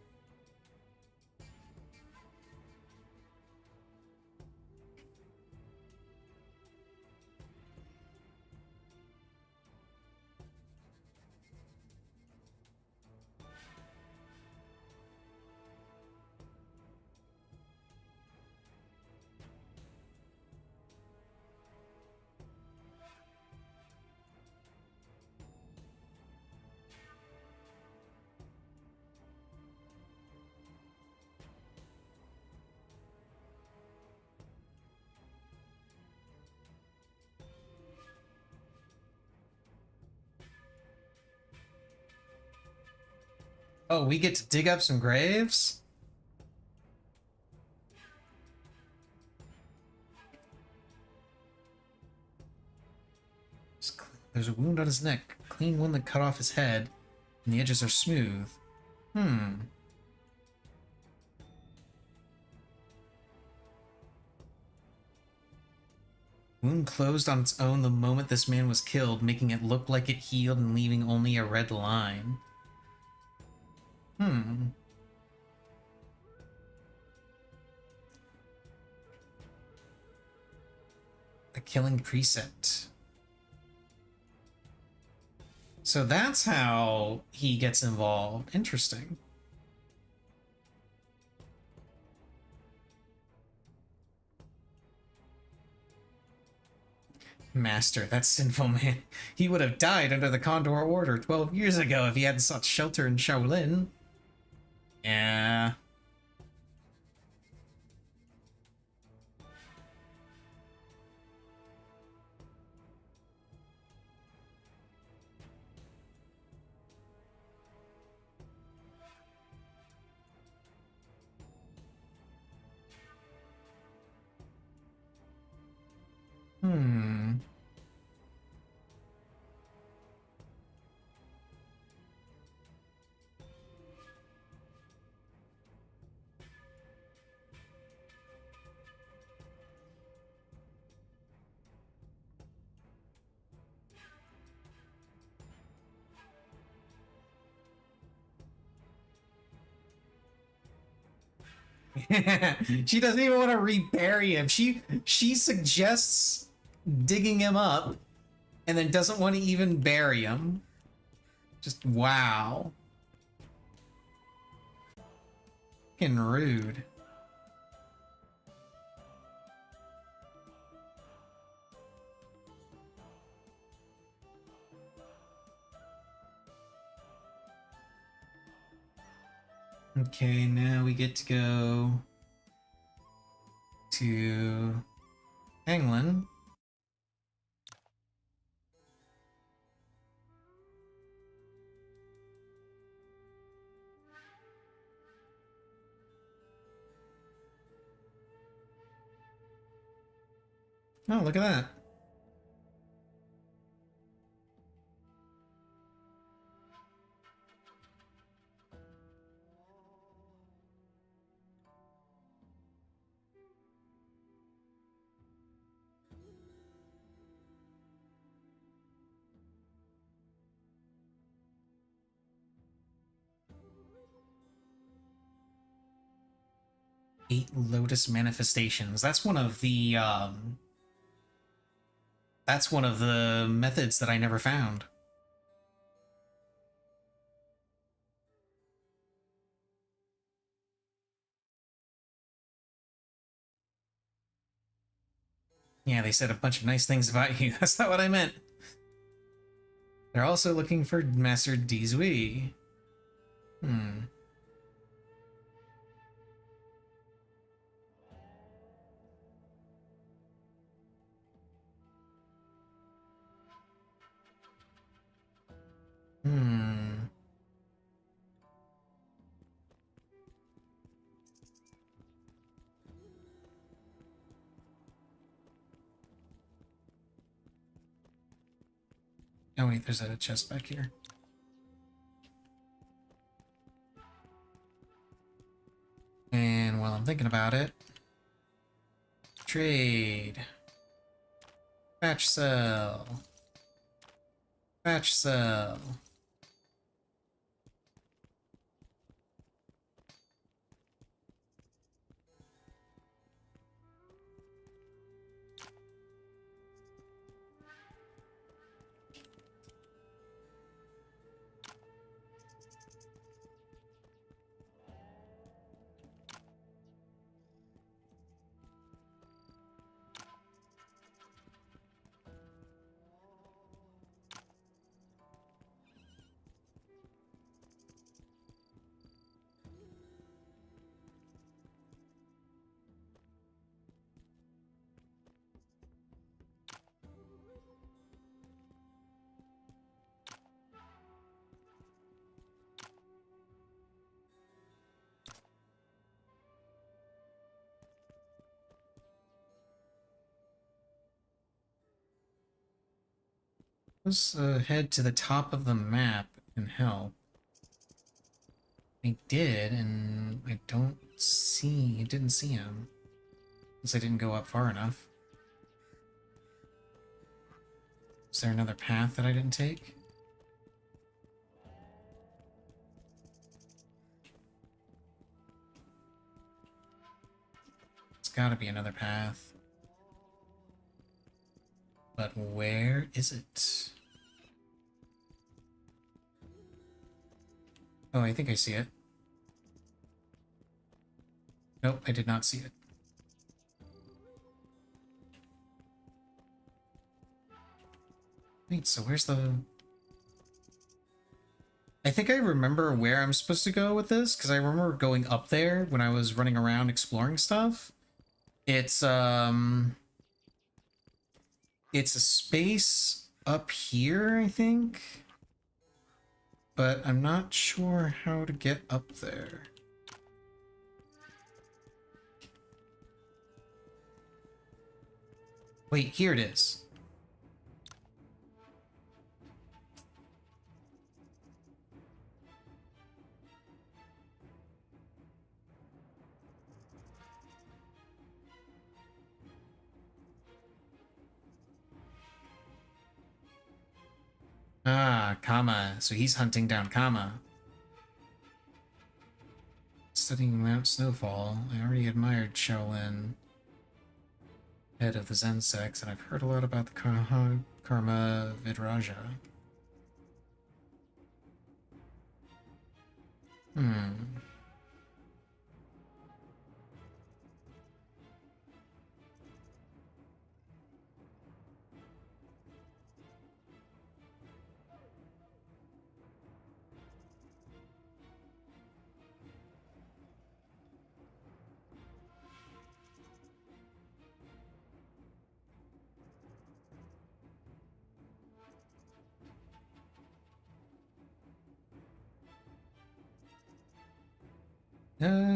Oh, we get to dig up some graves? There's a wound on his neck. Clean one that cut off his head, and the edges are smooth. Hmm. Wound closed on its own the moment this man was killed, making it look like it healed and leaving only a red line. Hmm. A killing precept. So that's how he gets involved. Interesting. Master, that sinful man. He would have died under the Condor Order 12 years ago if he hadn't sought shelter in Shaolin. Yeah. Hmm. She doesn't even want to rebury him. She suggests digging him up and then doesn't want to even bury him. Just wow. Fucking rude. Okay, now we get to go to England. Oh, look at that. Eight Lotus manifestations. That's one of the methods that I never found. Yeah, they said a bunch of nice things about you. That's not what I meant. They're also looking for Master Dizui. Hmm. Hmm. Oh wait, there's a chest back here. And while thinking about it. Trade. Batch sell. Batch sell. Let's head to the top of the map and help. I did, and I didn't see him. Unless I didn't go up far enough. Is there another path that I didn't take? It's gotta be another path. But where is it? Oh, I think I see it. Nope, I did not see it. Wait, so where's the... I think I remember where I'm supposed to go with this, because I remember going up there when I was running around exploring stuff. It's a space up here, I think. But I'm not sure how to get up there. Wait, here it is. Ah, Kama. So he's hunting down Kama. Studying Mount Snowfall. I already admired Shaolin, head of the Zen sects, and I've heard a lot about the Karma Vidraja.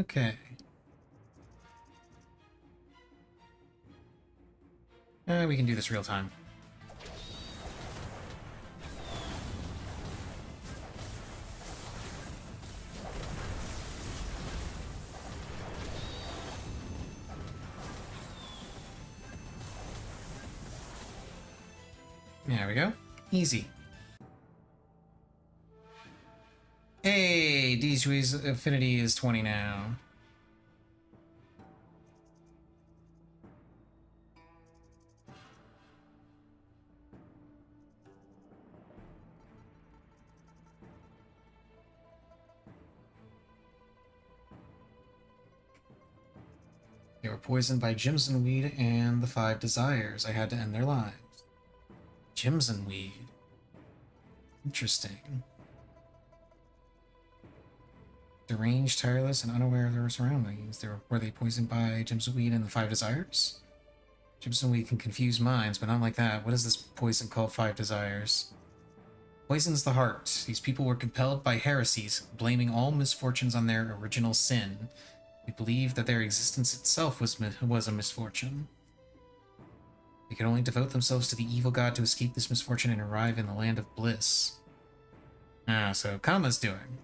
Okay. We can do this real time. There we go. Easy. Hey, Deejui's affinity is 20 now. They were poisoned by Jimson Weed and the Five Desires. I had to end their lives. Jimson Weed. Interesting. Deranged, tireless, and unaware of their surroundings. Were they poisoned by Jimson Weed and the Five Desires? Jimson Weed can confuse minds, but not like that. What is this poison called Five Desires? Poisons the heart. These people were compelled by heresies, blaming all misfortunes on their original sin. They believed that their existence itself was a misfortune. They could only devote themselves to the evil god to escape this misfortune and arrive in the land of bliss. Ah, so Kama's doing.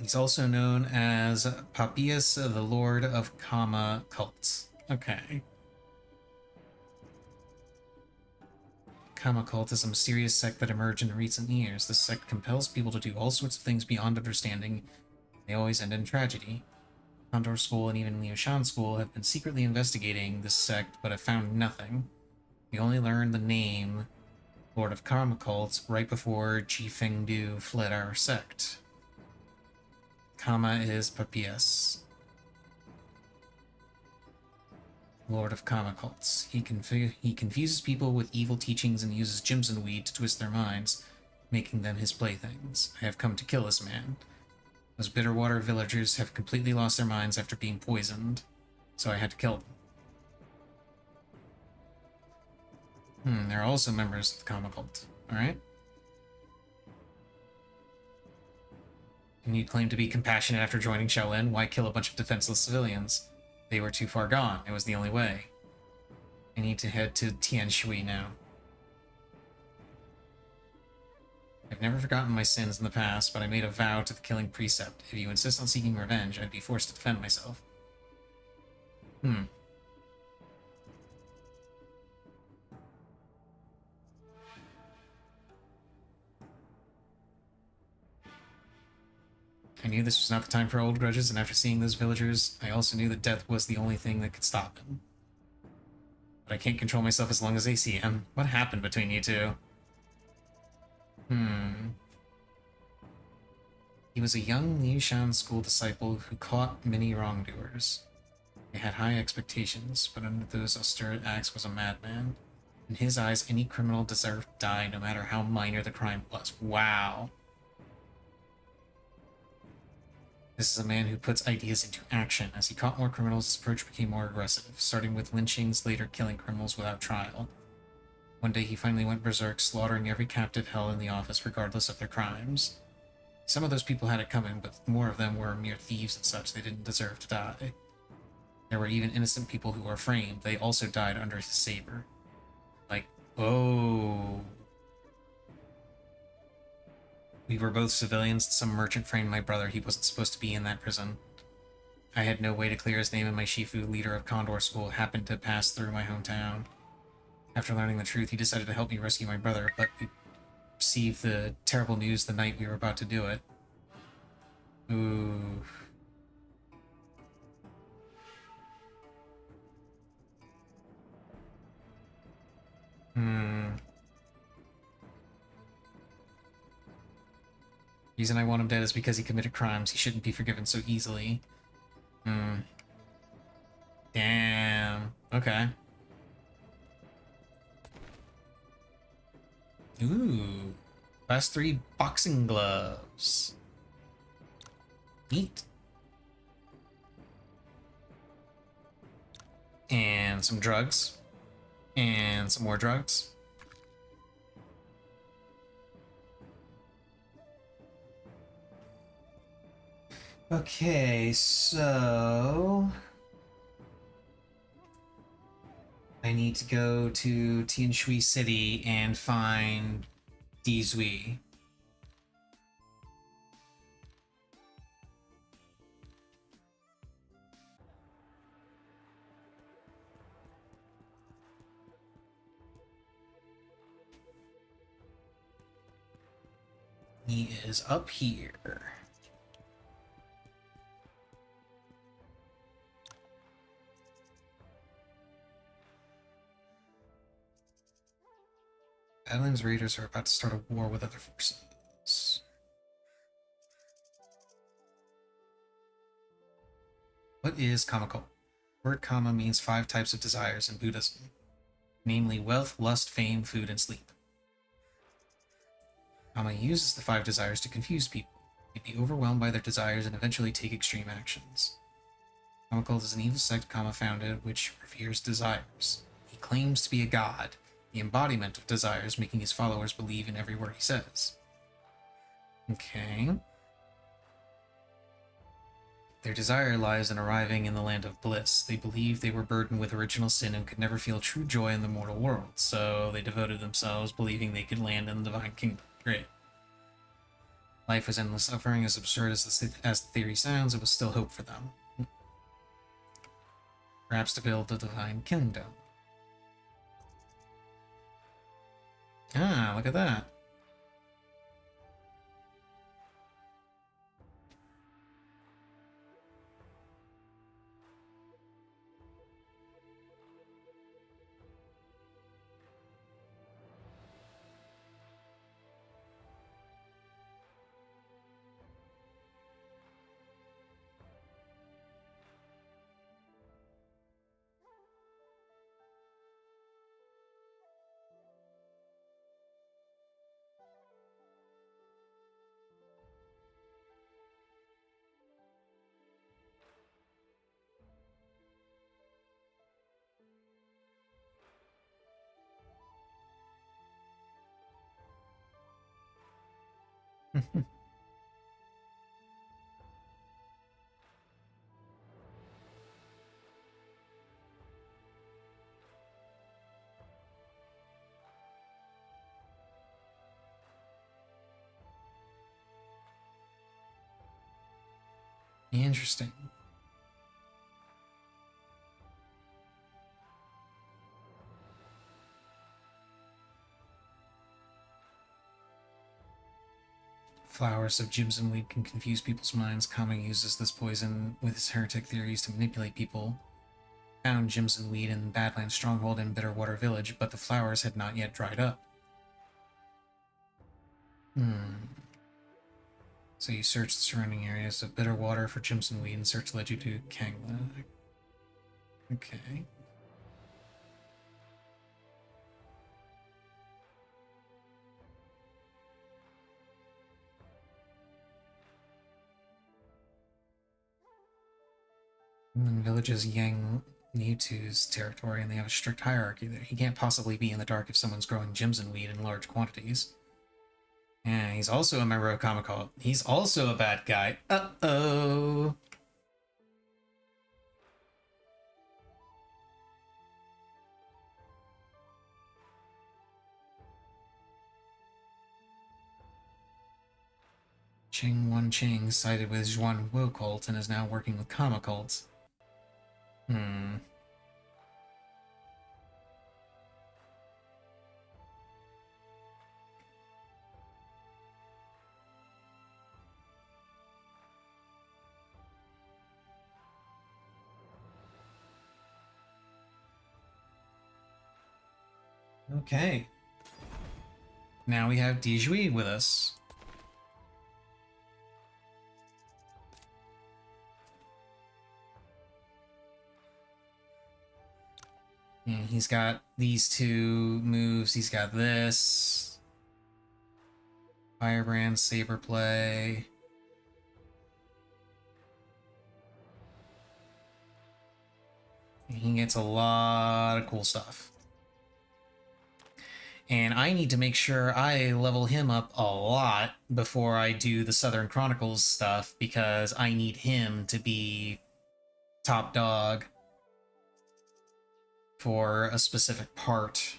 He's also known as Papias, the Lord of Kama cults. Okay. Kama cult is a mysterious sect that emerged in recent years. This sect compels people to do all sorts of things beyond understanding. They always end in tragedy. Condor School and even Liu Shan School have been secretly investigating this sect, but have found nothing. We only learned the name Lord of Karma Cults right before Ji Fengdu fled our sect. Kama is Papias, Lord of Kama Cults. He confuses people with evil teachings and uses Jimson weed to twist their minds, making them his playthings. I have come to kill this man. Those Bitterwater villagers have completely lost their minds after being poisoned, so I had to kill them. They're also members of the Kama Cult. Alright. And you claim to be compassionate after joining Shaolin. Why kill a bunch of defenseless civilians? They were too far gone. It was the only way. I need to head to Tianshui now. I've never forgotten my sins in the past, but I made a vow to the killing precept. If you insist on seeking revenge, I'd be forced to defend myself. I knew this was not the time for old grudges, and after seeing those villagers, I also knew that death was the only thing that could stop him. But I can't control myself as long as they see him. What happened between you two? He was a young Liu Shan school disciple who caught many wrongdoers. They had high expectations, but under those austere acts was a madman. In his eyes, any criminal deserved to die, no matter how minor the crime was. Wow. This is a man who puts ideas into action. As he caught more criminals, his approach became more aggressive, starting with lynchings, later killing criminals without trial. One day he finally went berserk, slaughtering every captive held in the office, regardless of their crimes. Some of those people had it coming, but more of them were mere thieves and such. They didn't deserve to die. There were even innocent people who were framed. They also died under his saber. Like, oh... We were both civilians. Some merchant framed my brother. He wasn't supposed to be in that prison. I had no way to clear his name, and my Shifu, leader of Condor School, happened to pass through my hometown. After learning the truth, he decided to help me rescue my brother, but we received the terrible news the night we were about to do it. Ooh. Reason I want him dead is because he committed crimes. He shouldn't be forgiven so easily. Damn. Okay. Ooh. Class 3 boxing gloves. Neat. And some drugs. And some more drugs. Okay, so... I need to go to Tianshui City and find Di Zui. He is up here. Badlands Raiders are about to start a war with other forces. What is Kamako? The word Kama means 5 types of desires in Buddhism, namely wealth, lust, fame, food, and sleep. Kama uses the 5 desires to confuse people. They be overwhelmed by their desires and eventually take extreme actions. Kama cult is an evil sect Kama founded, which reveres desires. He claims to be a god, the embodiment of desires, making his followers believe in every word he says. Okay. Their desire lies in arriving in the land of bliss. They believed they were burdened with original sin and could never feel true joy in the mortal world, so they devoted themselves, believing they could land in the divine kingdom. Great. Life was endless suffering, as absurd as the theory sounds, it was still hope for them. Perhaps to build the divine kingdom. Ah, look at that. Interesting. Flowers of Jimson weed can confuse people's minds. Kama uses this poison with his heretic theories to manipulate people. Found Jimson weed in Badlands Stronghold in Bitterwater Village, but the flowers had not yet dried up. So you searched the surrounding areas of Bitterwater for Jimson weed, and search led you to Kangla. Okay. And the village is Yang Mewtwo's territory, and they have a strict hierarchy there. He can't possibly be in the dark if someone's growing Jimson weed in large quantities. Yeah, he's also a member of Comic-Con. He's also a bad guy. Uh-oh. Ching Wan Ching sided with Zhuan Wo cult and is now working with Kama cults. Okay. Now we have Dijui with us. And he's got these two moves. He's got this. Firebrand, Saber Play. And he gets a lot of cool stuff. And I need to make sure I level him up a lot before I do the Southern Chronicles stuff, because I need him to be top dog for a specific part.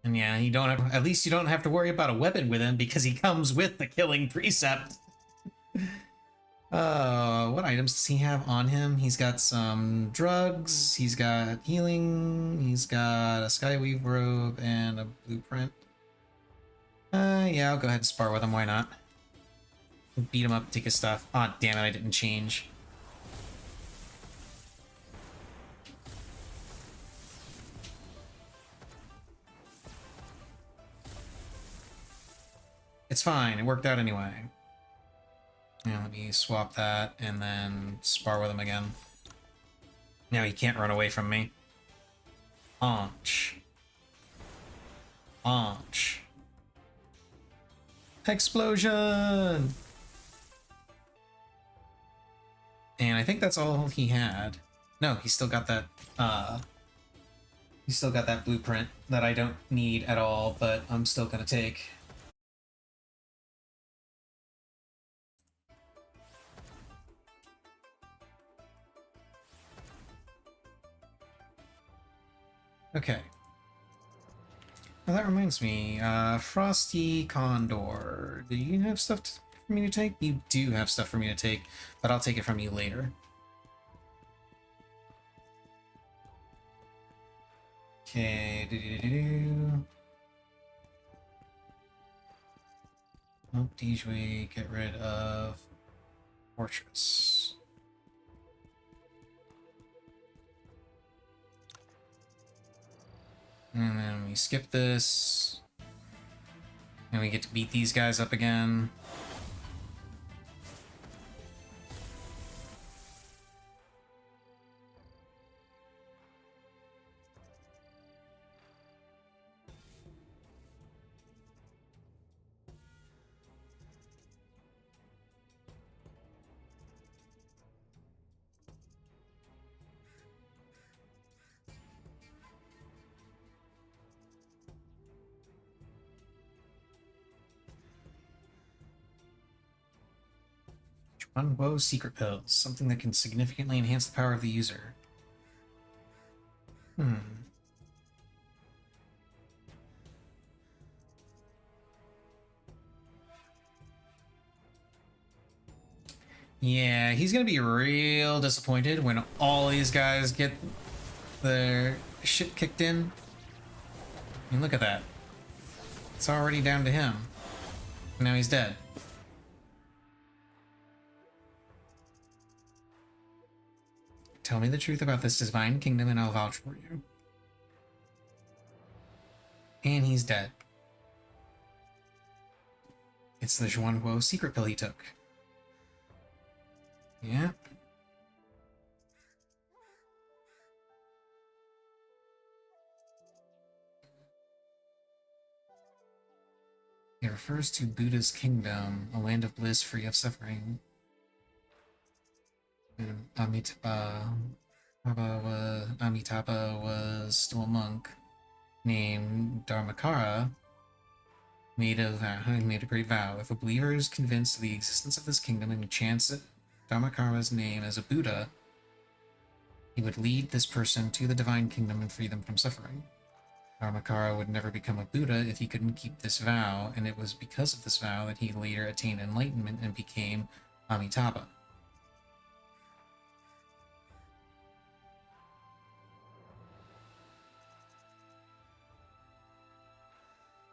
And yeah, you don't have, at least you don't have to worry about a weapon with him because he comes with the killing precept. What items does he have on him? He's got some drugs, he's got healing, he's got a Skyweave robe, and a blueprint. Yeah, I'll go ahead and spar with him, why not? Beat him up, take his stuff. Aw, damn it, I didn't change. It's fine, it worked out anyway. Yeah, let me swap that and then spar with him again. Now he can't run away from me. Aunch. Aunch. Explosion! And I think that's all he had. No, he's still got that, he's still got that blueprint that I don't need at all, but I'm still gonna take. Okay. Oh, that reminds me, Frosty Condor. Do you have stuff for me to take? You do have stuff for me to take, but I'll take it from you later. Okay, do-do-do-do-do. Nope, Dijue, get rid of Fortress. And then we skip this. And we get to beat these guys up again. Whoa, secret pills. Something that can significantly enhance the power of the user. Yeah, he's gonna be real disappointed when all these guys get their shit kicked in. I mean, look at that. It's already down to him. Now he's dead. Tell me the truth about this divine kingdom and I'll vouch for you. And he's dead. It's the Zhuanhuo secret pill he took. Yeah. It refers to Buddha's kingdom, a land of bliss free of suffering. And Amitabha was still a monk named Dharmakara, made a great vow. If a believer is convinced of the existence of this kingdom and chants Dharmakara's name as a Buddha, he would lead this person to the divine kingdom and free them from suffering. Dharmakara would never become a Buddha if he couldn't keep this vow, and it was because of this vow that he later attained enlightenment and became Amitabha.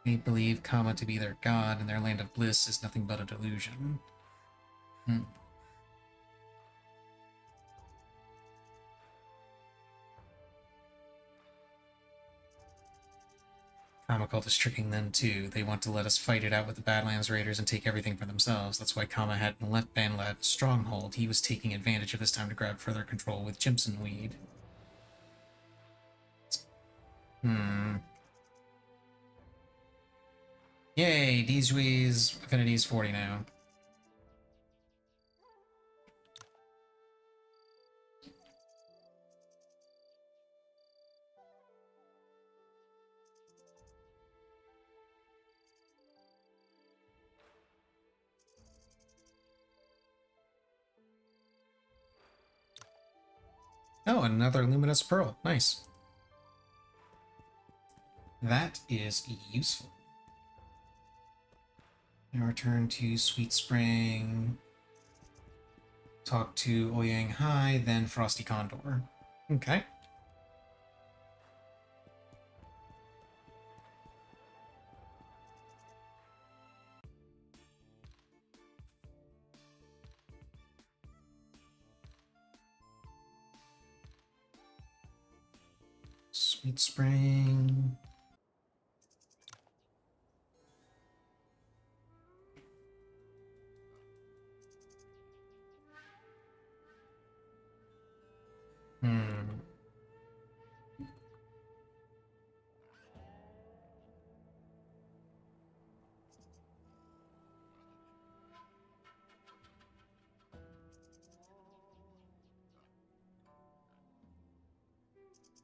They believe Kama to be their god, and their land of bliss is nothing but a delusion. Kama cult is tricking them too. They want to let us fight it out with the Badlands Raiders and take everything for themselves. That's why Kama hadn't left Banlat's stronghold. He was taking advantage of this time to grab further control with Jimson Weed. Yay, Dijui's affinity is 40 now. Oh, another luminous pearl. Nice. That is useful. Now return to Sweet Spring. Talk to Ouyang Hai, then Frosty Condor. Okay. Sweet Spring.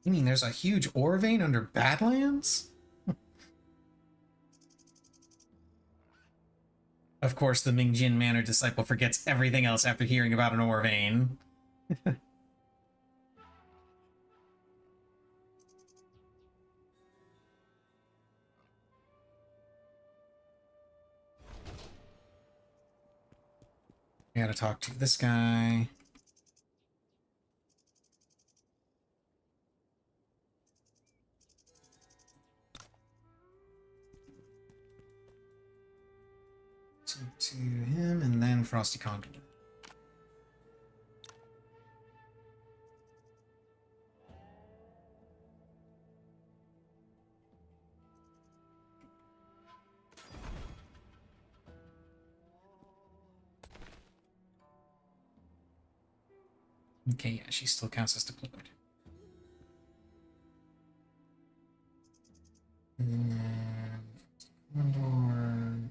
You mean there's a huge ore vein under Badlands? Of course, the Mingjin Manor disciple forgets everything else after hearing about an ore vein. I gotta talk to this guy. To him, and then Frosty Condor. Okay, yeah, she still counts as deployed. Condor.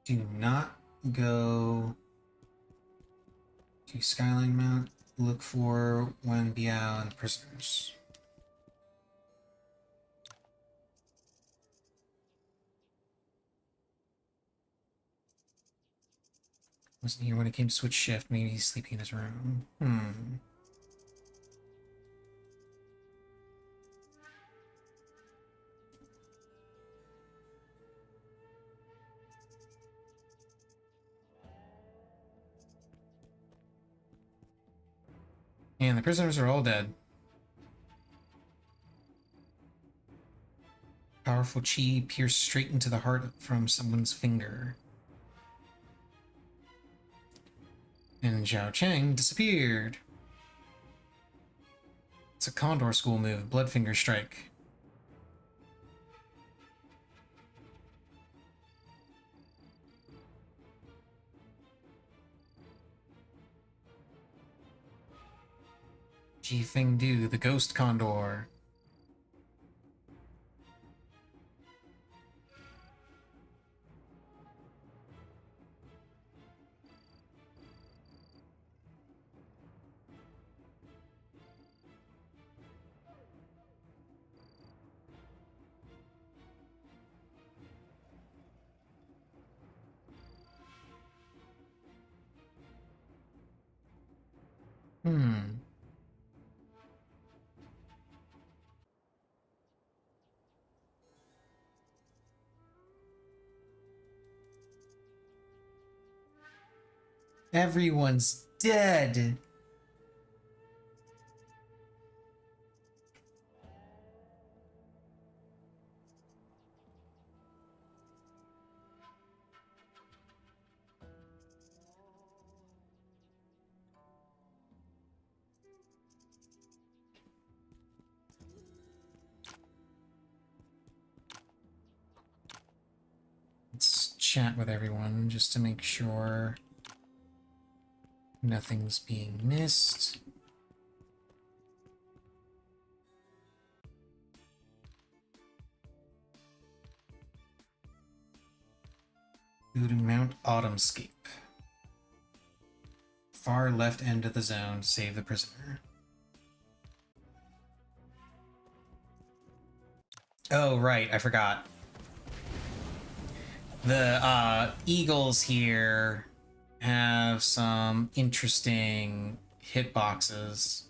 Do not go to Skyline Mount. Look for Wen Biao and the prisoners. Wasn't here when it came to switch shift. Maybe he's sleeping in his room. And the prisoners are all dead. Powerful chi pierced straight into the heart from someone's finger. And Zhao Cheng disappeared. It's a Condor school move, Bloodfinger Strike. Ji Feng Du, the Ghost Condor. Everyone's dead. Let's chat with everyone just to make sure nothing's being missed. Go to Mount Autumnscape. Far left end of the zone to save the prisoner. Oh, right, I forgot. The Eagles here have some interesting hitboxes.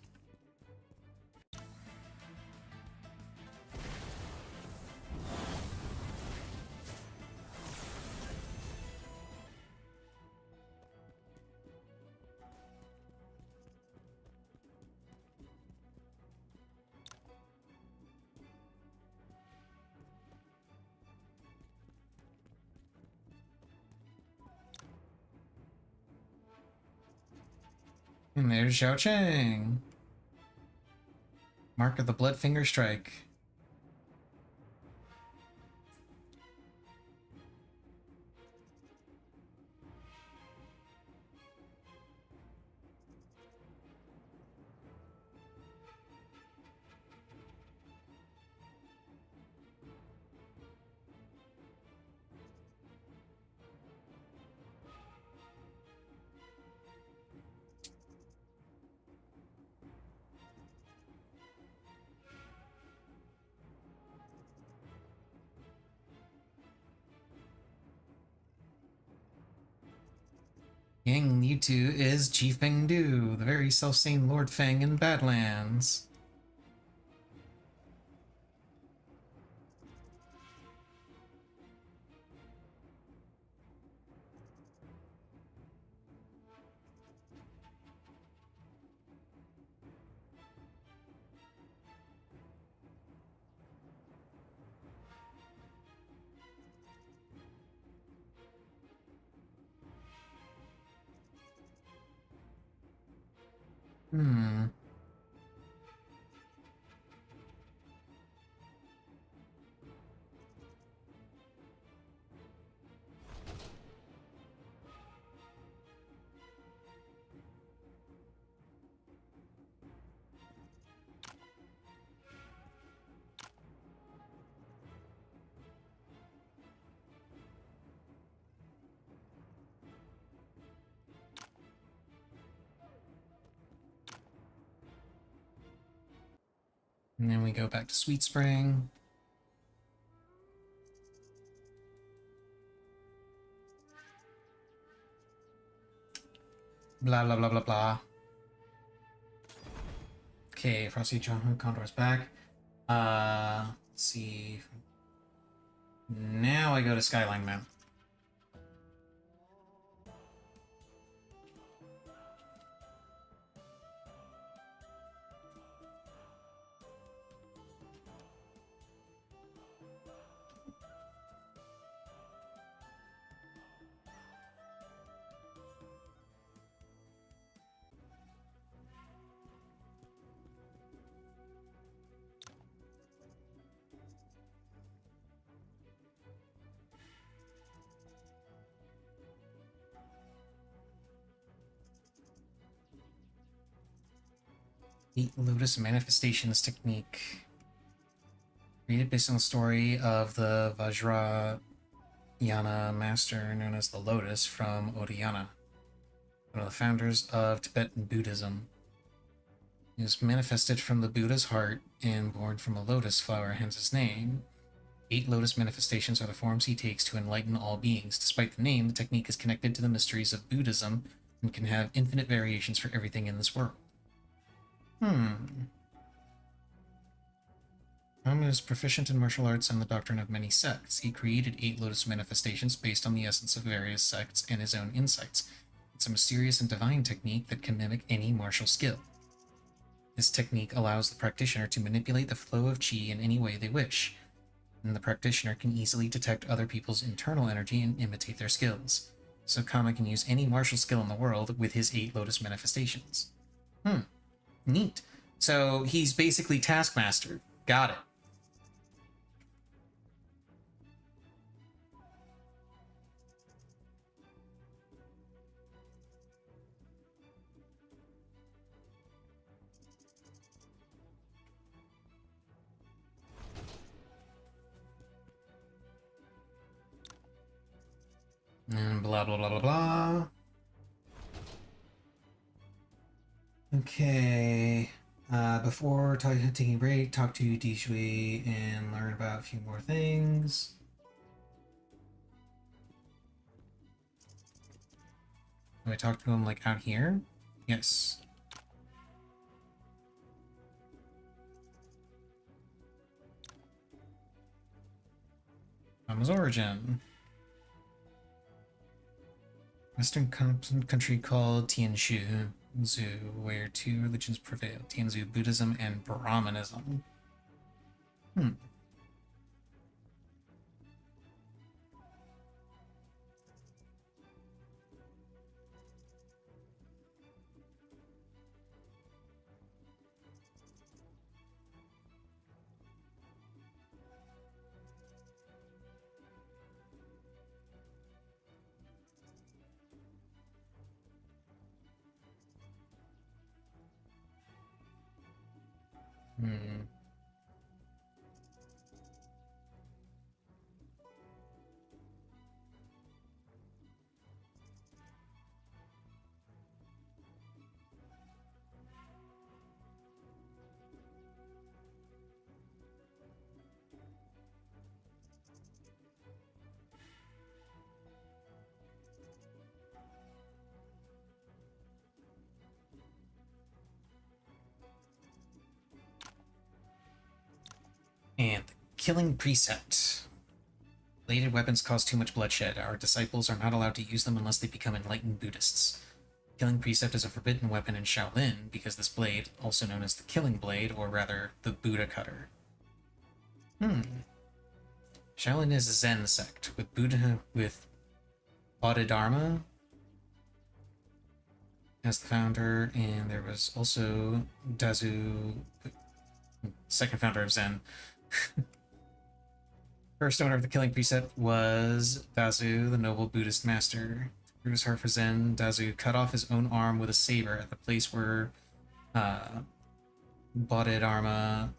And there's Zhao Cheng. Mark of the Bloodfinger Strike. Yang Yitu is Ji Feng Du, the very self-same Lord Feng in Badlands. Hmm. And then we go back to Sweet Spring. Blah, blah, blah, blah, blah. Okay, Frosty Condor's back. Let's see. Now I go to Skyline Mount. The Lotus Manifestations Technique. Created based on the story of the Vajrayana master known as the Lotus from Odayana, one of the founders of Tibetan Buddhism. He was manifested from the Buddha's heart and born from a lotus flower, hence his name. 8 lotus manifestations are the forms he takes to enlighten all beings. Despite the name, the technique is connected to the mysteries of Buddhism and can have infinite variations for everything in this world. Rama is proficient in martial arts and the doctrine of many sects. He created 8 lotus manifestations based on the essence of various sects and his own insights. It's a mysterious and divine technique that can mimic any martial skill. This technique allows the practitioner to manipulate the flow of qi in any way they wish, and the practitioner can easily detect other people's internal energy and imitate their skills. So Kama can use any martial skill in the world with his 8 lotus manifestations. Neat. So he's basically Taskmaster. Got it. And blah, blah, blah, blah, blah. Okay. Before taking a break, talk to Dishui and learn about a few more things. Do I talk to him, like, out here? Yes. Kama's origin. Western country called Tianshu, where 2 religions prevail: Tianzu Buddhism and Brahmanism. And the Killing Precept. Bladed weapons cause too much bloodshed. Our disciples are not allowed to use them unless they become enlightened Buddhists. Killing Precept is a forbidden weapon in Shaolin because this blade, also known as the Killing Blade, or rather, the Buddha Cutter. Shaolin is a Zen sect, with Bodhidharma as the founder, and there was also Dazu, second founder of Zen. First owner of the killing precept was Dazu, the noble Buddhist master. Through his heart for Zen, Dazu cut off his own arm with a saber at the place where Bodhidharma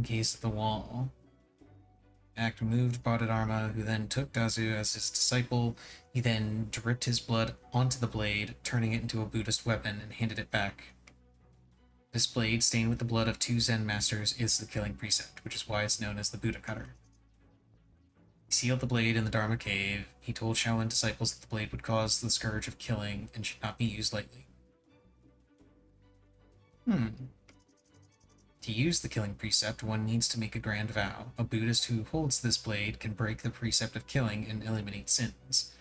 gazed at the wall. Act moved Bodhidharma, who then took Dazu as his disciple. He then dripped his blood onto the blade, turning it into a Buddhist weapon, and handed it back. This blade, stained with the blood of 2 Zen masters, is the killing precept, which is why it's known as the Buddha Cutter. He sealed the blade in the Dharma cave. He told Shaolin disciples that the blade would cause the scourge of killing and should not be used lightly. To use the killing precept, one needs to make a grand vow. A Buddhist who holds this blade can break the precept of killing and eliminate sins.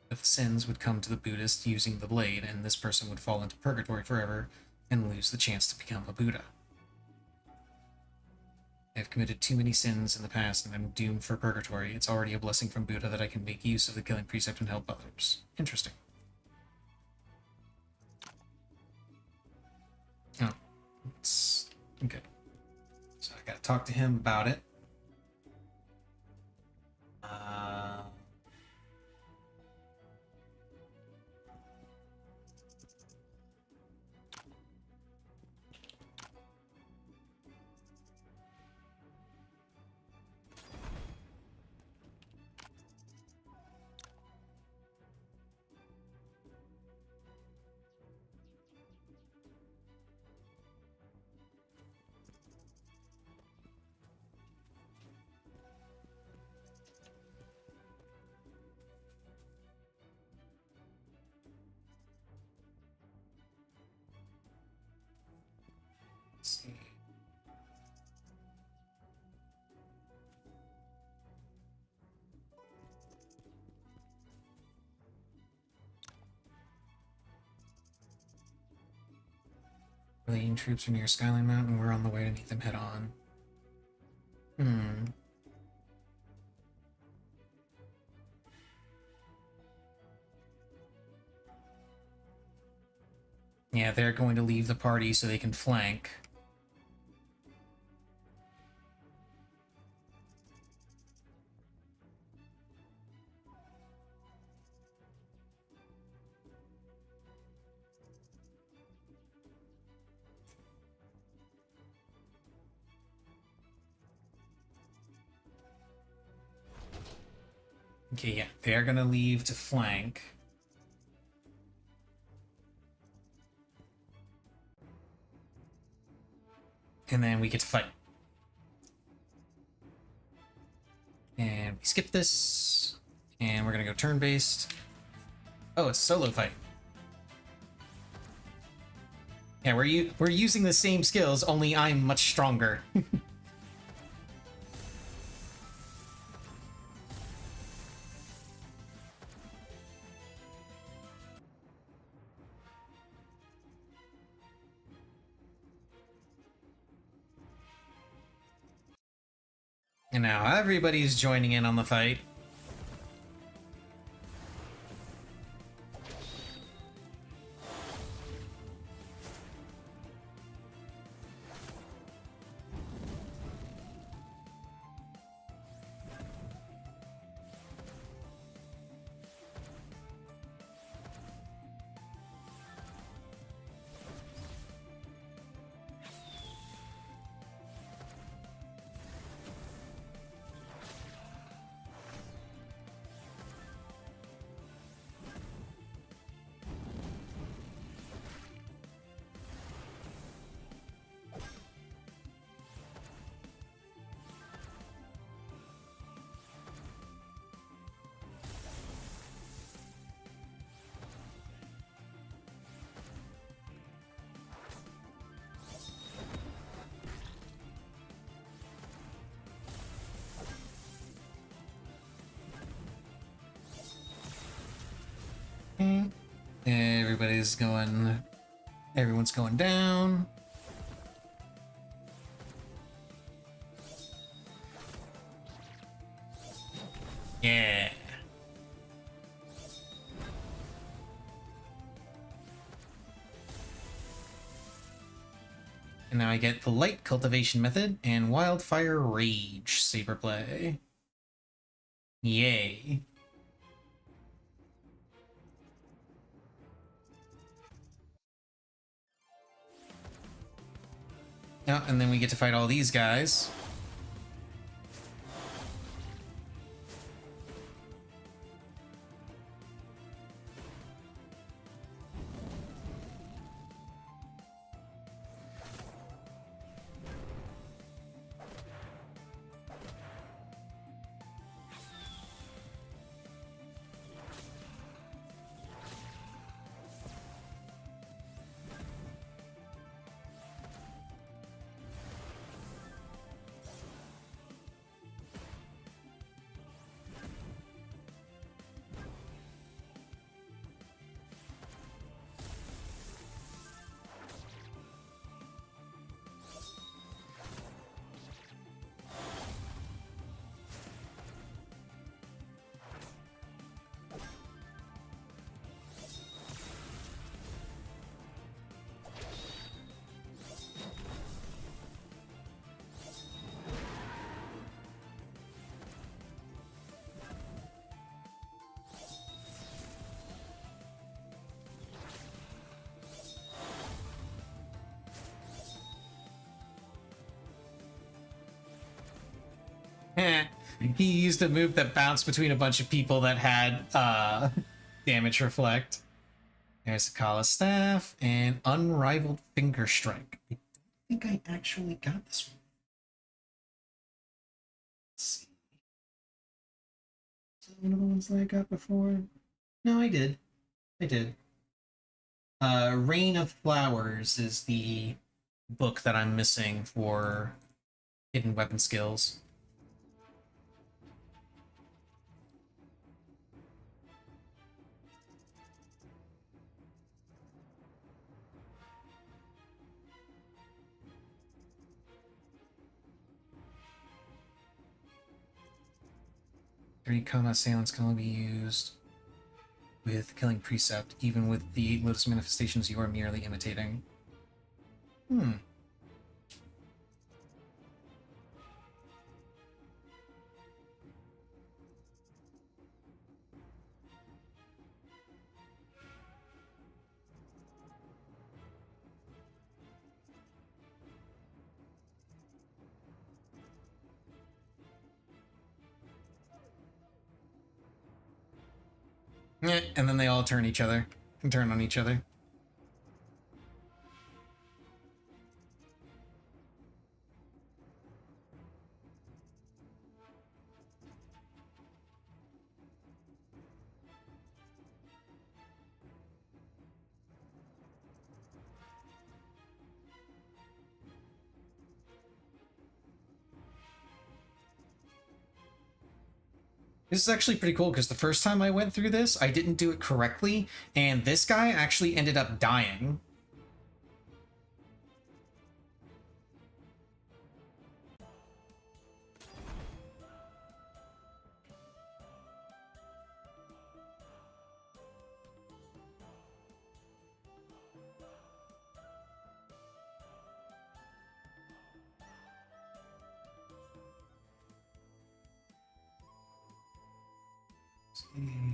But the sins would come to the Buddhist using the blade, and this person would fall into purgatory forever and lose the chance to become a Buddha. I have committed too many sins in the past and I'm doomed for purgatory. It's already a blessing from Buddha that I can make use of the killing precept and help others. Interesting. Oh, it's okay. So I gotta talk to him about it. Let's see. Alien troops are near Skyline Mountain. We're on the way to meet them head on. Yeah, they're going to leave the party so they can flank. Okay, yeah, they're gonna leave to flank. And then we get to fight. And we skip this. And we're gonna go turn-based. Oh, it's a solo fight. Yeah, we're using the same skills, only I'm much stronger. And now everybody's joining in on the fight. Everyone's going down. Yeah. I get the Light Cultivation Method and Wildfire Rage Saber Play. Yay. Yeah, and then we get to fight all these guys. He used a move that bounced between a bunch of people that had damage reflect. There's a Kala Staff and Unrivaled Finger Strike. I don't think I actually got this one. Let's see. Is that one of the ones that I got before? No, I did. I did. Rain of Flowers is the book that I'm missing for hidden weapon skills. Three combat assailants can only be used with Killing Precept, even with the Lotus manifestations you are merely imitating. Yeah, and then they all turn on each other. This is actually pretty cool because the first time I went through this, I didn't do it correctly, and this guy actually ended up dying.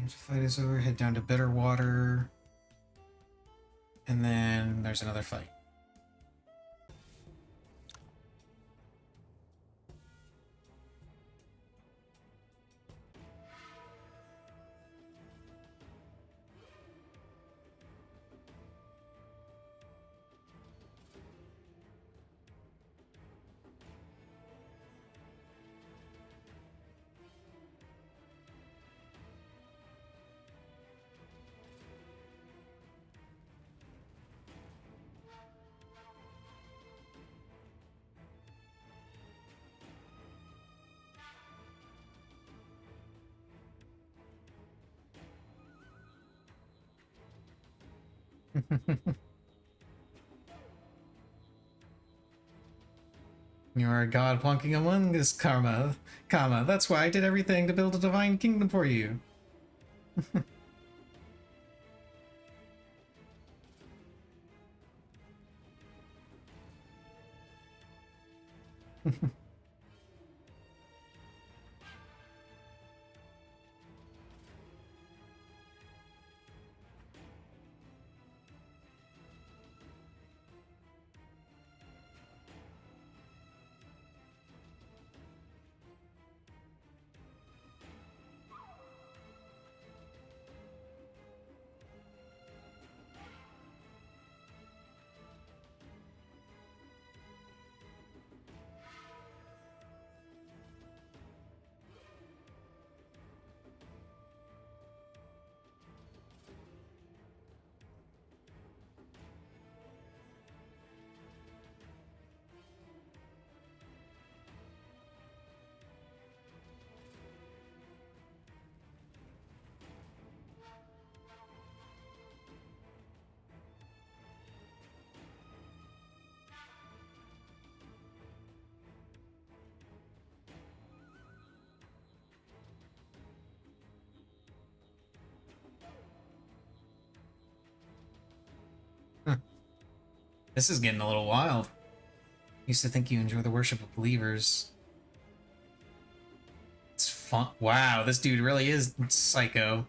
The fight is over, head down to Bitterwater. And then there's another fight. You are a god walking among us, Karma. Karma, that's why I did everything to build a divine kingdom for you. This is getting a little wild. Used to think you enjoy the worship of believers. It's fun. Wow, this dude really is psycho.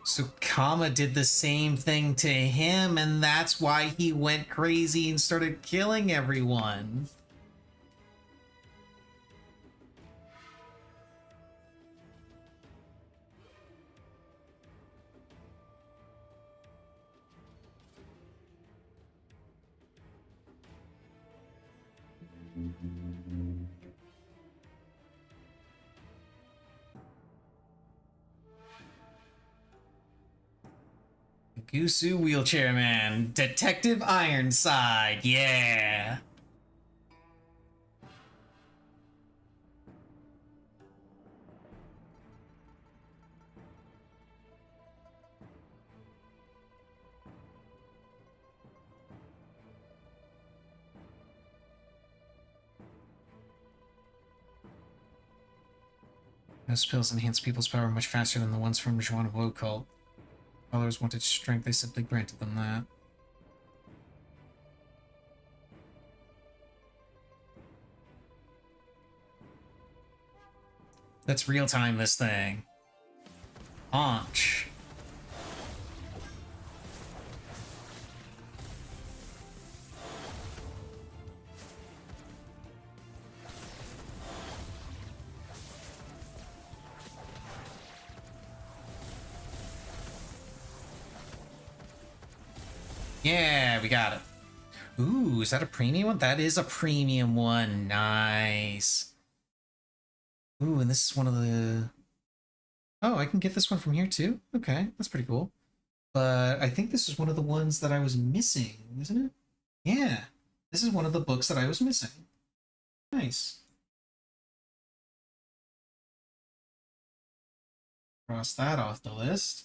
So Kama did the same thing to him, and that's why he went crazy and started killing everyone. Gusu Wheelchair Man, Detective Ironside, yeah. Those pills enhance people's power much faster than the ones from Zhuan Wo cult. Others wanted strength, they simply granted them that. Let's real time this thing. Launch. Yeah, we got it. Ooh, is that a premium one? That is a premium one. Nice. Ooh, and this is one of the... Oh, I can get this one from here too? Okay, that's pretty cool. But I think this is one of the ones that I was missing, isn't it? Yeah, this is one of the books that I was missing. Nice. Cross that off the list.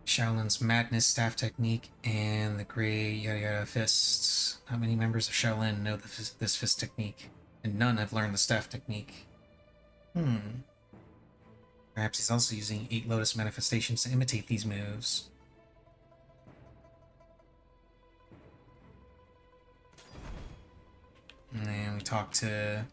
Shaolin's Madness Staff Technique and the Grey Yada Yada Fists. Not many members of Shaolin know this fist technique, and none have learned the staff technique. Perhaps he's also using 8 Lotus manifestations to imitate these moves. And then we talk to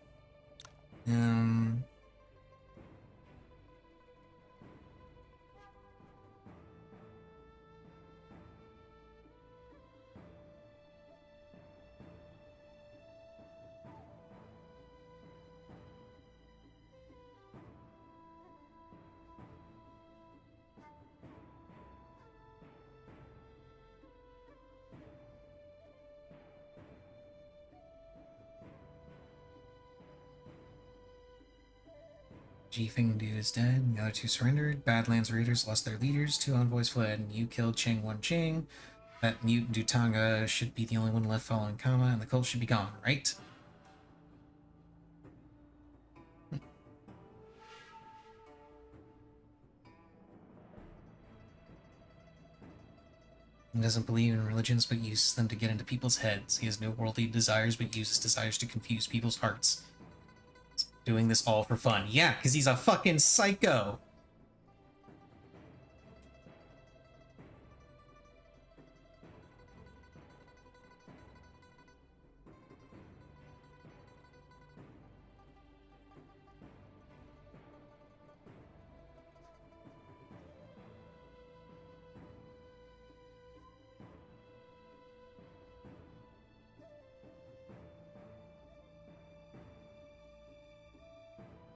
Jifeng dude is dead. The other two surrendered. Badlands Raiders lost their leaders. 2 envoys fled, and you killed Cheng Wan Ching. That mute Dutanga should be the only one left following Kama, and the cult should be gone, right? He doesn't believe in religions, but uses them to get into people's heads. He has no worldly desires, but uses desires to confuse people's hearts. He's doing this all for fun. Yeah, because he's a fucking psycho.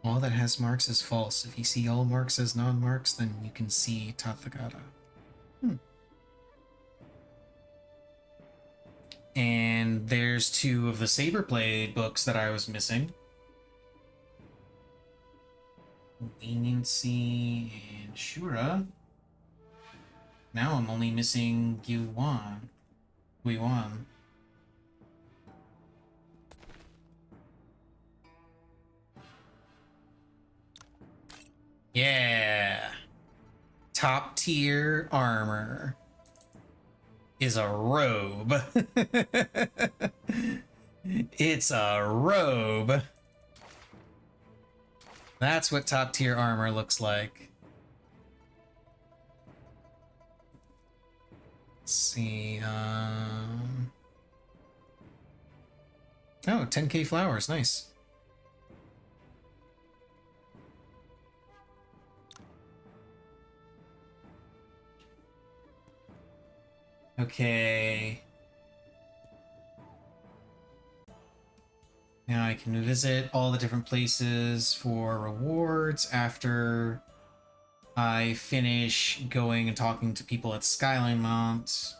All that has marks is false. If you see all marks as non-marks, then you can see Tathagata. And there's 2 of the Saberblade books that I was missing. Leniency and Shura. Now I'm only missing Guiwan. Yeah. Top tier armor is a robe. It's a robe. That's what top tier armor looks like. Let's see. Oh, 10k flowers. Nice. Okay. Now I can visit all the different places for rewards after I finish going and talking to people at Skyline Mount.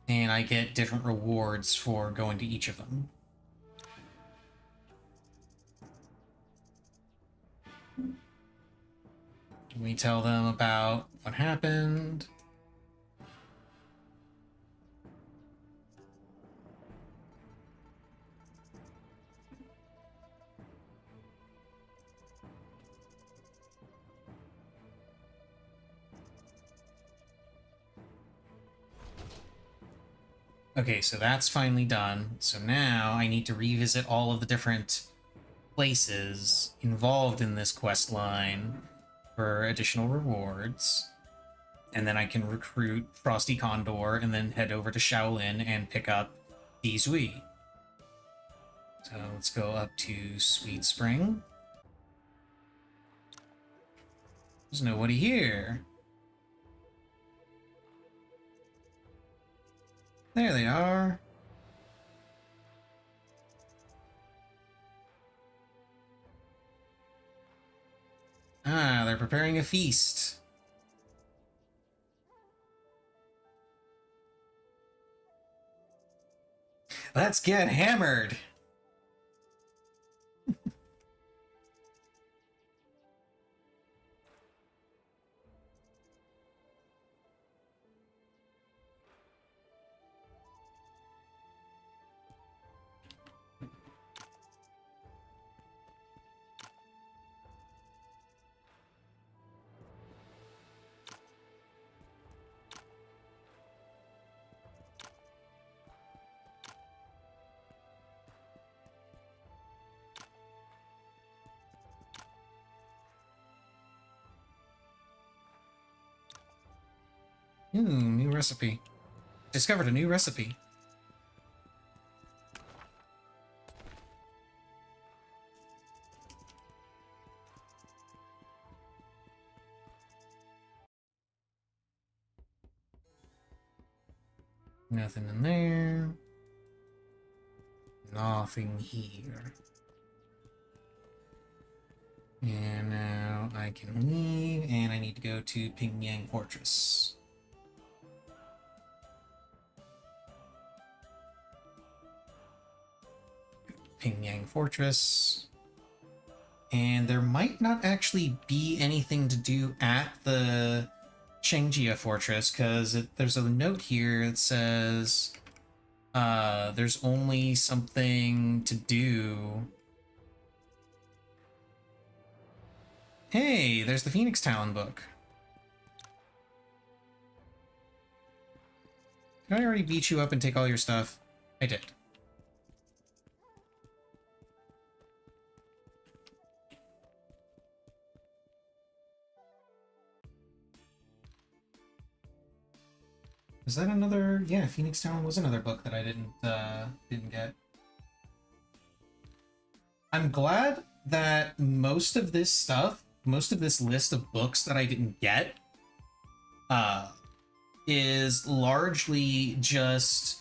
And I get different rewards for going to each of them. We tell them about what happened. Okay, so that's finally done. So now I need to revisit all of the different places involved in this quest line for additional rewards. And then I can recruit Frosty Condor and then head over to Shaolin and pick up Di Zui. So let's go up to Sweet Spring. There's nobody here. There they are. Ah, they're preparing a feast. Let's get hammered. Ooh, new recipe. Discovered a new recipe. Nothing in there. Nothing here. And now I can leave, and I need to go to Pingyang Fortress. Pingyang Fortress. And there might not actually be anything to do at the Changjia Fortress, because there's a note here that says there's only something to do. Hey, there's the Phoenix Talon book. Did I already beat you up and take all your stuff? I did. Is that another? Yeah, Phoenix Talon was another book that I didn't get. I'm glad that most of this stuff, most of this list of books that I didn't get, is largely just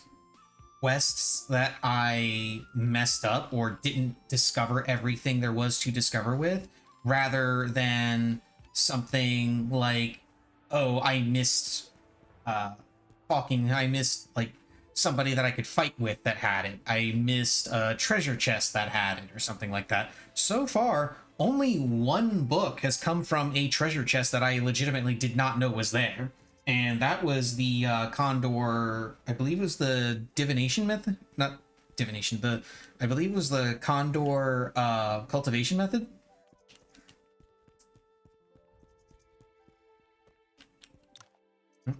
quests that I messed up or didn't discover everything there was to discover with, rather than something like, oh, I missed I missed like somebody that I could fight with that had it. I missed a treasure chest that had it or something like that. So far, only one book has come from a treasure chest that I legitimately did not know was there. And that was the Condor, I believe it was the divination method? Not divination, I believe it was the Condor cultivation method.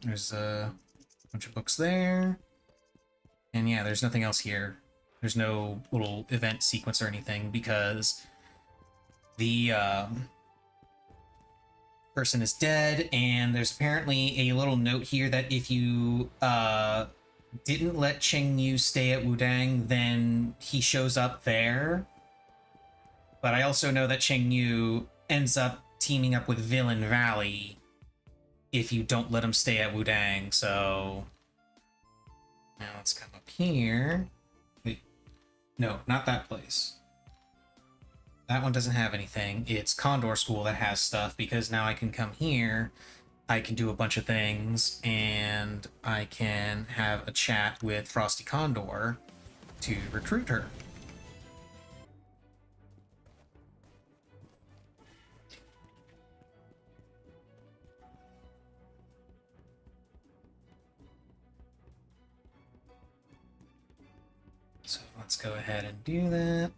There's a bunch of books there. And yeah, there's nothing else here. There's no little event sequence or anything because the person is dead, and there's apparently a little note here that if you didn't let Cheng Yu stay at Wudang, then he shows up there. But I also know that Cheng Yu ends up teaming up with Villain Valley if you don't let him stay at Wudang, so... Now let's come up here. Wait, no, not that place. That one doesn't have anything. It's Condor School that has stuff, because now I can come here, I can do a bunch of things, and I can have a chat with Frosty Condor to recruit her. So let's go ahead and do that.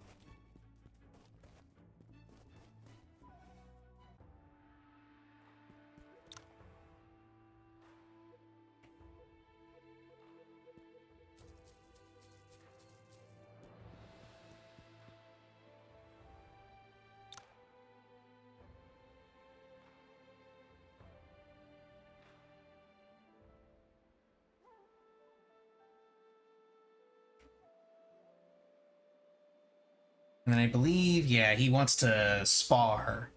And then I believe, yeah, he wants to spar.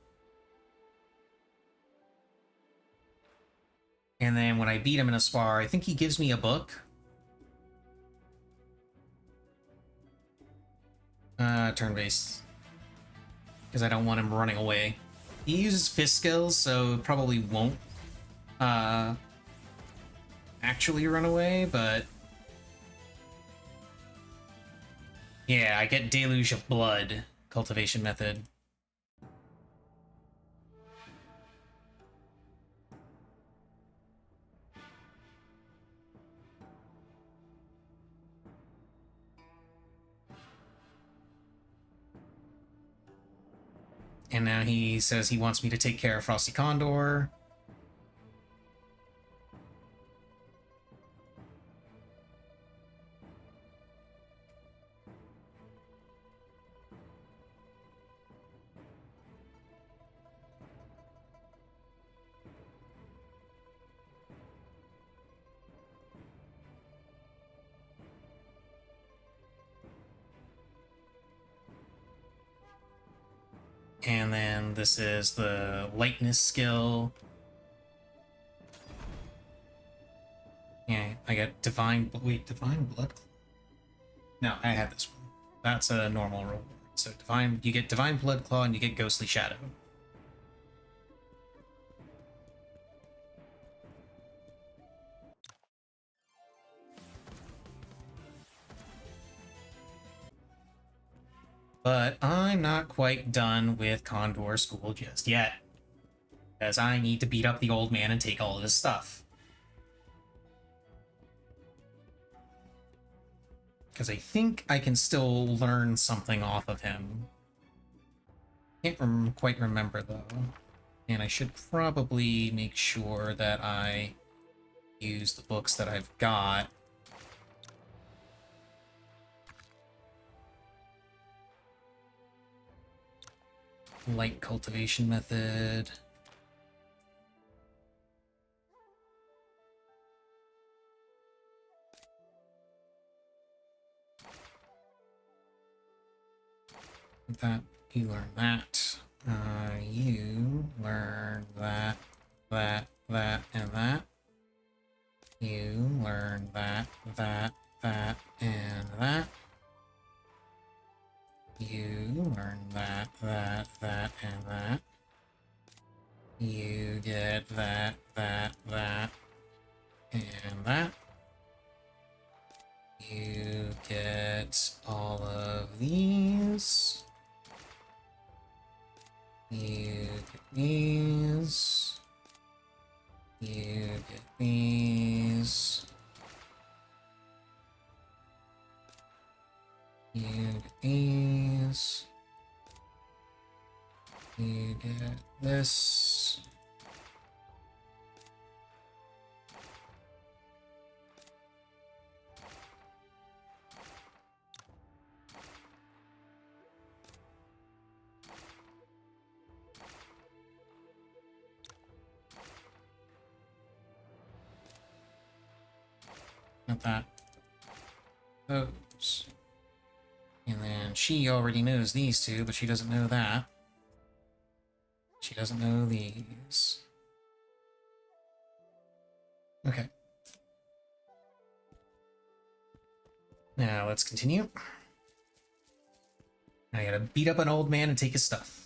And then when I beat him in a spar, I think he gives me a book. Turn-based. Because I don't want him running away. He uses fist skills, so probably won't actually run away, but... Yeah, I get Deluge of Blood cultivation method. And now he says he wants me to take care of Frosty Condor. And then this is the lightness skill. Yeah, I get divine... Wait, divine blood? No, I had this one. That's a normal reward. So divine, you get divine blood claw and you get ghostly shadow. But I'm not quite done with Condor School just yet, as I need to beat up the old man and take all of his stuff. Because I think I can still learn something off of him. Can't quite remember, though. And I should probably make sure that I use the books that I've got. Light cultivation method. That you learn that. You learn that, and that. You learn that, and that. You learn that, and that. You get that, and that. You get all of these. You get these. You get these. You get these. You get this. Not that. Those. And then she already knows these two, but she doesn't know that. She doesn't know these. Okay. Now let's continue. I gotta beat up an old man and take his stuff.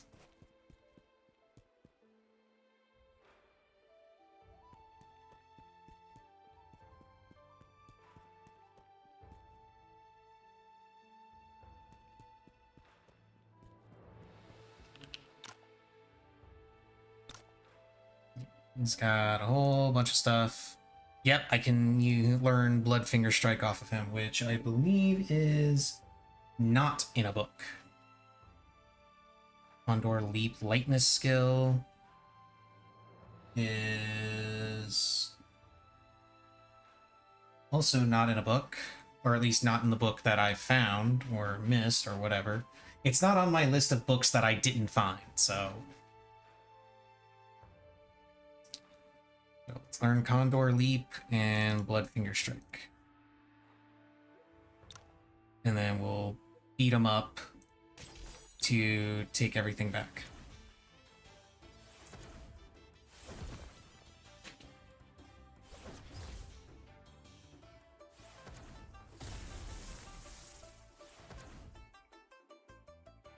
He's got a whole bunch of stuff. Yep, I can learn Bloodfinger Strike off of him, which I believe is not in a book. Condor Leap Lightness skill is also not in a book, or at least not in the book that I found or missed or whatever. It's not on my list of books that I didn't find, so let's learn Condor Leap and Bloodfinger Strike. And then we'll beat him up to take everything back.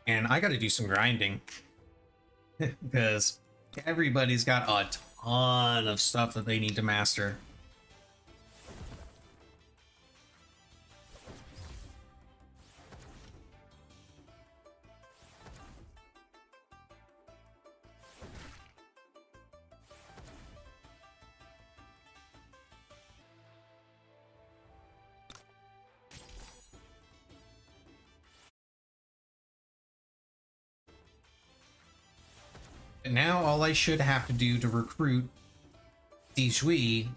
And I gotta do some grinding. Because everybody's got a ton of stuff that they need to master. Now all I should have to do to recruit Dijui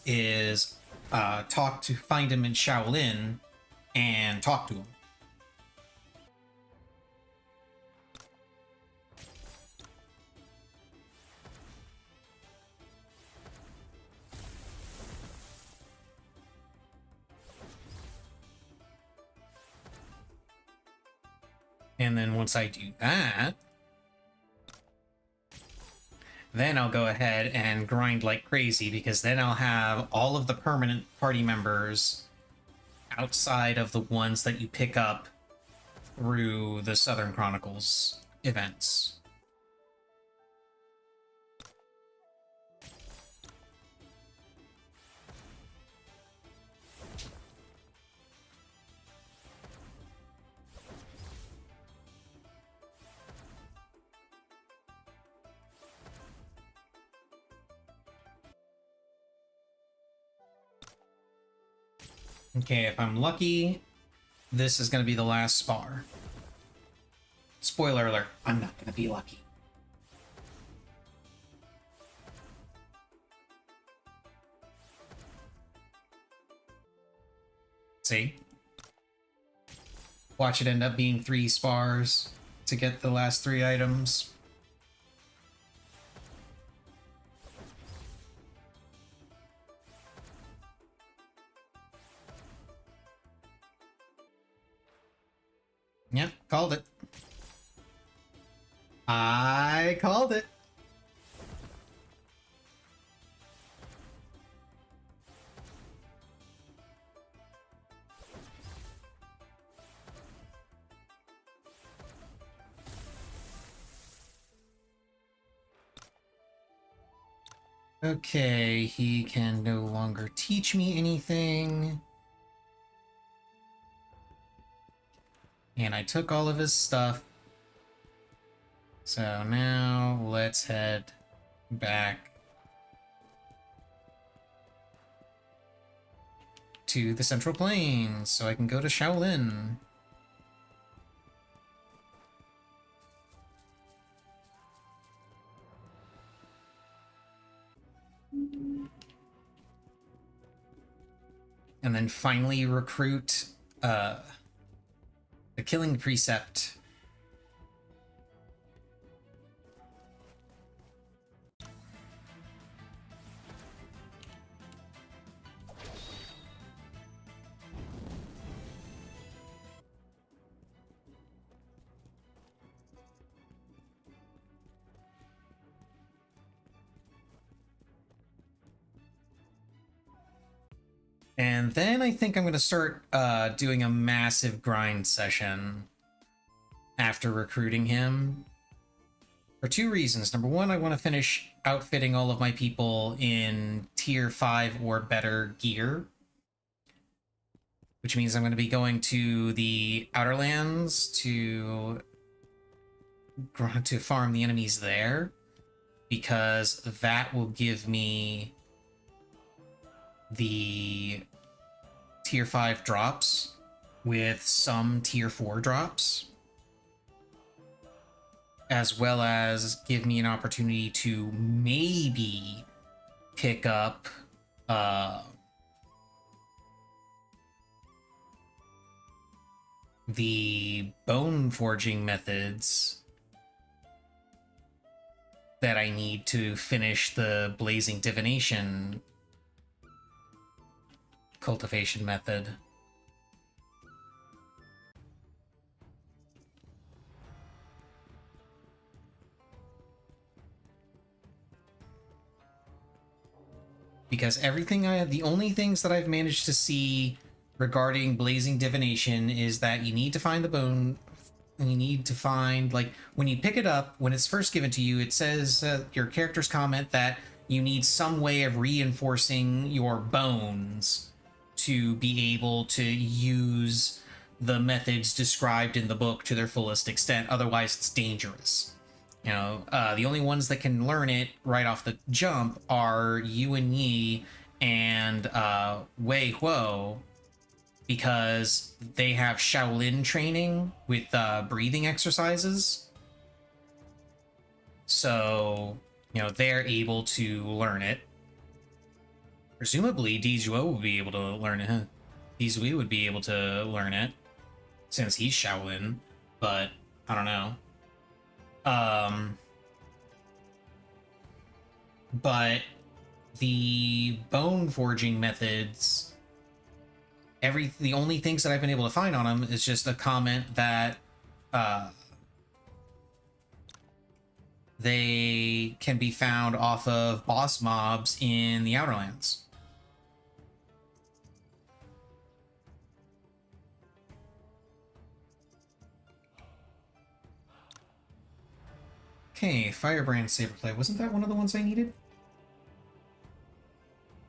is find him in Shaolin and talk to him. And then once I do that, then I'll go ahead and grind like crazy, because then I'll have all of the permanent party members outside of the ones that you pick up through the Southern Chronicles events. Okay, if I'm lucky, this is going to be the last spar. Spoiler alert, I'm not going to be lucky. See? Watch it end up being 3 spars to get the last 3 items. Yep, called it. I called it. Okay, he can no longer teach me anything. And I took all of his stuff. So now let's head back to the Central Plains so I can go to Shaolin. And then finally recruit the Killing Precept. And then I think I'm going to start doing a massive grind session after recruiting him. For 2 reasons. Number 1, I want to finish outfitting all of my people in tier 5 or better gear. Which means I'm going to be going to the Outer Lands to farm the enemies there. Because that will give me the tier 5 drops with some tier 4 drops, as well as give me an opportunity to maybe pick up the bone forging methods that I need to finish the Blazing Divination cultivation method. Because the only things that I've managed to see regarding Blazing Divination is that you need to find the bone, and you need to find, like, when you pick it up, when it's first given to you, it says, your character's comment that you need some way of reinforcing your bones to be able to use the methods described in the book to their fullest extent. Otherwise, it's dangerous. You know, the only ones that can learn it right off the jump are Yuan Yi and Wei Huo, because they have Shaolin training with breathing exercises. So, you know, they're able to learn it. Presumably, Di Zhuo will be able to learn it. Di Zui would be able to learn it, since he's Shaolin, but I don't know. But the bone forging methods, the only things that I've been able to find on them is just a comment that they can be found off of boss mobs in the Outer Lands. Okay, Firebrand Saberplay. Wasn't that one of the ones I needed?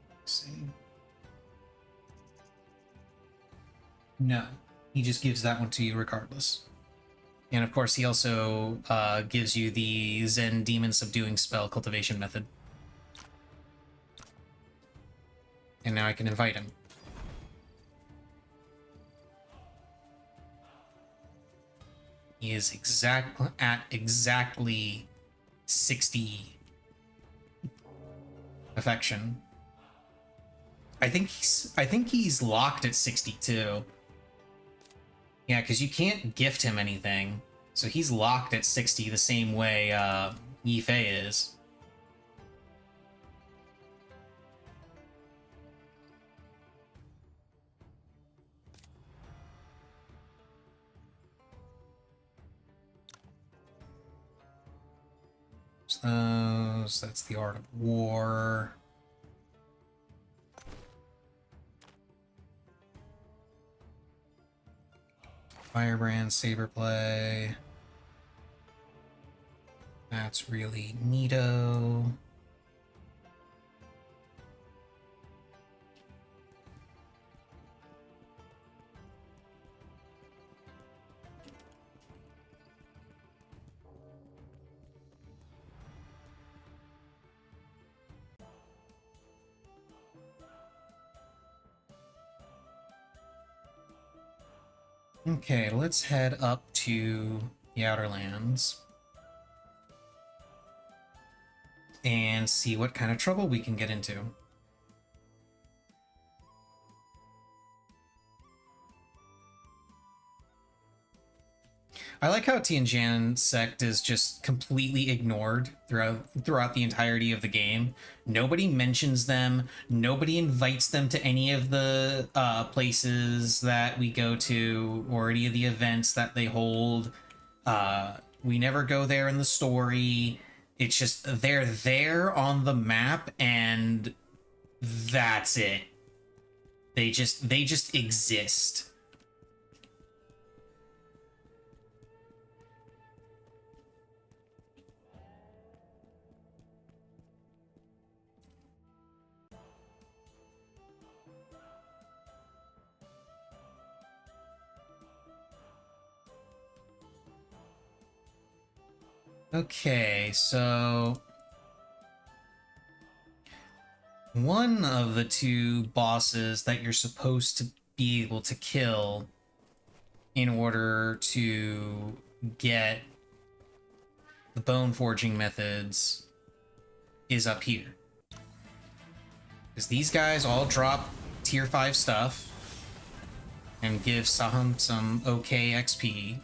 Let's see. No, he just gives that one to you regardless. And of course, he also gives you the Zen Demon Subduing Spell cultivation method. And now I can invite him. He is at exactly 60 affection. I think he's locked at 62. Yeah, because you can't gift him anything. So he's locked at 60 the same way Yifei is. So that's the Art of War. Firebrand, Saber Play. That's really neato. Okay, let's head up to the Outer Lands and see what kind of trouble we can get into. I like how Tianjin Sect is just completely ignored throughout the entirety of the game. Nobody mentions them. Nobody invites them to any of the places that we go to or any of the events that they hold. We never go there in the story. It's just they're there on the map and that's it. They just exist. Okay, so one of the two bosses that you're supposed to be able to kill in order to get the bone forging methods is up here. Because these guys all drop tier 5 stuff and give Saham some okay XP.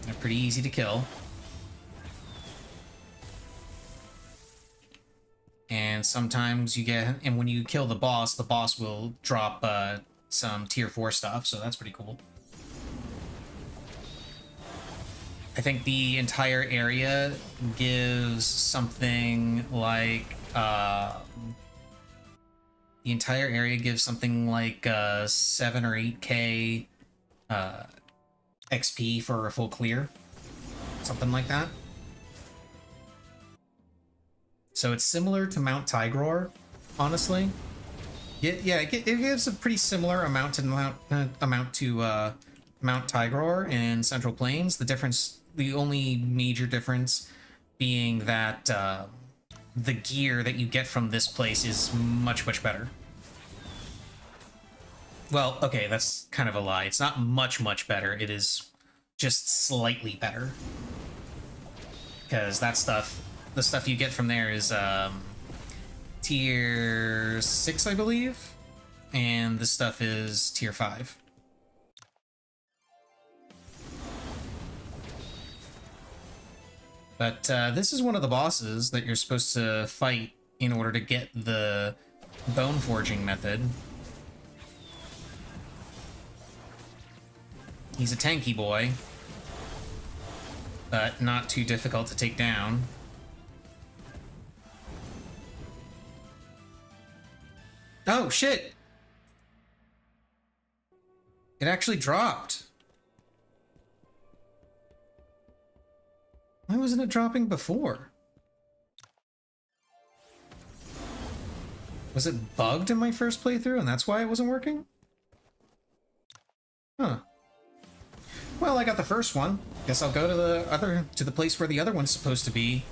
They're pretty easy to kill. And sometimes you get, and when you kill the boss will drop some tier 4 stuff, so that's pretty cool. I think the entire area gives something like, 7 or 8k XP for a full clear. Something like that. So it's similar to Mount Tigor, honestly. Yeah, it gives a pretty similar amount to Mount Tigor in Central Plains. The only major difference being that the gear that you get from this place is much better. Well, okay, that's kind of a lie. It's not much better. It is just slightly better. Because that stuff, the stuff you get from there is tier 6, I believe. And this stuff is tier 5. But this is one of the bosses that you're supposed to fight in order to get the bone forging method. He's a tanky boy, but not too difficult to take down. Oh, shit! It actually dropped. Why wasn't it dropping before? Was it bugged in my first playthrough and that's why it wasn't working? Huh. Well, I got the first one. Guess I'll go to the place where the other one's supposed to be.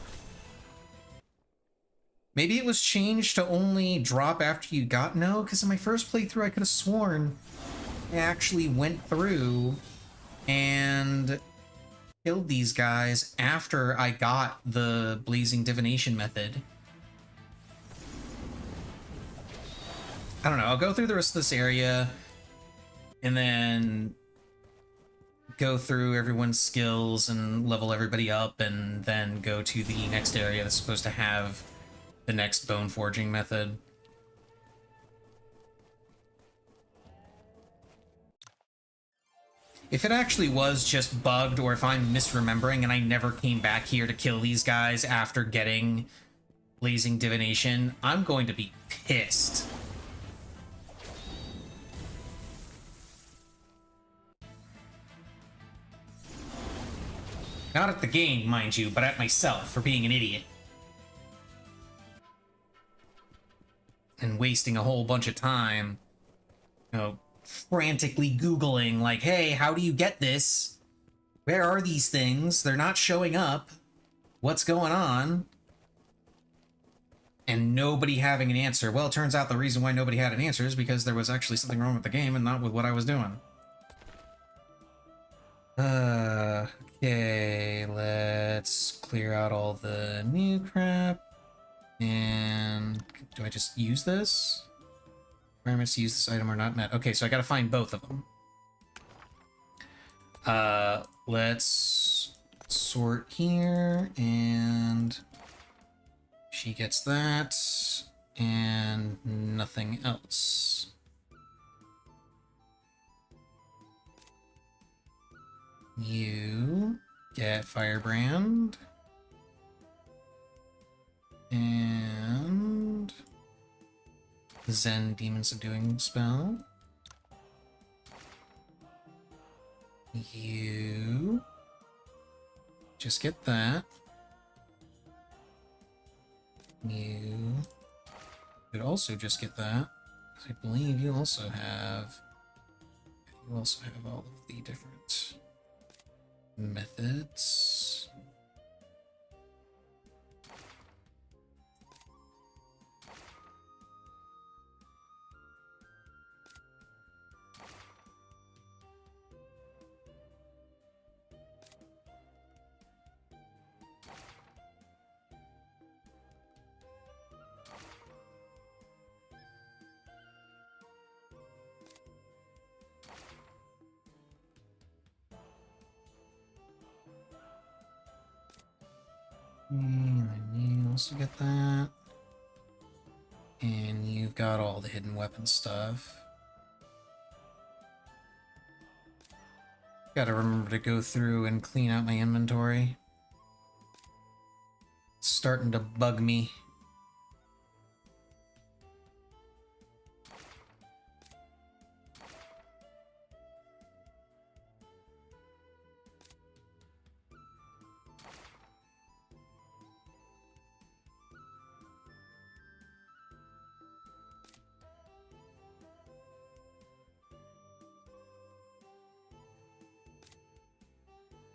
Maybe it was changed to only drop after you got... No, because in my first playthrough I could have sworn I actually went through and killed these guys after I got the Blazing Divination method. I don't know, I'll go through the rest of this area and then go through everyone's skills and level everybody up, and then go to the next area that's supposed to have the next bone forging method. If it actually was just bugged, or if I'm misremembering and I never came back here to kill these guys after getting Blazing Divination, I'm going to be pissed. Not at the game, mind you, but at myself for being an idiot. And wasting a whole bunch of time, you know, frantically Googling, like, hey, how do you get this? Where are these things? They're not showing up. What's going on? And nobody having an answer. Well, it turns out the reason why nobody had an answer is because there was actually something wrong with the game and not with what I was doing. Okay, let's clear out all the new crap. And do I just use this? Requirements to use this item are not met. Okay, so I gotta find both of them. Let's sort here, and she gets that, and nothing else. You get Firebrand. And Zen Demon Subduing spell. You just get that. You could also just get that. I believe you also have all of the different methods. And then you also get that. And you've got all the hidden weapon stuff. Gotta remember to go through and clean out my inventory. It's starting to bug me.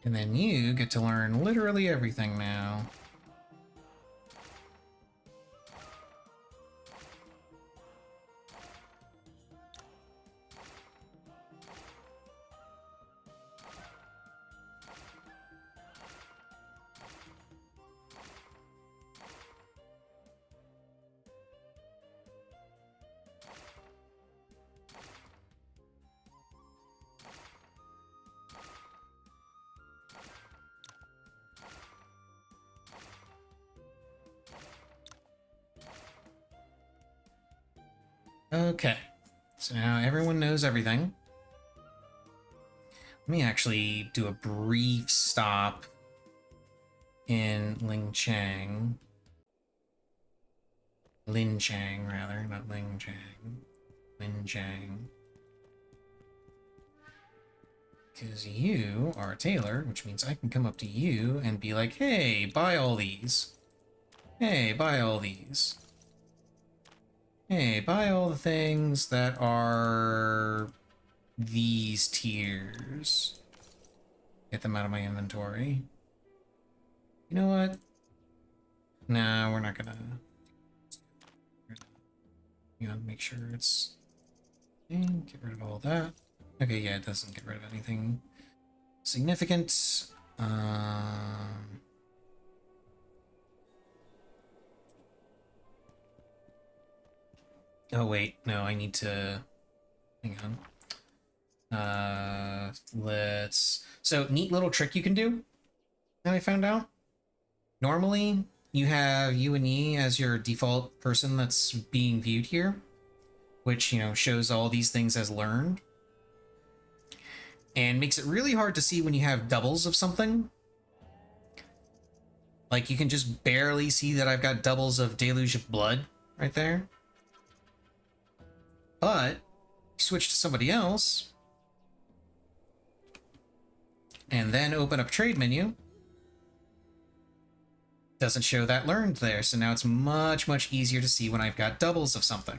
And then you get to learn literally everything now. Okay, so now everyone knows everything. Let me actually do a brief stop in Linchang, rather, not Linchang. Linchang. Because you are a tailor, which means I can come up to you and be like, hey, buy all these. Hey, buy all these. Hey, buy all the things that are these tiers. Get them out of my inventory. You know what? Nah, we're not gonna... You know, make sure it's... And get rid of all that. Okay, yeah, it doesn't get rid of anything significant. Oh wait, no, I need to hang on. Let's. So neat little trick you can do that I found out. Normally, you have you and E as your default person that's being viewed here, which shows all these things as learned, and makes it really hard to see when you have doubles of something. Like you can just barely see that I've got doubles of Deluge of Blood right there. But switch to somebody else and then open up trade menu. Doesn't show that learned there, so now it's much easier to see when I've got doubles of something.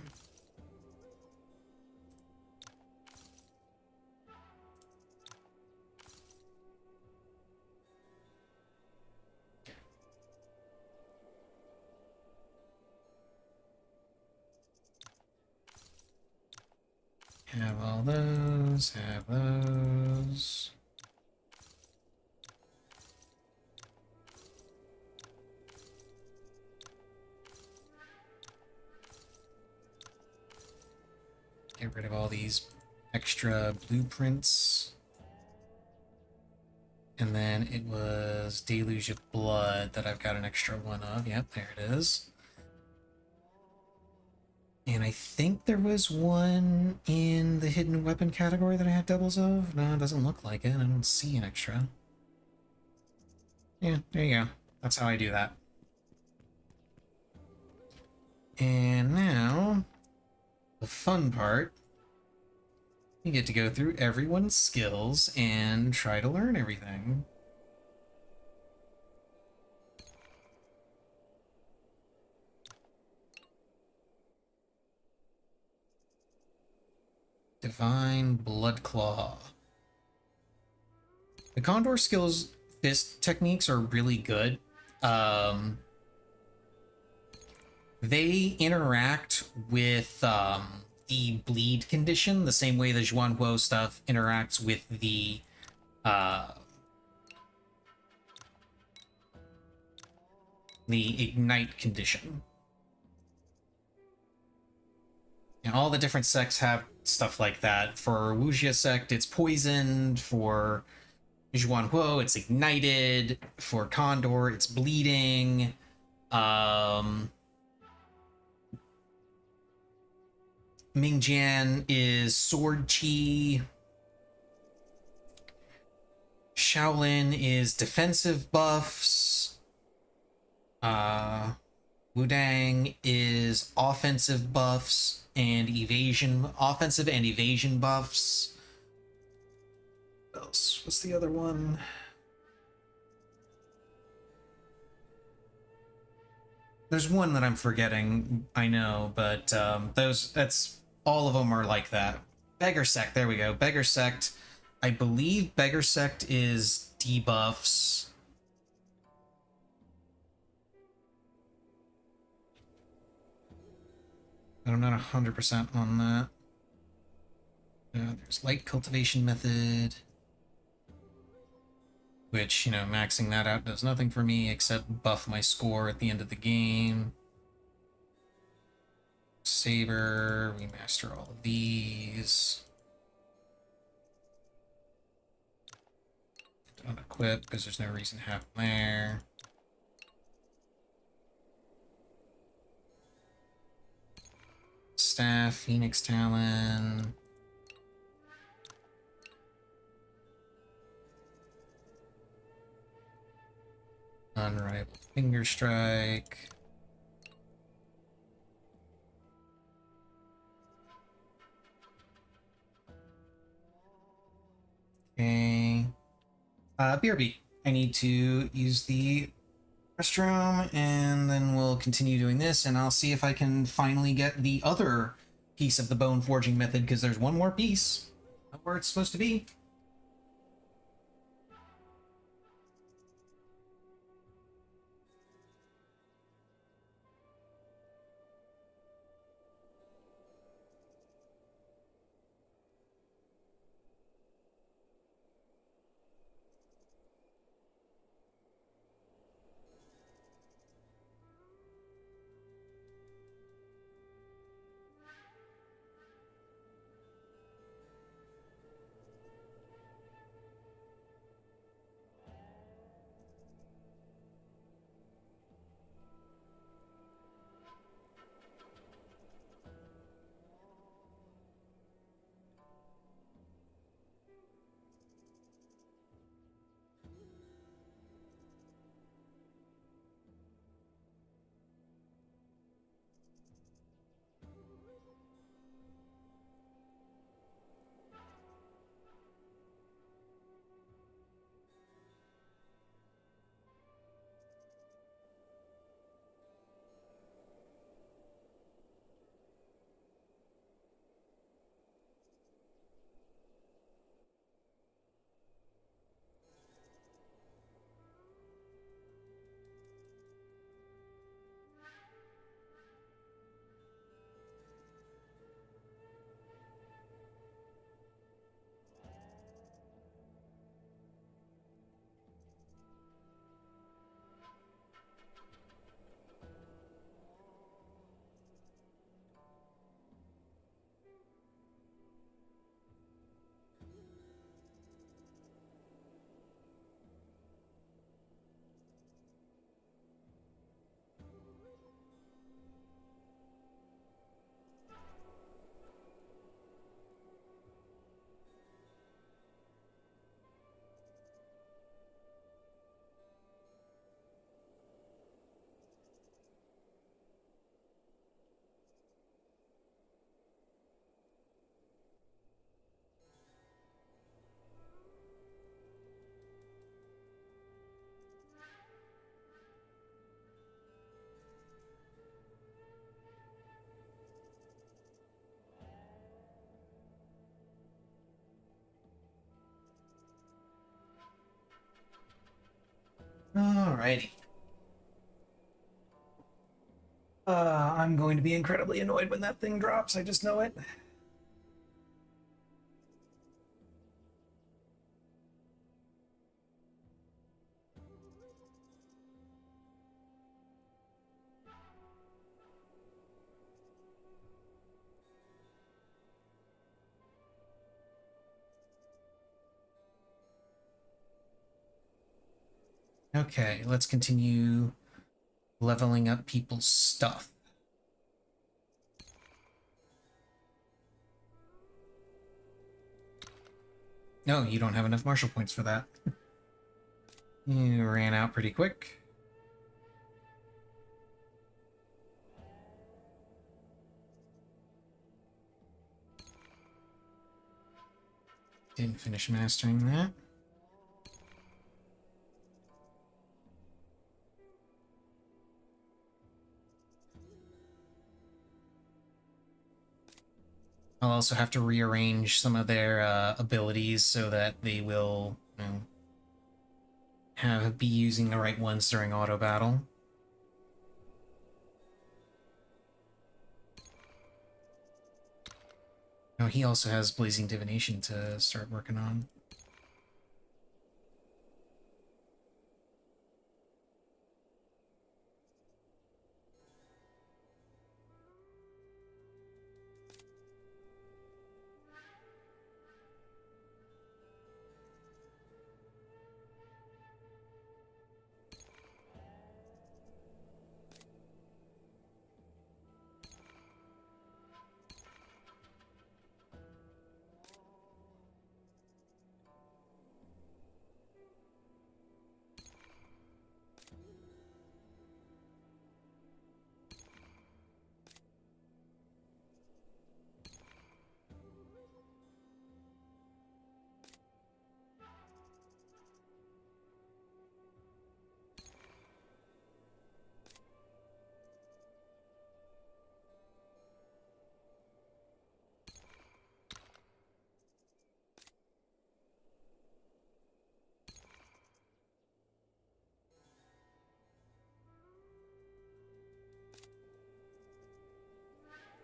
Have all those, have those. Get rid of all these extra blueprints. And then it was Deluge of Blood that I've got an extra one of. Yep, there it is. And I think there was one in the hidden weapon category that I had doubles of. No, it doesn't look like it. I don't see an extra. Yeah, there you go. That's how I do that. And now, the fun part. You get to go through everyone's skills and try to learn everything. Divine Bloodclaw. The Condor skills fist techniques are really good. They interact with the bleed condition the same way the Zhuanhuo stuff interacts with the ignite condition. And all the different sects have stuff like that. For Wuxia sect, it's poisoned. For Zhuanhuo, it's ignited. For Condor, it's bleeding. Mingjian is sword chi. Shaolin is defensive buffs. Wudang is offensive buffs and offensive and evasion buffs. What else? What's the other one? There's one that I'm forgetting, I know, but that's all of them are like that. Beggar Sect, there we go. Beggar Sect. I believe Beggar Sect is debuffs. But I'm not 100% on that. There's Light Cultivation Method. Which, maxing that out does nothing for me except buff my score at the end of the game. Saber, remaster all of these. Don't equip because there's no reason to have them there. Staff, Phoenix Talon. Unrivaled Finger Strike. Okay. BRB. I need to use the restroom and then we'll continue doing this and I'll see if I can finally get the other piece of the bone forging method because there's one more piece of where it's supposed to be. Alrighty. I'm going to be incredibly annoyed when that thing drops. I just know it. Okay, let's continue leveling up people's stuff. No, you don't have enough martial points for that. You ran out pretty quick. Didn't finish mastering that. I'll also have to rearrange some of their abilities so that they will, be using the right ones during auto battle. Oh, he also has Blazing Divination to start working on.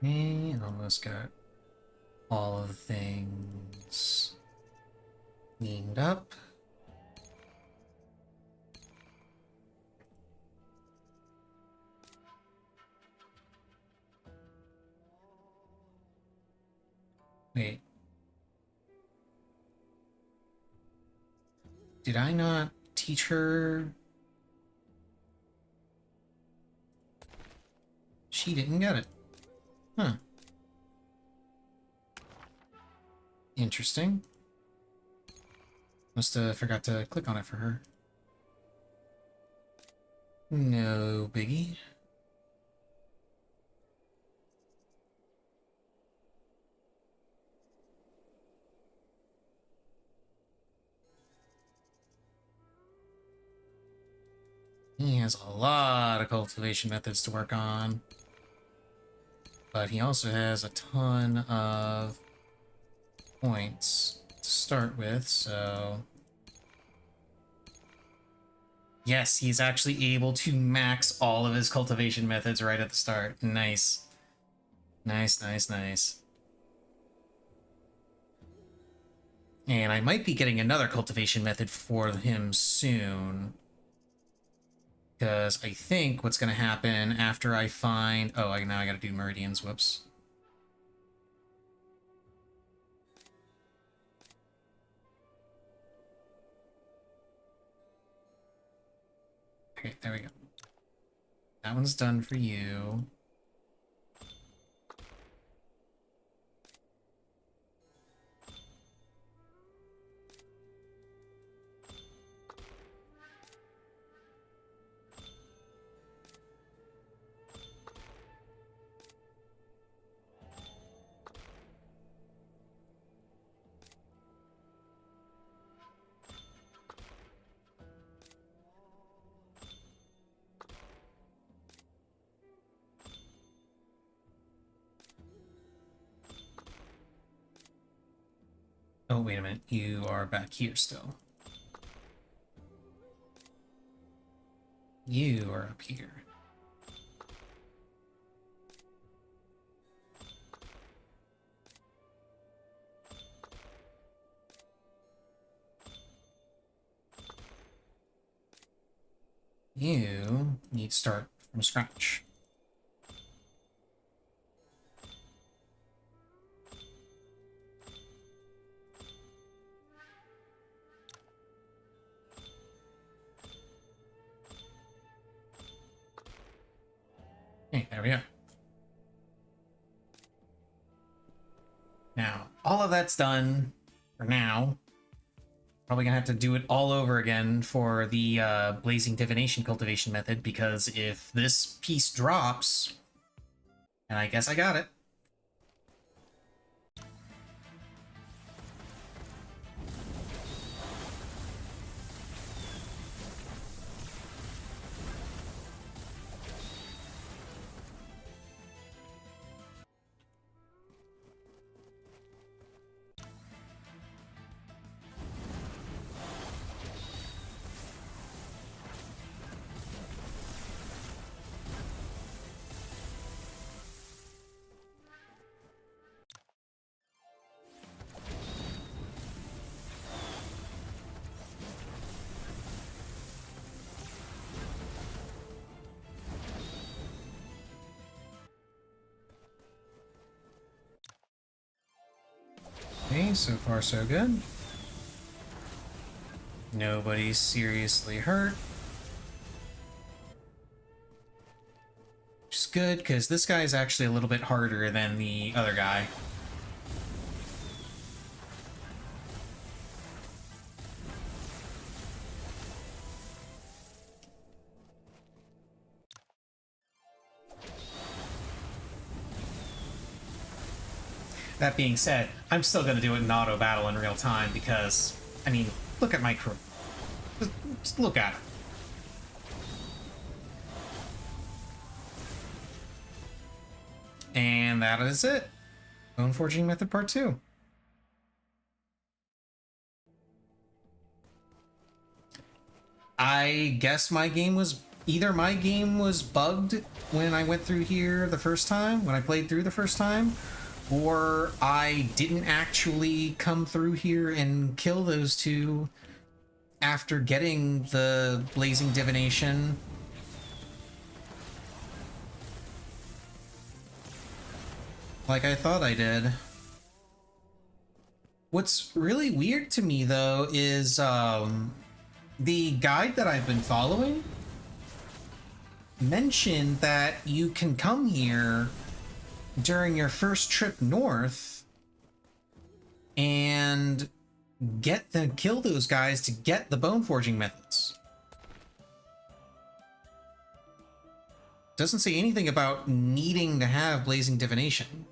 And almost got all of the things cleaned up. Wait. Did I not teach her? She didn't get it. Huh. Interesting. Must have forgot to click on it for her. No biggie. He has a lot of cultivation methods to work on. But he also has a ton of points to start with, so... Yes, he's actually able to max all of his cultivation methods right at the start. Nice. Nice, nice, nice. And I might be getting another cultivation method for him soon. Because I think what's going to happen after I find... Oh, now I got to do meridians. Whoops. Okay, there we go. That one's done for you. Oh, wait a minute. You are back here still. You are up here. You need to start from scratch. Okay, there we go. Now, all of that's done for now. Probably gonna have to do it all over again for the Blazing Divination cultivation method, because if this piece drops, and I guess I got it. Okay, so far so good. Nobody's seriously hurt. Which is good, because this guy is actually a little bit harder than the other guy. That being said, I'm still going to do it in auto battle in real time because, I mean, look at my crew. Just look at it. And that is it. Bone Forging Method Part 2. I guess my game was... Either my game was bugged when I went through here the first time, when I played through the first time, or I didn't actually come through here and kill those two after getting the Blazing Divination. Like I thought I did. What's really weird to me, though, is the guide that I've been following mentioned that you can come here during your first trip north and kill those guys to get the bone forging methods. Doesn't say anything about needing to have Blazing Divination.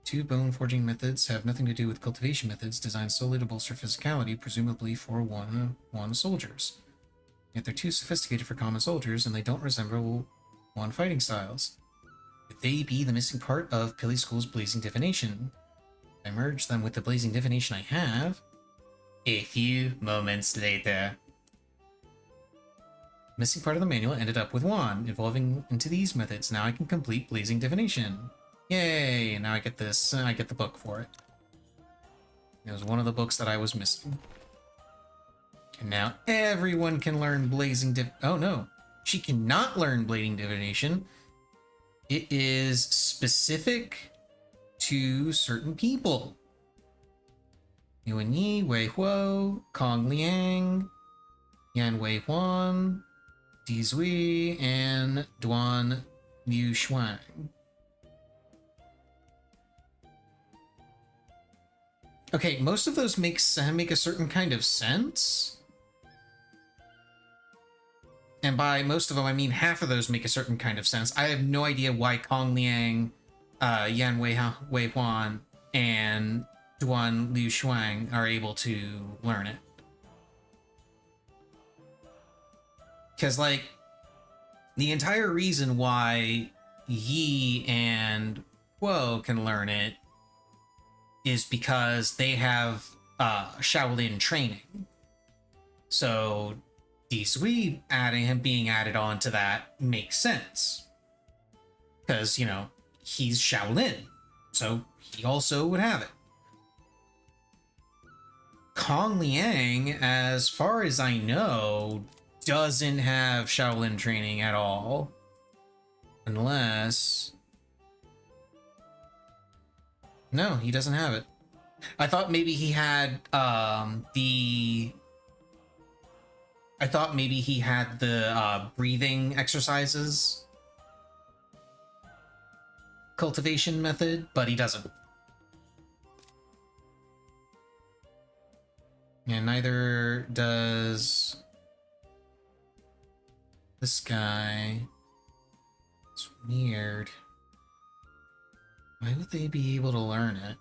Two bone forging methods have nothing to do with cultivation methods designed solely to bolster physicality, presumably for one soldiers. Yet they're too sophisticated for common soldiers, and they don't resemble one fighting styles. Could they be the missing part of Pili School's Blazing Divination? I merge them with the Blazing Divination I have. A few moments later. Missing part of the manual ended up with one, evolving into these methods. Now I can complete Blazing Divination. Yay! Now I get this. I get the book for it. It was one of the books that I was missing. And now everyone can learn Blazing Oh no, she cannot learn Blazing Divination. It is specific to certain people. Yuan Yi, Wei Huo, Kong Liang, Yan Wei Huan, Di Zui, and Duan Liu Shuang. Okay, most of those make a certain kind of sense. And by most of them, I mean half of those make a certain kind of sense. I have no idea why Kong Liang, Yan Wei Huan, and Duan Liu Shuang are able to learn it. Because, like, The entire reason why Yi and Guo can learn it is because they have Shaolin training. So Sui adding him being added on to that makes sense. Because, you know, he's Shaolin. So he also would have it. Kong Liang, as far as I know, doesn't have Shaolin training at all. Unless... No, he doesn't have it. I thought maybe he had the... I thought maybe he had the breathing exercises cultivation method, but he doesn't. And neither does this guy. It's weird. Why would they be able to learn it?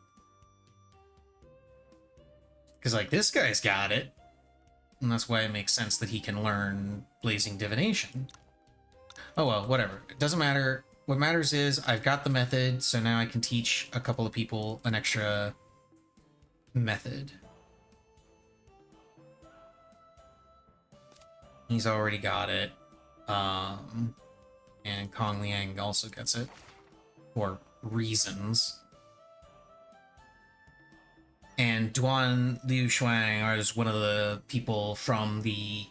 Because, like, this guy's got it. And that's why it makes sense that he can learn Blazing Divination. Oh well, whatever. It doesn't matter. What matters is I've got the method, so now I can teach a couple of people an extra method. He's already got it. And Kong Liang also gets it. For reasons. And Duan Liu Shuang is one of the people from the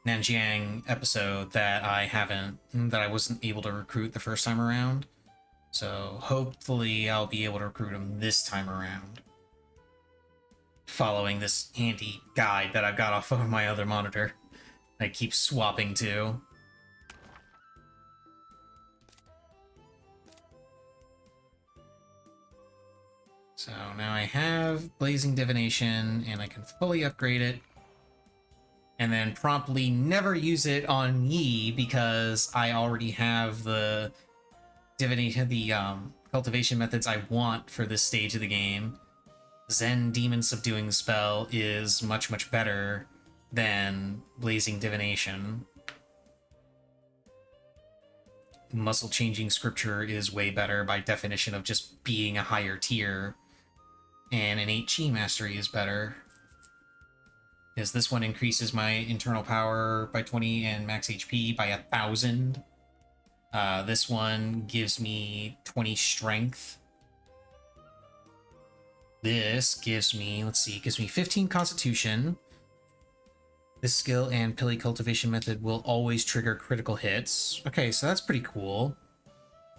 Nanjiang episode that I wasn't able to recruit the first time around. So hopefully I'll be able to recruit him this time around. Following this handy guide that I've got off of my other monitor. I keep swapping to. So now I have Blazing Divination, and I can fully upgrade it. And then promptly never use it on Yi, because I already have the divination, the cultivation methods I want for this stage of the game. Zen Demon Subduing Spell is much, much better than Blazing Divination. Muscle Changing Scripture is way better by definition of just being a higher tier. And an 8 Chi Mastery is better. Because this one increases my internal power by 20 and max HP by 1,000. This one gives me 20 strength. This gives me, let's see, gives me 15 constitution. This skill and Pili Cultivation method will always trigger critical hits. Okay, so that's pretty cool.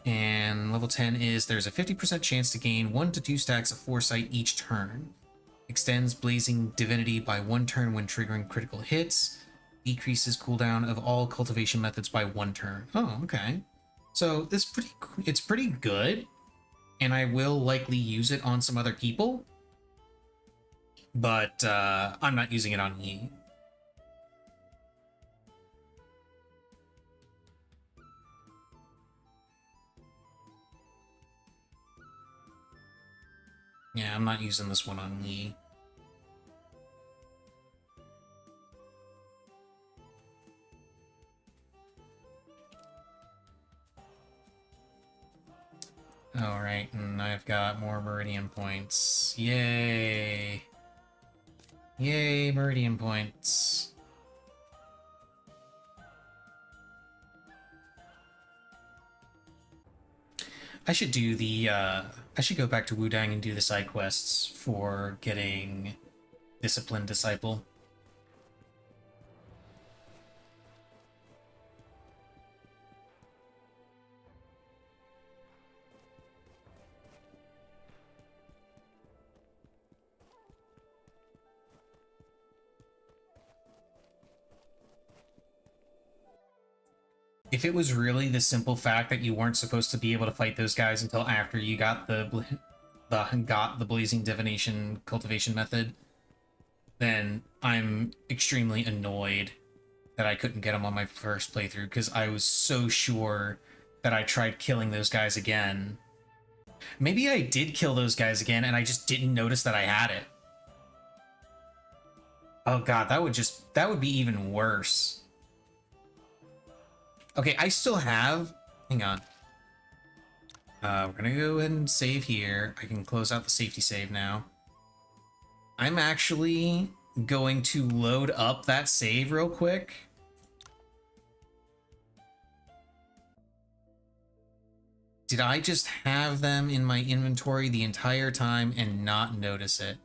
And level 10 is there's a 50% chance to gain 1 to 2 stacks of Foresight each turn. Extends Blazing Divinity by 1 turn when triggering critical hits. Decreases cooldown of all cultivation methods by 1 turn. Oh, okay. So it's pretty good. And I will likely use it on some other people. But I'm not using it on Yi. Yeah, I'm not using this one on Yi. Alright, and I've got more Meridian points. Yay! Yay, Meridian points. I should do the, I should go back to Wudang and do the side quests for getting Disciplined Disciple. If it was really the simple fact that you weren't supposed to be able to fight those guys until after you got the Blazing Divination cultivation method, then I'm extremely annoyed that I couldn't get them on my first playthrough, because I was so sure that I tried killing those guys again. Maybe I did kill those guys again and I just didn't notice that I had it. Oh god, that would be even worse. Okay, I still have. Hang on. We're gonna go ahead and save here. I can close out the safety save now. I'm actually going to load up that save real quick. Did I just have them in my inventory the entire time and not notice it?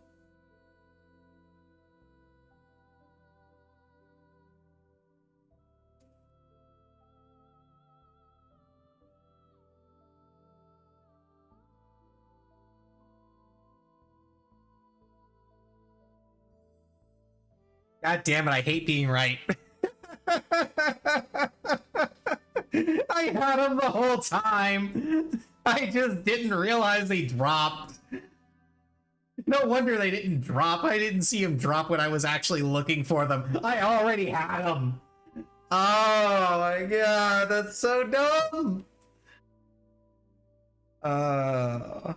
God damn it, I hate being right. I had them the whole time. I just didn't realize they dropped. No wonder they didn't drop. I didn't see them drop when I was actually looking for them. I already had them. Oh my god, that's so dumb. Uh...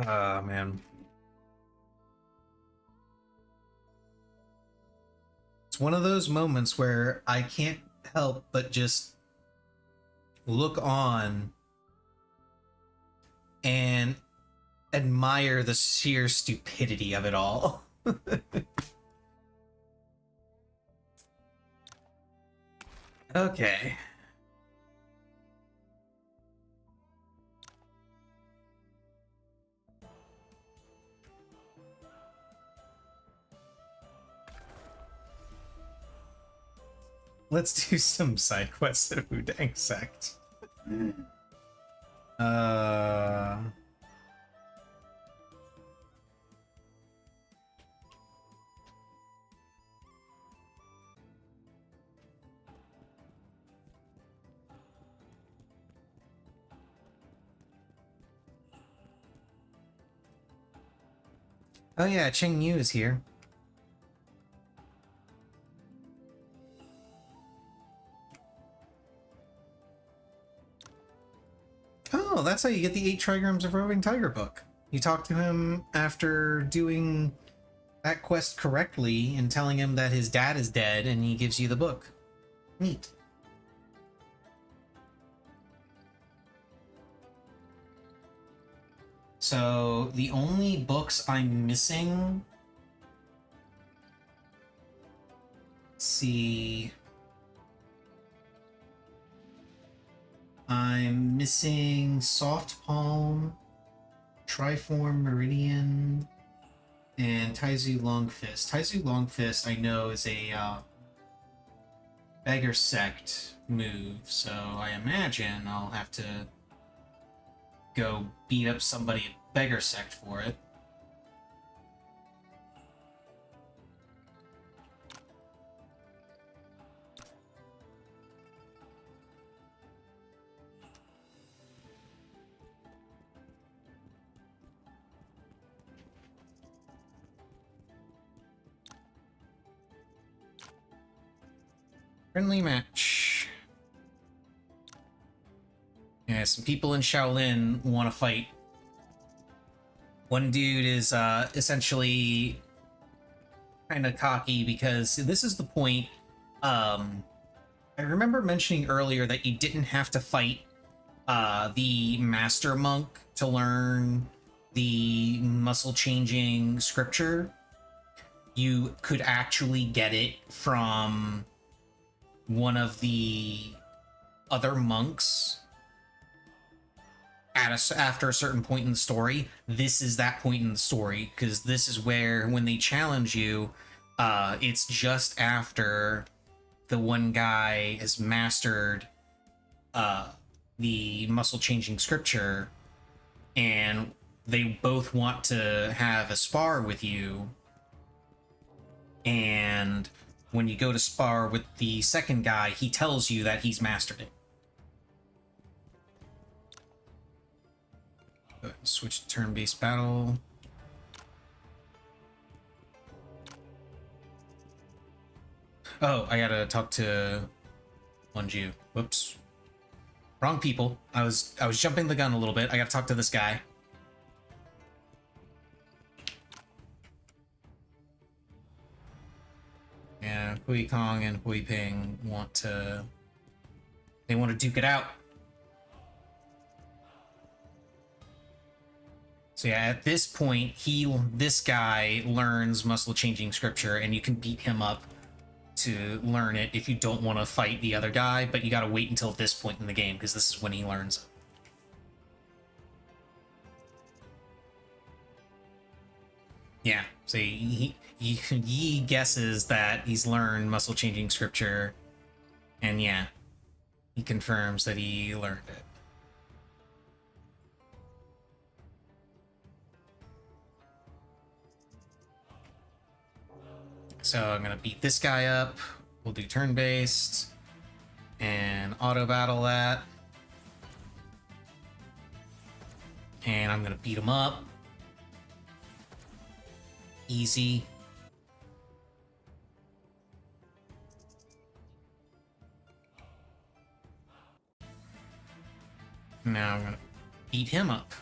Oh, man. It's one of those moments where I can't help but just look on and admire the sheer stupidity of it all. Okay. Let's do some side quests at Wudang Sect. Oh yeah, Cheng Yu is here. Oh, that's how you get the 8 Trigrams of Roving Tiger book. You talk to him after doing that quest correctly and telling him that his dad is dead, and he gives you the book. Neat. So, the only books I'm missing... Let's see... I'm missing Soft Palm, Triform Meridian, and Taizu Longfist. Taizu Longfist I know is a Beggar Sect move, so I imagine I'll have to go beat up somebody at Beggar Sect for it. Friendly match. Yeah, some people in Shaolin want to fight. One dude is essentially kind of cocky because this is the point. I remember mentioning earlier that you didn't have to fight the Master Monk to learn the muscle changing scripture. You could actually get it from one of the other monks after a certain point in the story. This is that point in the story, because this is where, when they challenge you, it's just after the one guy has mastered the muscle changing scripture, and they both want to have a spar with you. And when you go to spar with the second guy, he tells you that he's mastered it. Go ahead and switch to turn-based battle. Oh, I gotta talk to Lunge. Whoops. Wrong people. I was jumping the gun a little bit. I gotta talk to this guy. Yeah, Hui Kong and Hui Ping want to duke it out. So yeah, at this point, this guy learns muscle changing scripture, and you can beat him up to learn it if you don't want to fight the other guy, but you gotta wait until this point in the game, because this is when he learns it. Yeah, so he guesses that he's learned muscle changing scripture, and yeah, he confirms that he learned it. So I'm gonna beat this guy up. We'll do turn-based and auto battle that. And I'm gonna beat him up. Easy. Now I'm gonna beat him up.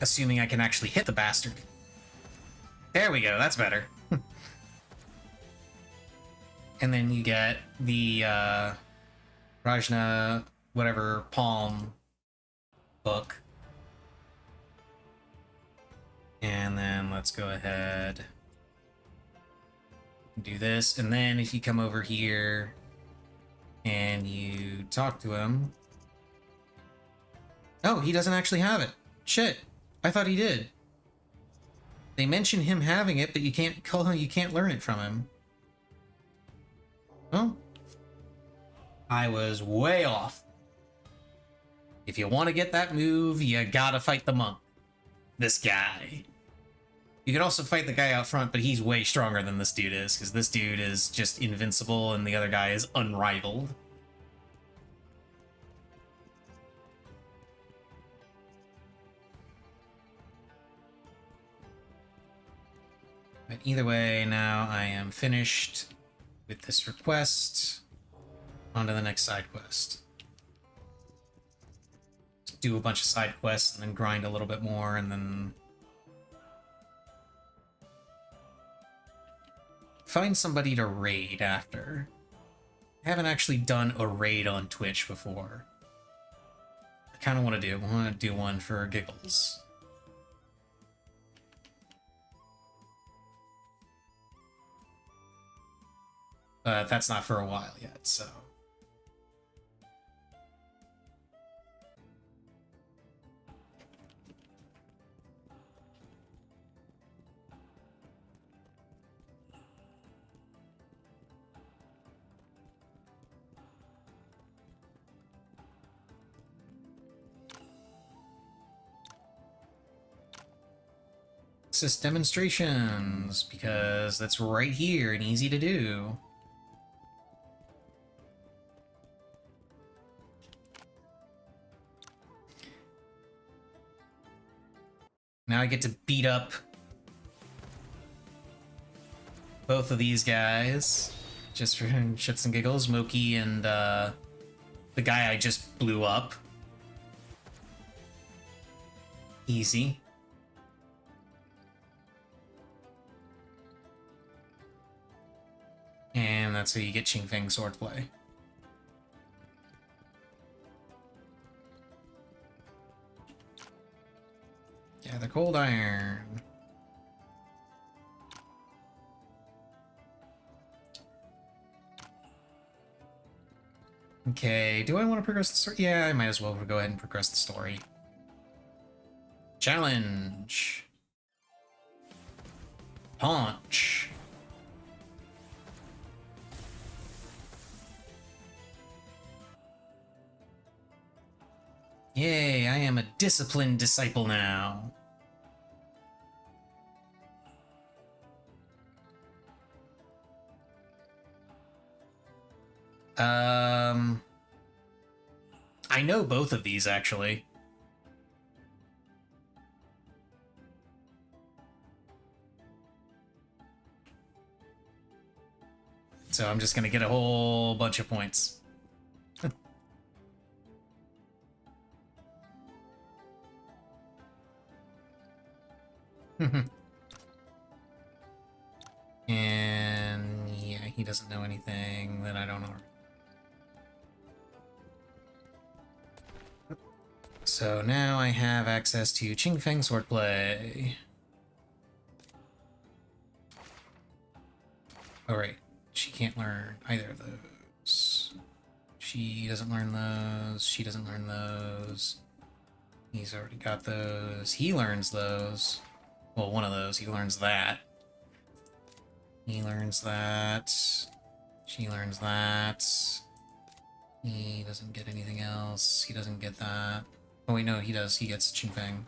Assuming I can actually hit the bastard. There we go, that's better. And then you get the Rajna whatever palm book. And then let's go ahead and do this. And then if you come over here and you talk to him. Oh, he doesn't actually have it. Shit. I thought he did. They mention him having it, but you can't learn it from him. Well, I was way off. If you want to get that move, you gotta fight the monk. This guy. You can also fight the guy out front, but he's way stronger than this dude is, because this dude is just invincible and the other guy is unrivaled. But either way, now I am finished with this request. On to the next side quest. Just do a bunch of side quests and then grind a little bit more and then find somebody to raid after. I haven't actually done a raid on Twitch before. I kind of want to do one for giggles. But that's not for a while yet, so. Access demonstrations, because that's right here and easy to do. Now I get to beat up both of these guys, just for shits and giggles, Moki and the guy I just blew up. Easy. And that's how you get Qingfeng swordplay. Yeah, the cold iron. Okay, do I want to progress the story? Yeah, I might as well go ahead and progress the story. Challenge. Punch. Yay, I am a disciplined disciple now. I know both of these, actually. So I'm just gonna get a whole bunch of points. And yeah, he doesn't know anything that I don't know. So now I have access to Qingfeng Swordplay. Oh, right. She can't learn either of those. She doesn't learn those. She doesn't learn those. He's already got those. He learns those. Well, one of those. He learns that. He learns that. She learns that. He doesn't get anything else. He doesn't get that. Oh, wait, no, he does. He gets Qingfeng.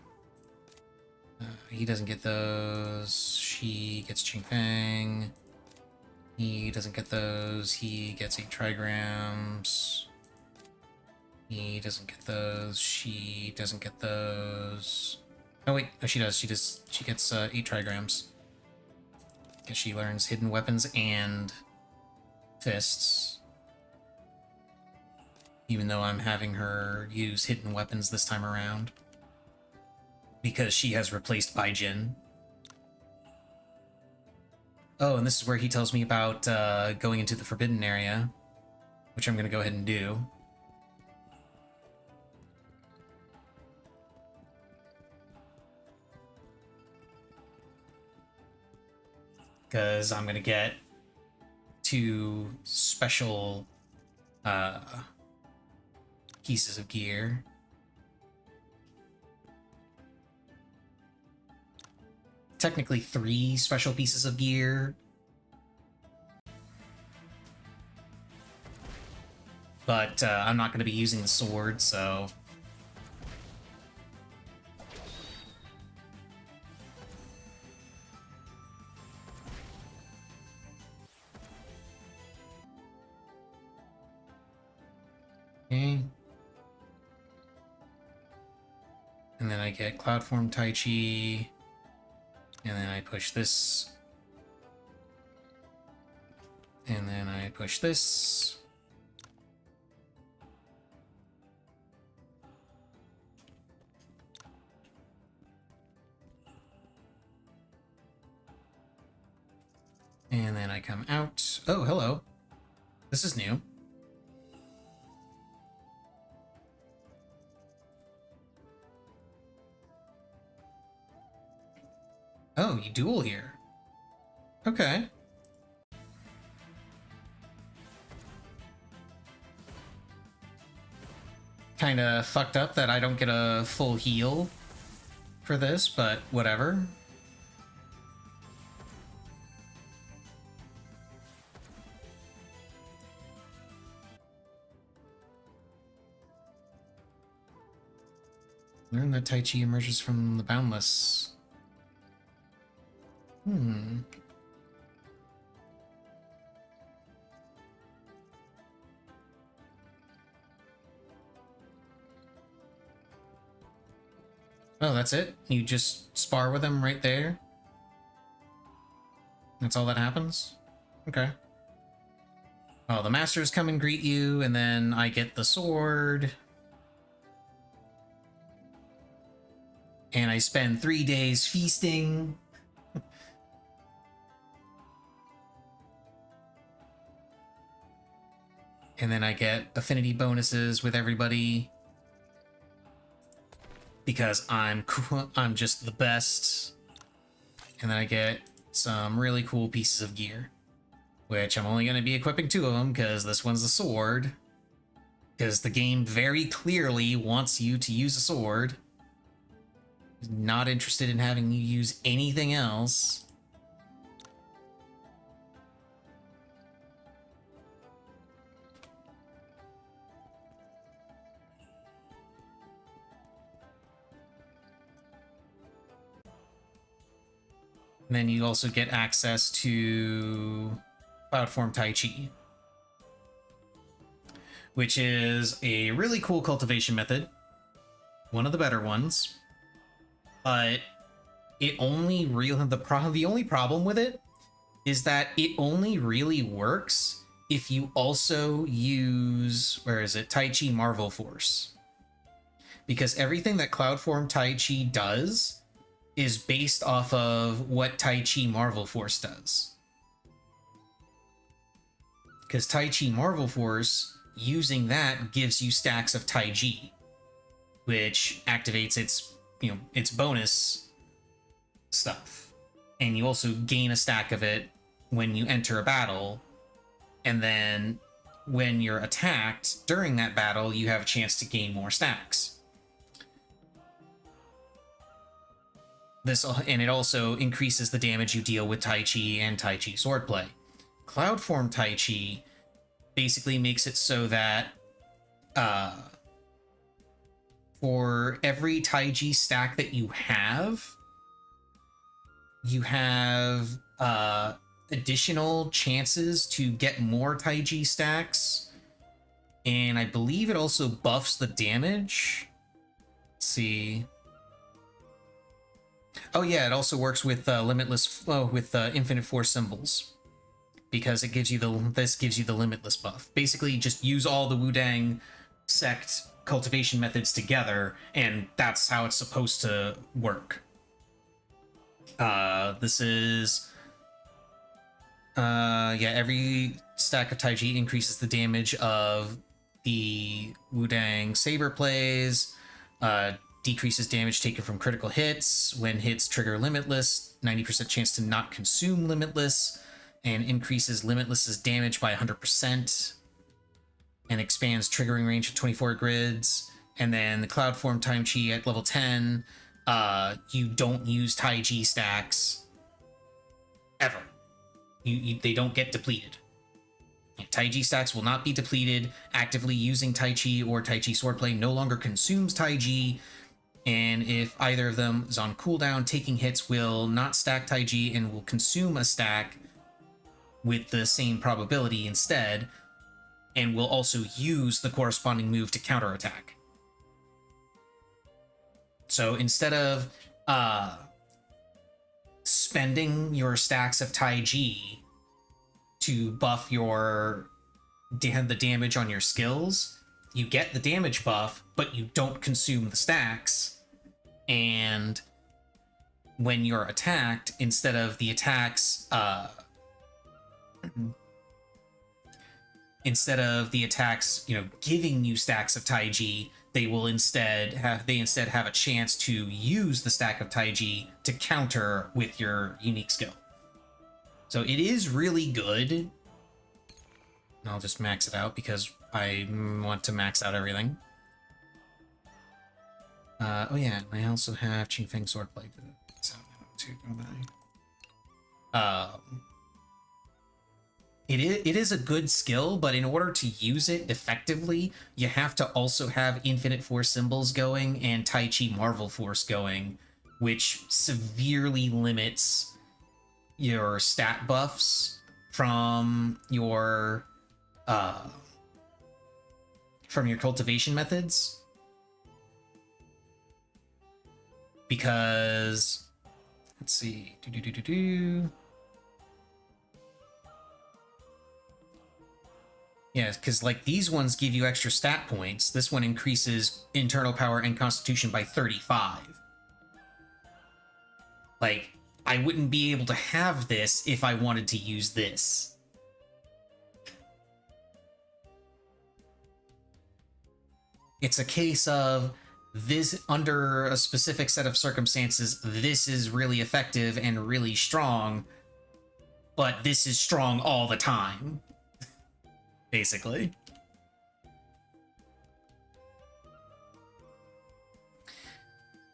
He doesn't get those. She gets Qingfeng. He doesn't get those. He gets 8 trigrams. He doesn't get those. She doesn't get those. Oh wait, no, she does. She gets 8 trigrams. Because she learns hidden weapons and fists. Even though I'm having her use hidden weapons this time around. Because she has replaced Baijin. Oh, and this is where he tells me about going into the Forbidden Area, which I'm going to go ahead and do. Because I'm going to get 2 special pieces of gear. Technically 3 special pieces of gear. But I'm not going to be using the sword, so... Okay. And then I get Cloudform Taichi. And then I push this. And then I push this. And then I come out. Oh, hello. This is new. Oh, you duel here. Okay. Kinda fucked up that I don't get a full heal for this, but whatever. Learn that Tai Chi emerges from the Boundless. Oh, that's it? You just spar with him right there? That's all that happens? Okay. Oh, the masters come and greet you, and then I get the sword. And I spend 3 days feasting. And then I get affinity bonuses with everybody. Because I'm cool, I'm just the best. And then I get some really cool pieces of gear. Which I'm only going to be equipping 2 of them, because this one's the sword. Because the game very clearly wants you to use a sword. Not interested in having you use anything else. And then you also get access to Cloudform Taichi, which is a really cool cultivation method. One of the better ones. But it only really the only problem with it is that it only really works if you also use, where is it, Tai Chi Marvel Force. Because everything that Cloudform Tai Chi does is based off of what Tai Chi Marvel Force does. Because Tai Chi Marvel Force, using that gives you stacks of Tai Chi, which activates its, its bonus stuff. And you also gain a stack of it when you enter a battle, and then when you're attacked during that battle, you have a chance to gain more stacks. And it also increases the damage you deal with Tai Chi and Tai Chi Swordplay. Cloudform Tai Chi basically makes it so that for every Tai Chi stack that you have additional chances to get more Tai Chi stacks, and I believe it also buffs the damage. Let's see. Oh yeah, it also works with limitless flow with infinite force symbols, because it gives you this gives you the limitless buff. Basically, just use all the Wudang sect cultivation methods together, and that's how it's supposed to work. This is every stack of Tai Chi increases the damage of the Wudang saber plays, decreases damage taken from critical hits. When hits trigger Limitless, 90% chance to not consume Limitless, and increases Limitless's damage by 100%, and expands triggering range to 24 grids. And then the Cloudform Tai Chi at level 10, you don't use Tai Chi stacks ever. They don't get depleted. Tai Chi stacks will not be depleted. Actively using Tai Chi or Tai Chi Swordplay no longer consumes Tai Chi, and if either of them is on cooldown, taking hits will not stack Tai Chi and will consume a stack with the same probability instead, and will also use the corresponding move to counterattack. So instead of spending your stacks of Tai Chi to buff the damage on your skills, you get the damage buff, but you don't consume the stacks. And when you're attacked, instead of the attacks giving you stacks of Tai Chi, they instead have a chance to use the stack of Tai Chi to counter with your unique skill. So it is really good. I'll just max it out because I want to max out everything. Oh yeah, I also have Qingfeng Swordplay to max out now too, don't I? It is a good skill, but in order to use it effectively, you have to also have Infinite Force symbols going and Tai Chi Marvel Force going, which severely limits your stat buffs from your cultivation methods. Because, let's see, yeah, because like these ones give you extra stat points. This one increases internal power and constitution by 35. Like, I wouldn't be able to have this if I wanted to use this. It's a case of this, under a specific set of circumstances, this is really effective and really strong, but this is strong all the time. Basically.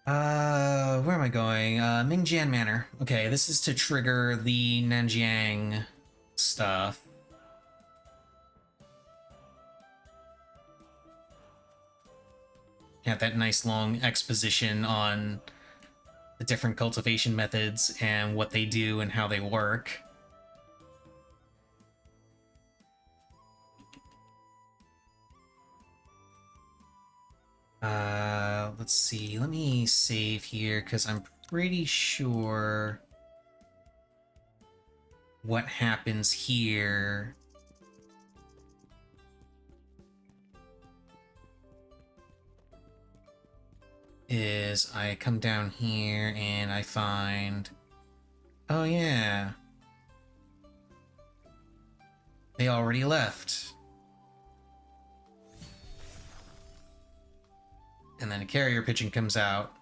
Where am I going? Mingjian Manor. Okay, this is to trigger the Nanjiang stuff. Have that nice long exposition on the different cultivation methods and what they do and how they work. Let's see. Let me save here because I'm pretty sure what happens here is I come down here and I find... Oh yeah. They already left. And then a carrier pigeon comes out.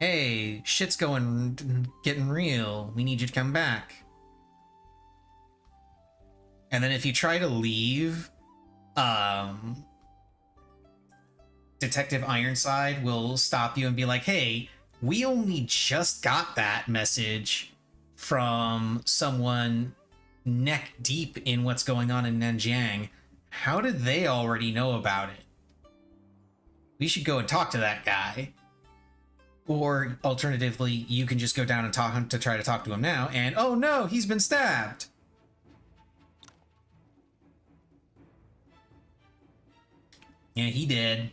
Hey, shit's getting real. We need you to come back. And then if you try to leave, Detective Ironside will stop you and be like, hey, we only just got that message from someone neck deep in what's going on in Nanjiang. How did they already know about it? We should go and talk to that guy. Or alternatively, you can just go down and try to talk to him now, and oh no, he's been stabbed. Yeah, he did.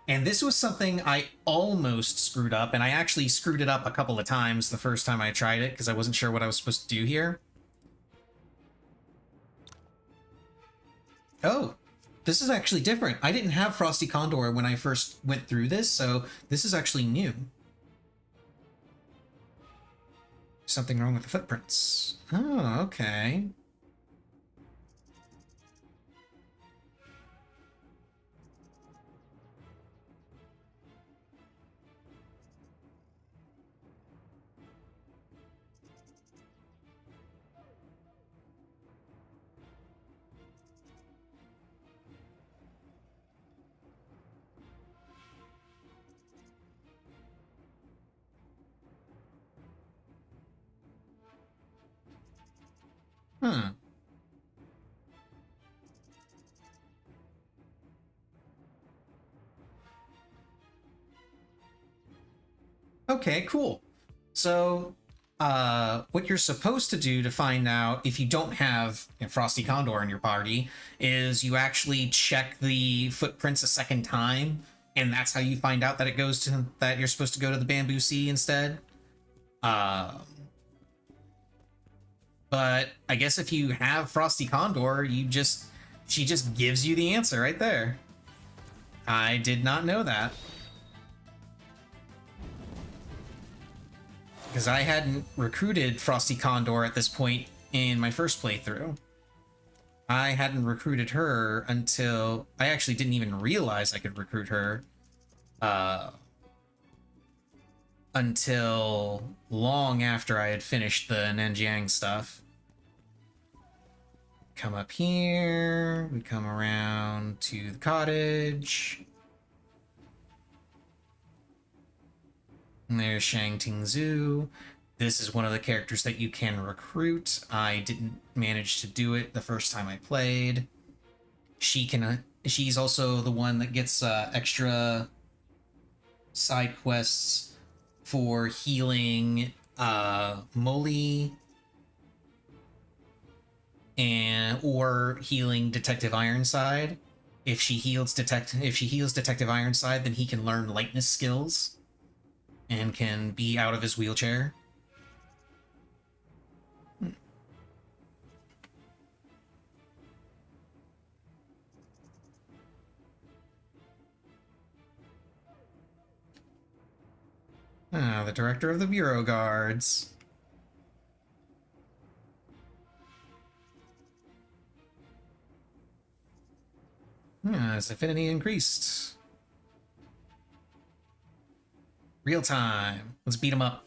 And this was something I almost screwed up, and I actually screwed it up a couple of times the first time I tried it, because I wasn't sure what I was supposed to do here. Oh, this is actually different. I didn't have Frosty Condor when I first went through this, so this is actually new. Something wrong with the footprints. Oh, okay. Hmm. Okay, cool. So, what you're supposed to do to find out if you don't have Frosty Condor in your party is you actually check the footprints a second time, and that's how you find out that that you're supposed to go to the Bamboo Sea instead. But I guess if you have Frosty Condor, she just gives you the answer right there. I did not know that. Because I hadn't recruited Frosty Condor at this point in my first playthrough. I hadn't recruited her until... I actually didn't even realize I could recruit her until long after I had finished the Nanjiang stuff. Come up here, we come around to the cottage. And there's Shang Tingzu. This is one of the characters that you can recruit. I didn't manage to do it the first time I played. She's also the one that gets extra side quests for healing Molly or healing Detective Ironside. If she heals Detective Ironside, then he can learn lightness skills and can be out of his wheelchair. Ah, the director of the Bureau Guards. His affinity increased. Real time. Let's beat him up.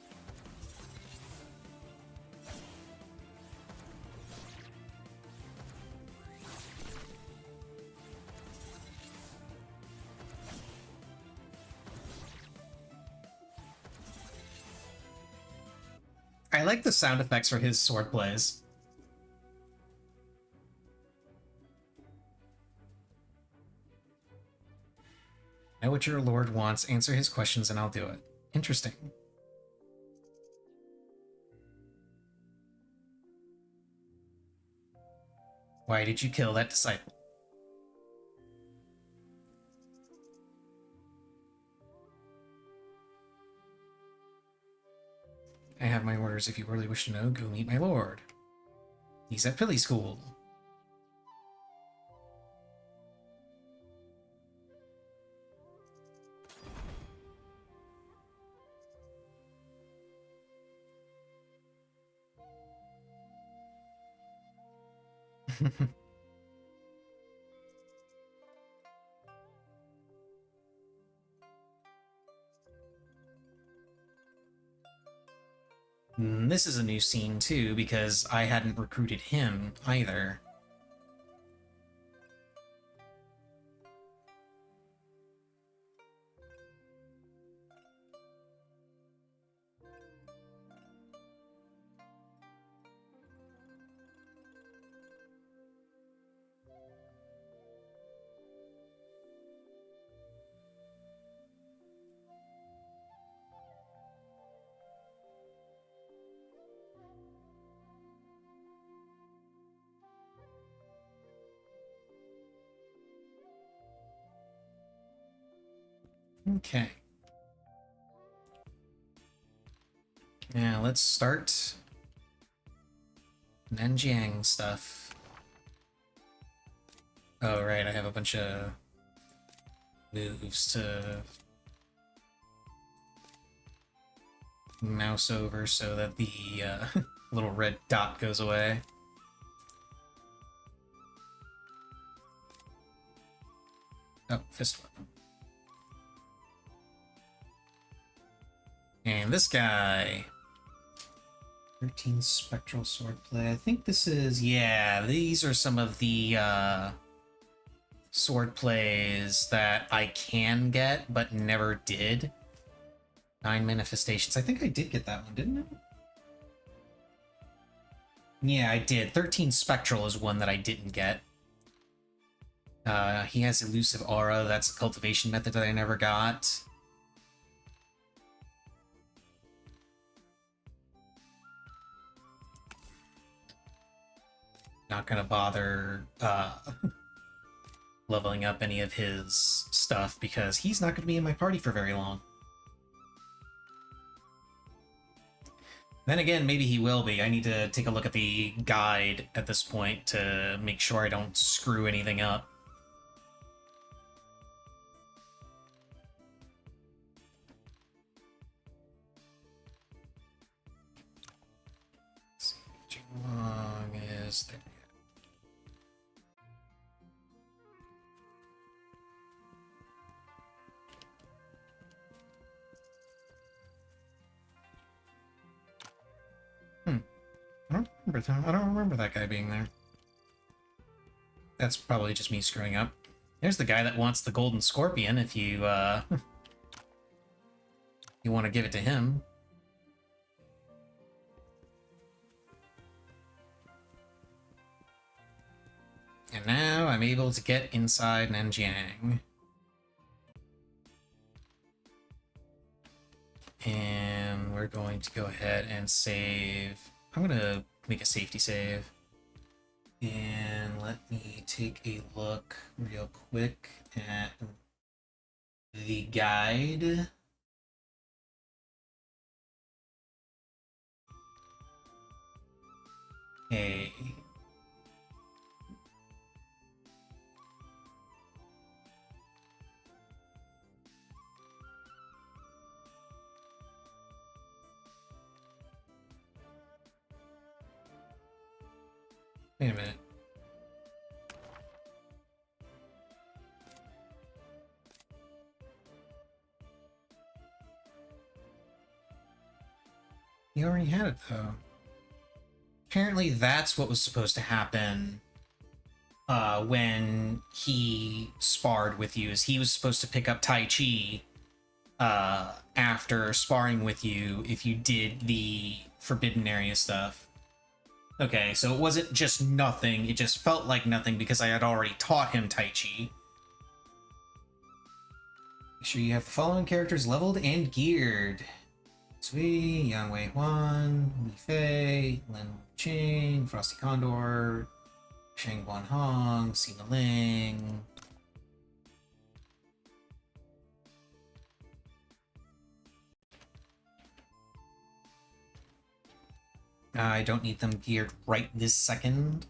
I like the sound effects for his sword plays. Know what your lord wants, answer his questions, and I'll do it. Interesting. Why did you kill that disciple? I have my orders. If you really wish to know, go meet my lord. He's at Philly School. This is a new scene too, because I hadn't recruited him either. Okay. Now let's start Nanjiang stuff. Oh, right, I have a bunch of moves to mouse over so that the little red dot goes away. Oh, fist weapon. And this guy. 13 spectral swordplay. I think this is, yeah, these are some of the sword plays that I can get but never did. 9 manifestations. I think I did get that one, didn't I? Yeah, I did. 13 spectral is one that I didn't get. He has elusive aura. That's a cultivation method that I never got. Not gonna bother leveling up any of his stuff because he's not gonna be in my party for very long. Then again, maybe he will be. I need to take a look at the guide at this point to make sure I don't screw anything up. Let's see, Jinglong is there. I don't remember that guy being there. That's probably just me screwing up. There's the guy that wants the golden scorpion if you you want to give it to him. And now I'm able to get inside Nanjiang. And we're going to go ahead and save. I'm going to make a safety save. And let me take a look real quick at the guide. Okay. Wait a minute. You already had it, though. Apparently that's what was supposed to happen when he sparred with you, is he was supposed to pick up Tai Chi after sparring with you if you did the Forbidden Area stuff. Okay, so it wasn't just nothing, it just felt like nothing because I had already taught him Tai Chi. Make sure you have the following characters leveled and geared. Sui, Yan Wei Huan, Li Fei, Lin Qing, Frosty Condor, Shang Guan Hong, Sima Ling. I don't need them geared right this second.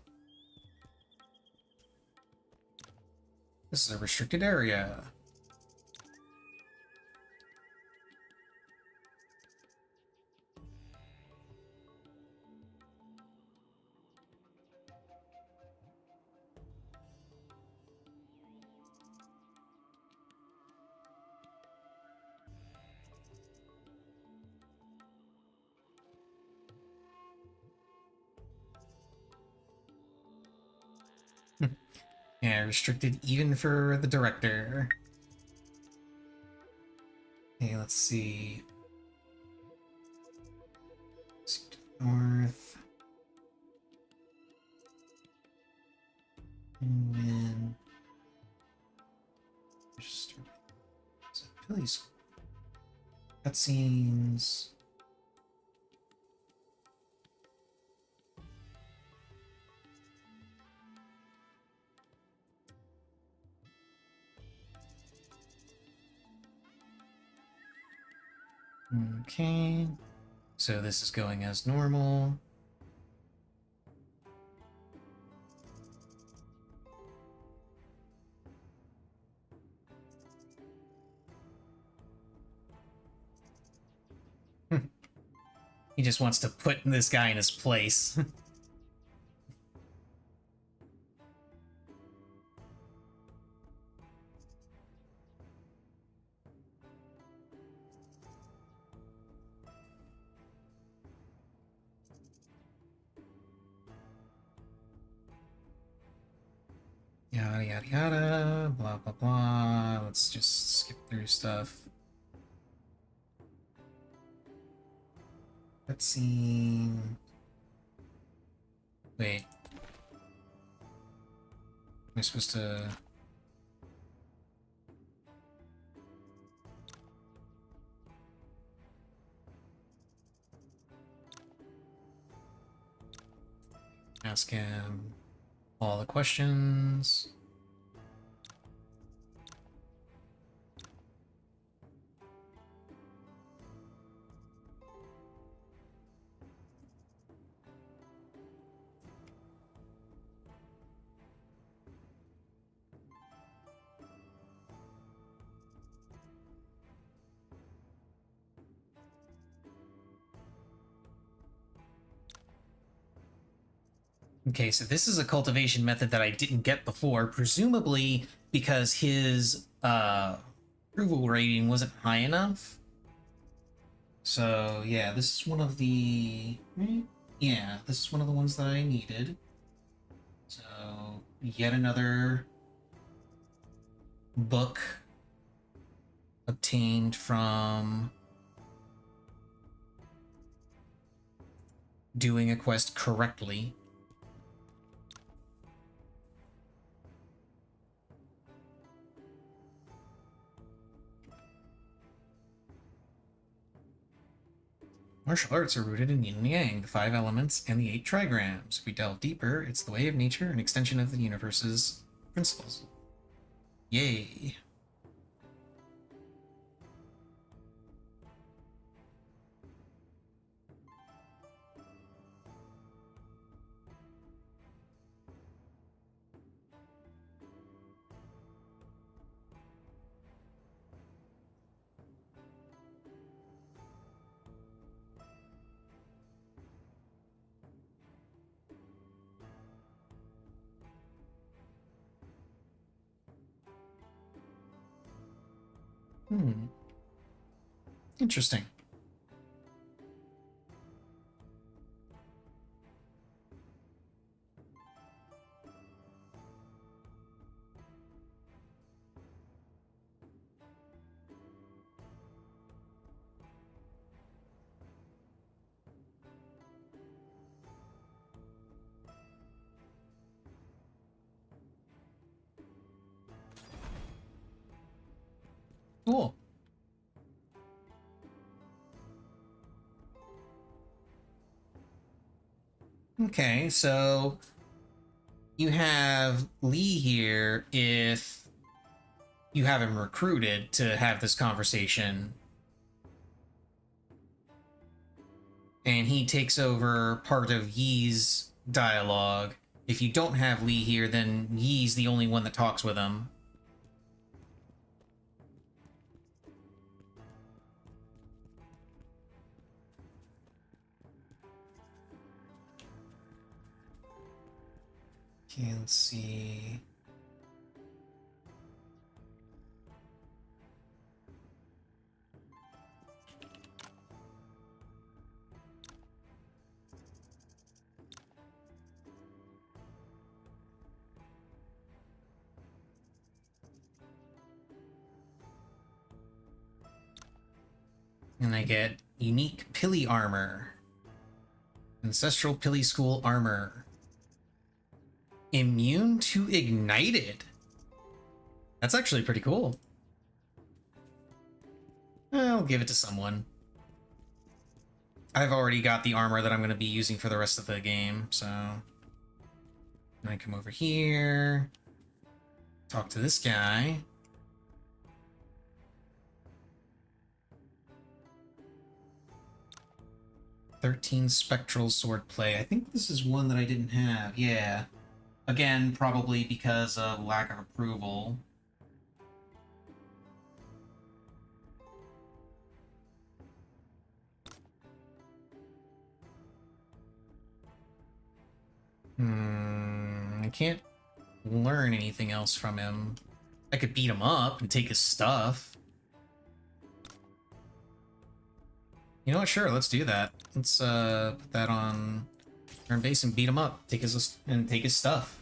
This is a restricted area. Yeah, restricted even for the director. Okay, let's see. North. And then register. So Philly's cutscenes. Okay. So this is going as normal. He just wants to put this guy in his place. Yada yada yada, blah blah blah. Let's just skip through stuff. Cutscene. Wait. Am I supposed to... ask him all the questions? Okay, so this is a cultivation method that I didn't get before, presumably because his approval rating wasn't high enough. So yeah, this is one of the... yeah, this is one of the ones that I needed. So yet another book obtained from doing a quest correctly. Martial arts are rooted in yin and yang, the 5 elements, and the 8 trigrams. If we delve deeper, it's the way of nature, an extension of the universe's principles. Yay. Interesting. Cool. Okay, so you have Lee here if you have him recruited to have this conversation. And he takes over part of Yi's dialogue. If you don't have Lee here, then Yi's the only one that talks with him. Okay, let's see. And I get unique Pilly armor. Ancestral Pilly School armor. Immune to Ignited. That's actually pretty cool. I'll give it to someone. I've already got the armor that I'm going to be using for the rest of the game, so... I come over here, talk to this guy. "13 Spectral Swordplay." I think this is one that I didn't have. Yeah. Again, probably because of lack of approval. I can't learn anything else from him. I could beat him up and take his stuff. You know what? Sure, let's do that. Let's put that on turn base and beat him up. Take his stuff.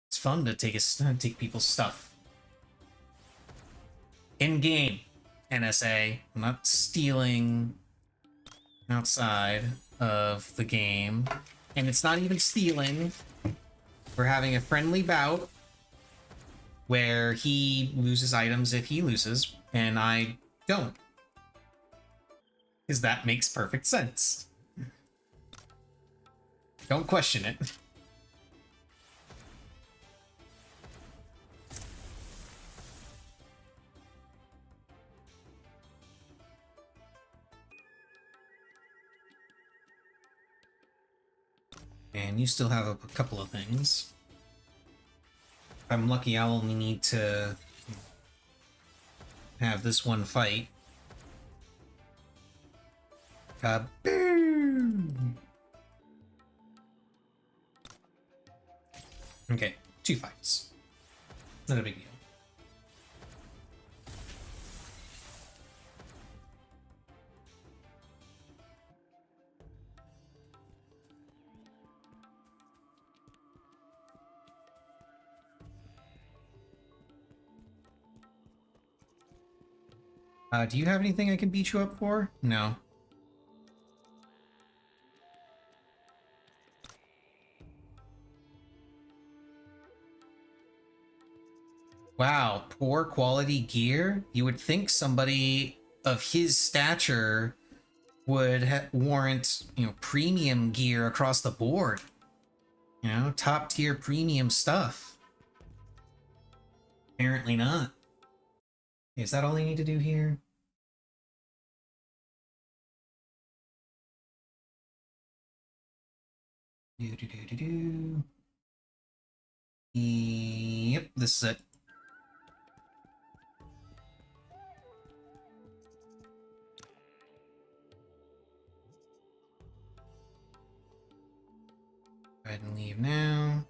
It's fun to take people's stuff. In game, NSA. I'm not stealing outside of the game. And it's not even stealing. We're having a friendly bout where he loses items if he loses, and I don't. Because that makes perfect sense. Don't question it. And you still have a couple of things. If I'm lucky, I'll only need to have this one fight. Kaboom! Okay, 2 fights. Not a big deal. Do you have anything I can beat you up for? No. Wow, poor quality gear? You would think somebody of his stature would warrant, premium gear across the board. Top tier premium stuff. Apparently not. Is that all I need to do here? Yep, this is it. Go ahead and leave now.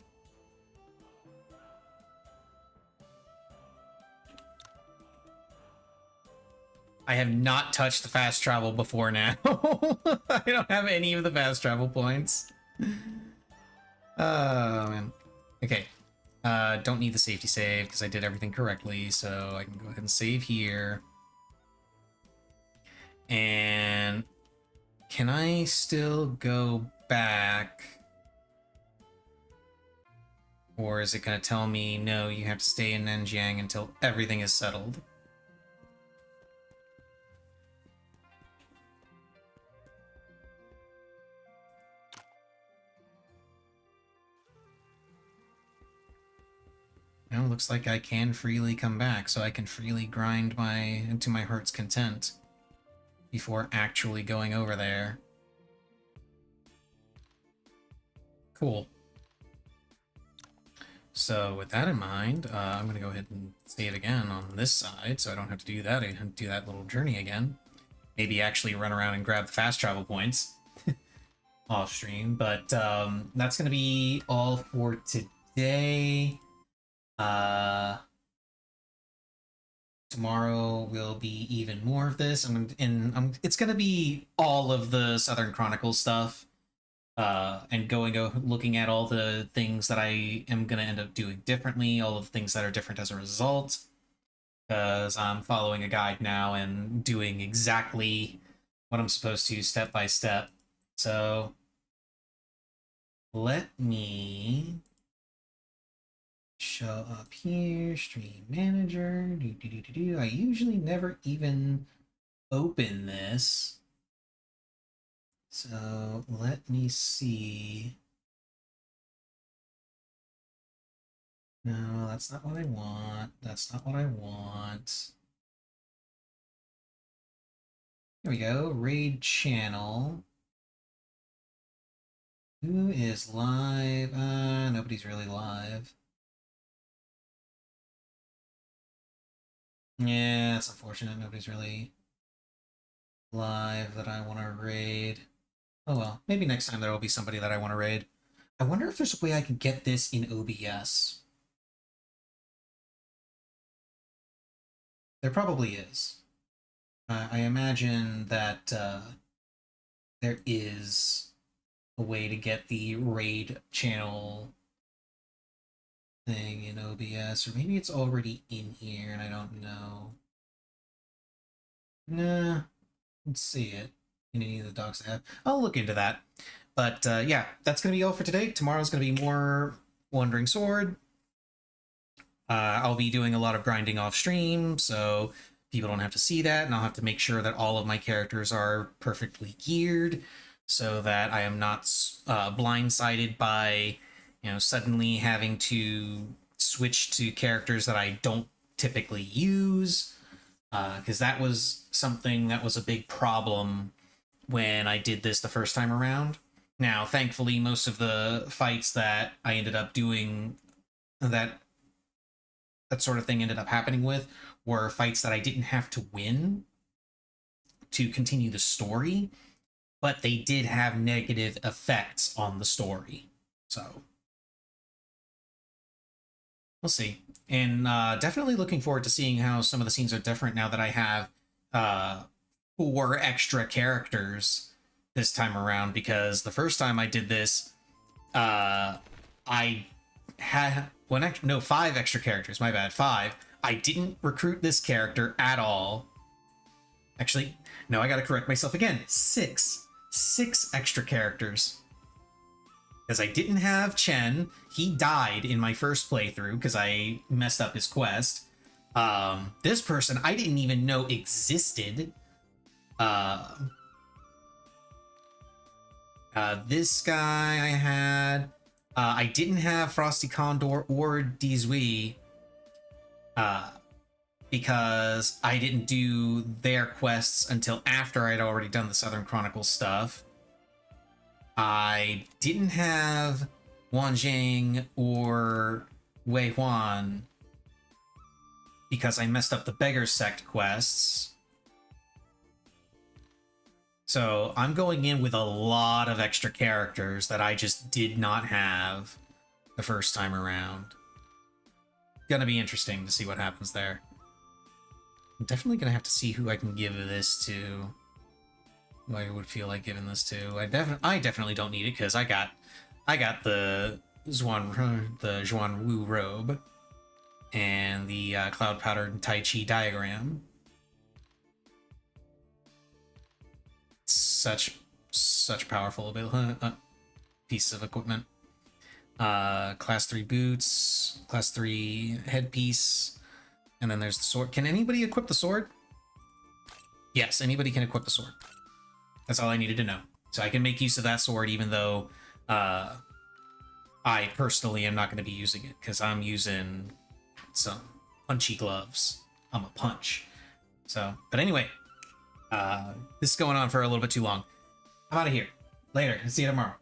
I have not touched the fast travel before now. I don't have any of the fast travel points. Oh, man. Okay. Don't need the safety save because I did everything correctly, so I can go ahead and save here. And can I still go back? Or is it going to tell me, no, you have to stay in Nanjiang until everything is settled? Well, looks like I can freely come back, so I can freely grind to my heart's content before actually going over there. Cool. So with that in mind, I'm going to go ahead and save again on this side, so I don't have to do that. I have to do that little journey again. Maybe actually run around and grab the fast travel points off stream, but that's going to be all for today. Tomorrow will be even more of this, it's going to be all of the Southern Chronicles stuff. And looking at all the things that I am going to end up doing differently, all of the things that are different as a result. because I'm following a guide now and doing exactly what I'm supposed to step by step. So let me show up here, stream manager. I usually never even open this. So let me see. No, that's not what I want. That's not what I want. Here we go. Raid channel. Who is live? Nobody's really live. Yeah, it's unfortunate. Nobody's really live that I want to raid. Oh well, maybe next time there will be somebody that I want to raid. I wonder if there's a way I can get this in OBS. There probably is. I imagine that there is a way to get the raid channel thing in OBS, or maybe it's already in here and I don't know. Nah, let's see it in any of the docs I have. I'll look into that. But yeah, that's going to be all for today. Tomorrow's going to be more Wandering Sword. I'll be doing a lot of grinding off stream, so people don't have to see that, and I'll have to make sure that all of my characters are perfectly geared so that I am not blindsided by, suddenly having to switch to characters that I don't typically use, because that was something that was a big problem when I did this the first time around. Now, thankfully, most of the fights that I ended up doing that sort of thing ended up happening with were fights that I didn't have to win to continue the story, but they did have negative effects on the story. So we'll see. And definitely looking forward to seeing how some of the scenes are different now that I have 4 extra characters this time around, because the first time I did this, I had 5 extra characters, my bad, 5. I didn't recruit this character at all. Actually, no, I gotta correct myself again. 6 extra characters. Because I didn't have Chen. He died in my first playthrough because I messed up his quest. This person I didn't even know existed. This guy I had. I didn't have Frosty Condor or Dizui because I didn't do their quests until after I'd already done the Southern Chronicles stuff. I didn't have Wanjing or Wei Huan because I messed up the Beggar Sect quests. So I'm going in with a lot of extra characters that I just did not have the first time around. Gonna be interesting to see what happens there. I'm definitely gonna have to see who I can give this to. Who I would feel like giving this to. I definitely don't need it because I got the Zhuan Wu robe and the Cloud Powder and Tai Chi diagram. Such powerful pieces of equipment. Class 3 boots, class 3 headpiece, and then there's the sword. Can anybody equip the sword? Yes, anybody can equip the sword. That's all I needed to know. So I can make use of that sword even though I personally am not going to be using it because I'm using some punchy gloves. I'm a punch. So, but anyway, this is going on for a little bit too long. I'm out of here. Later. See you tomorrow.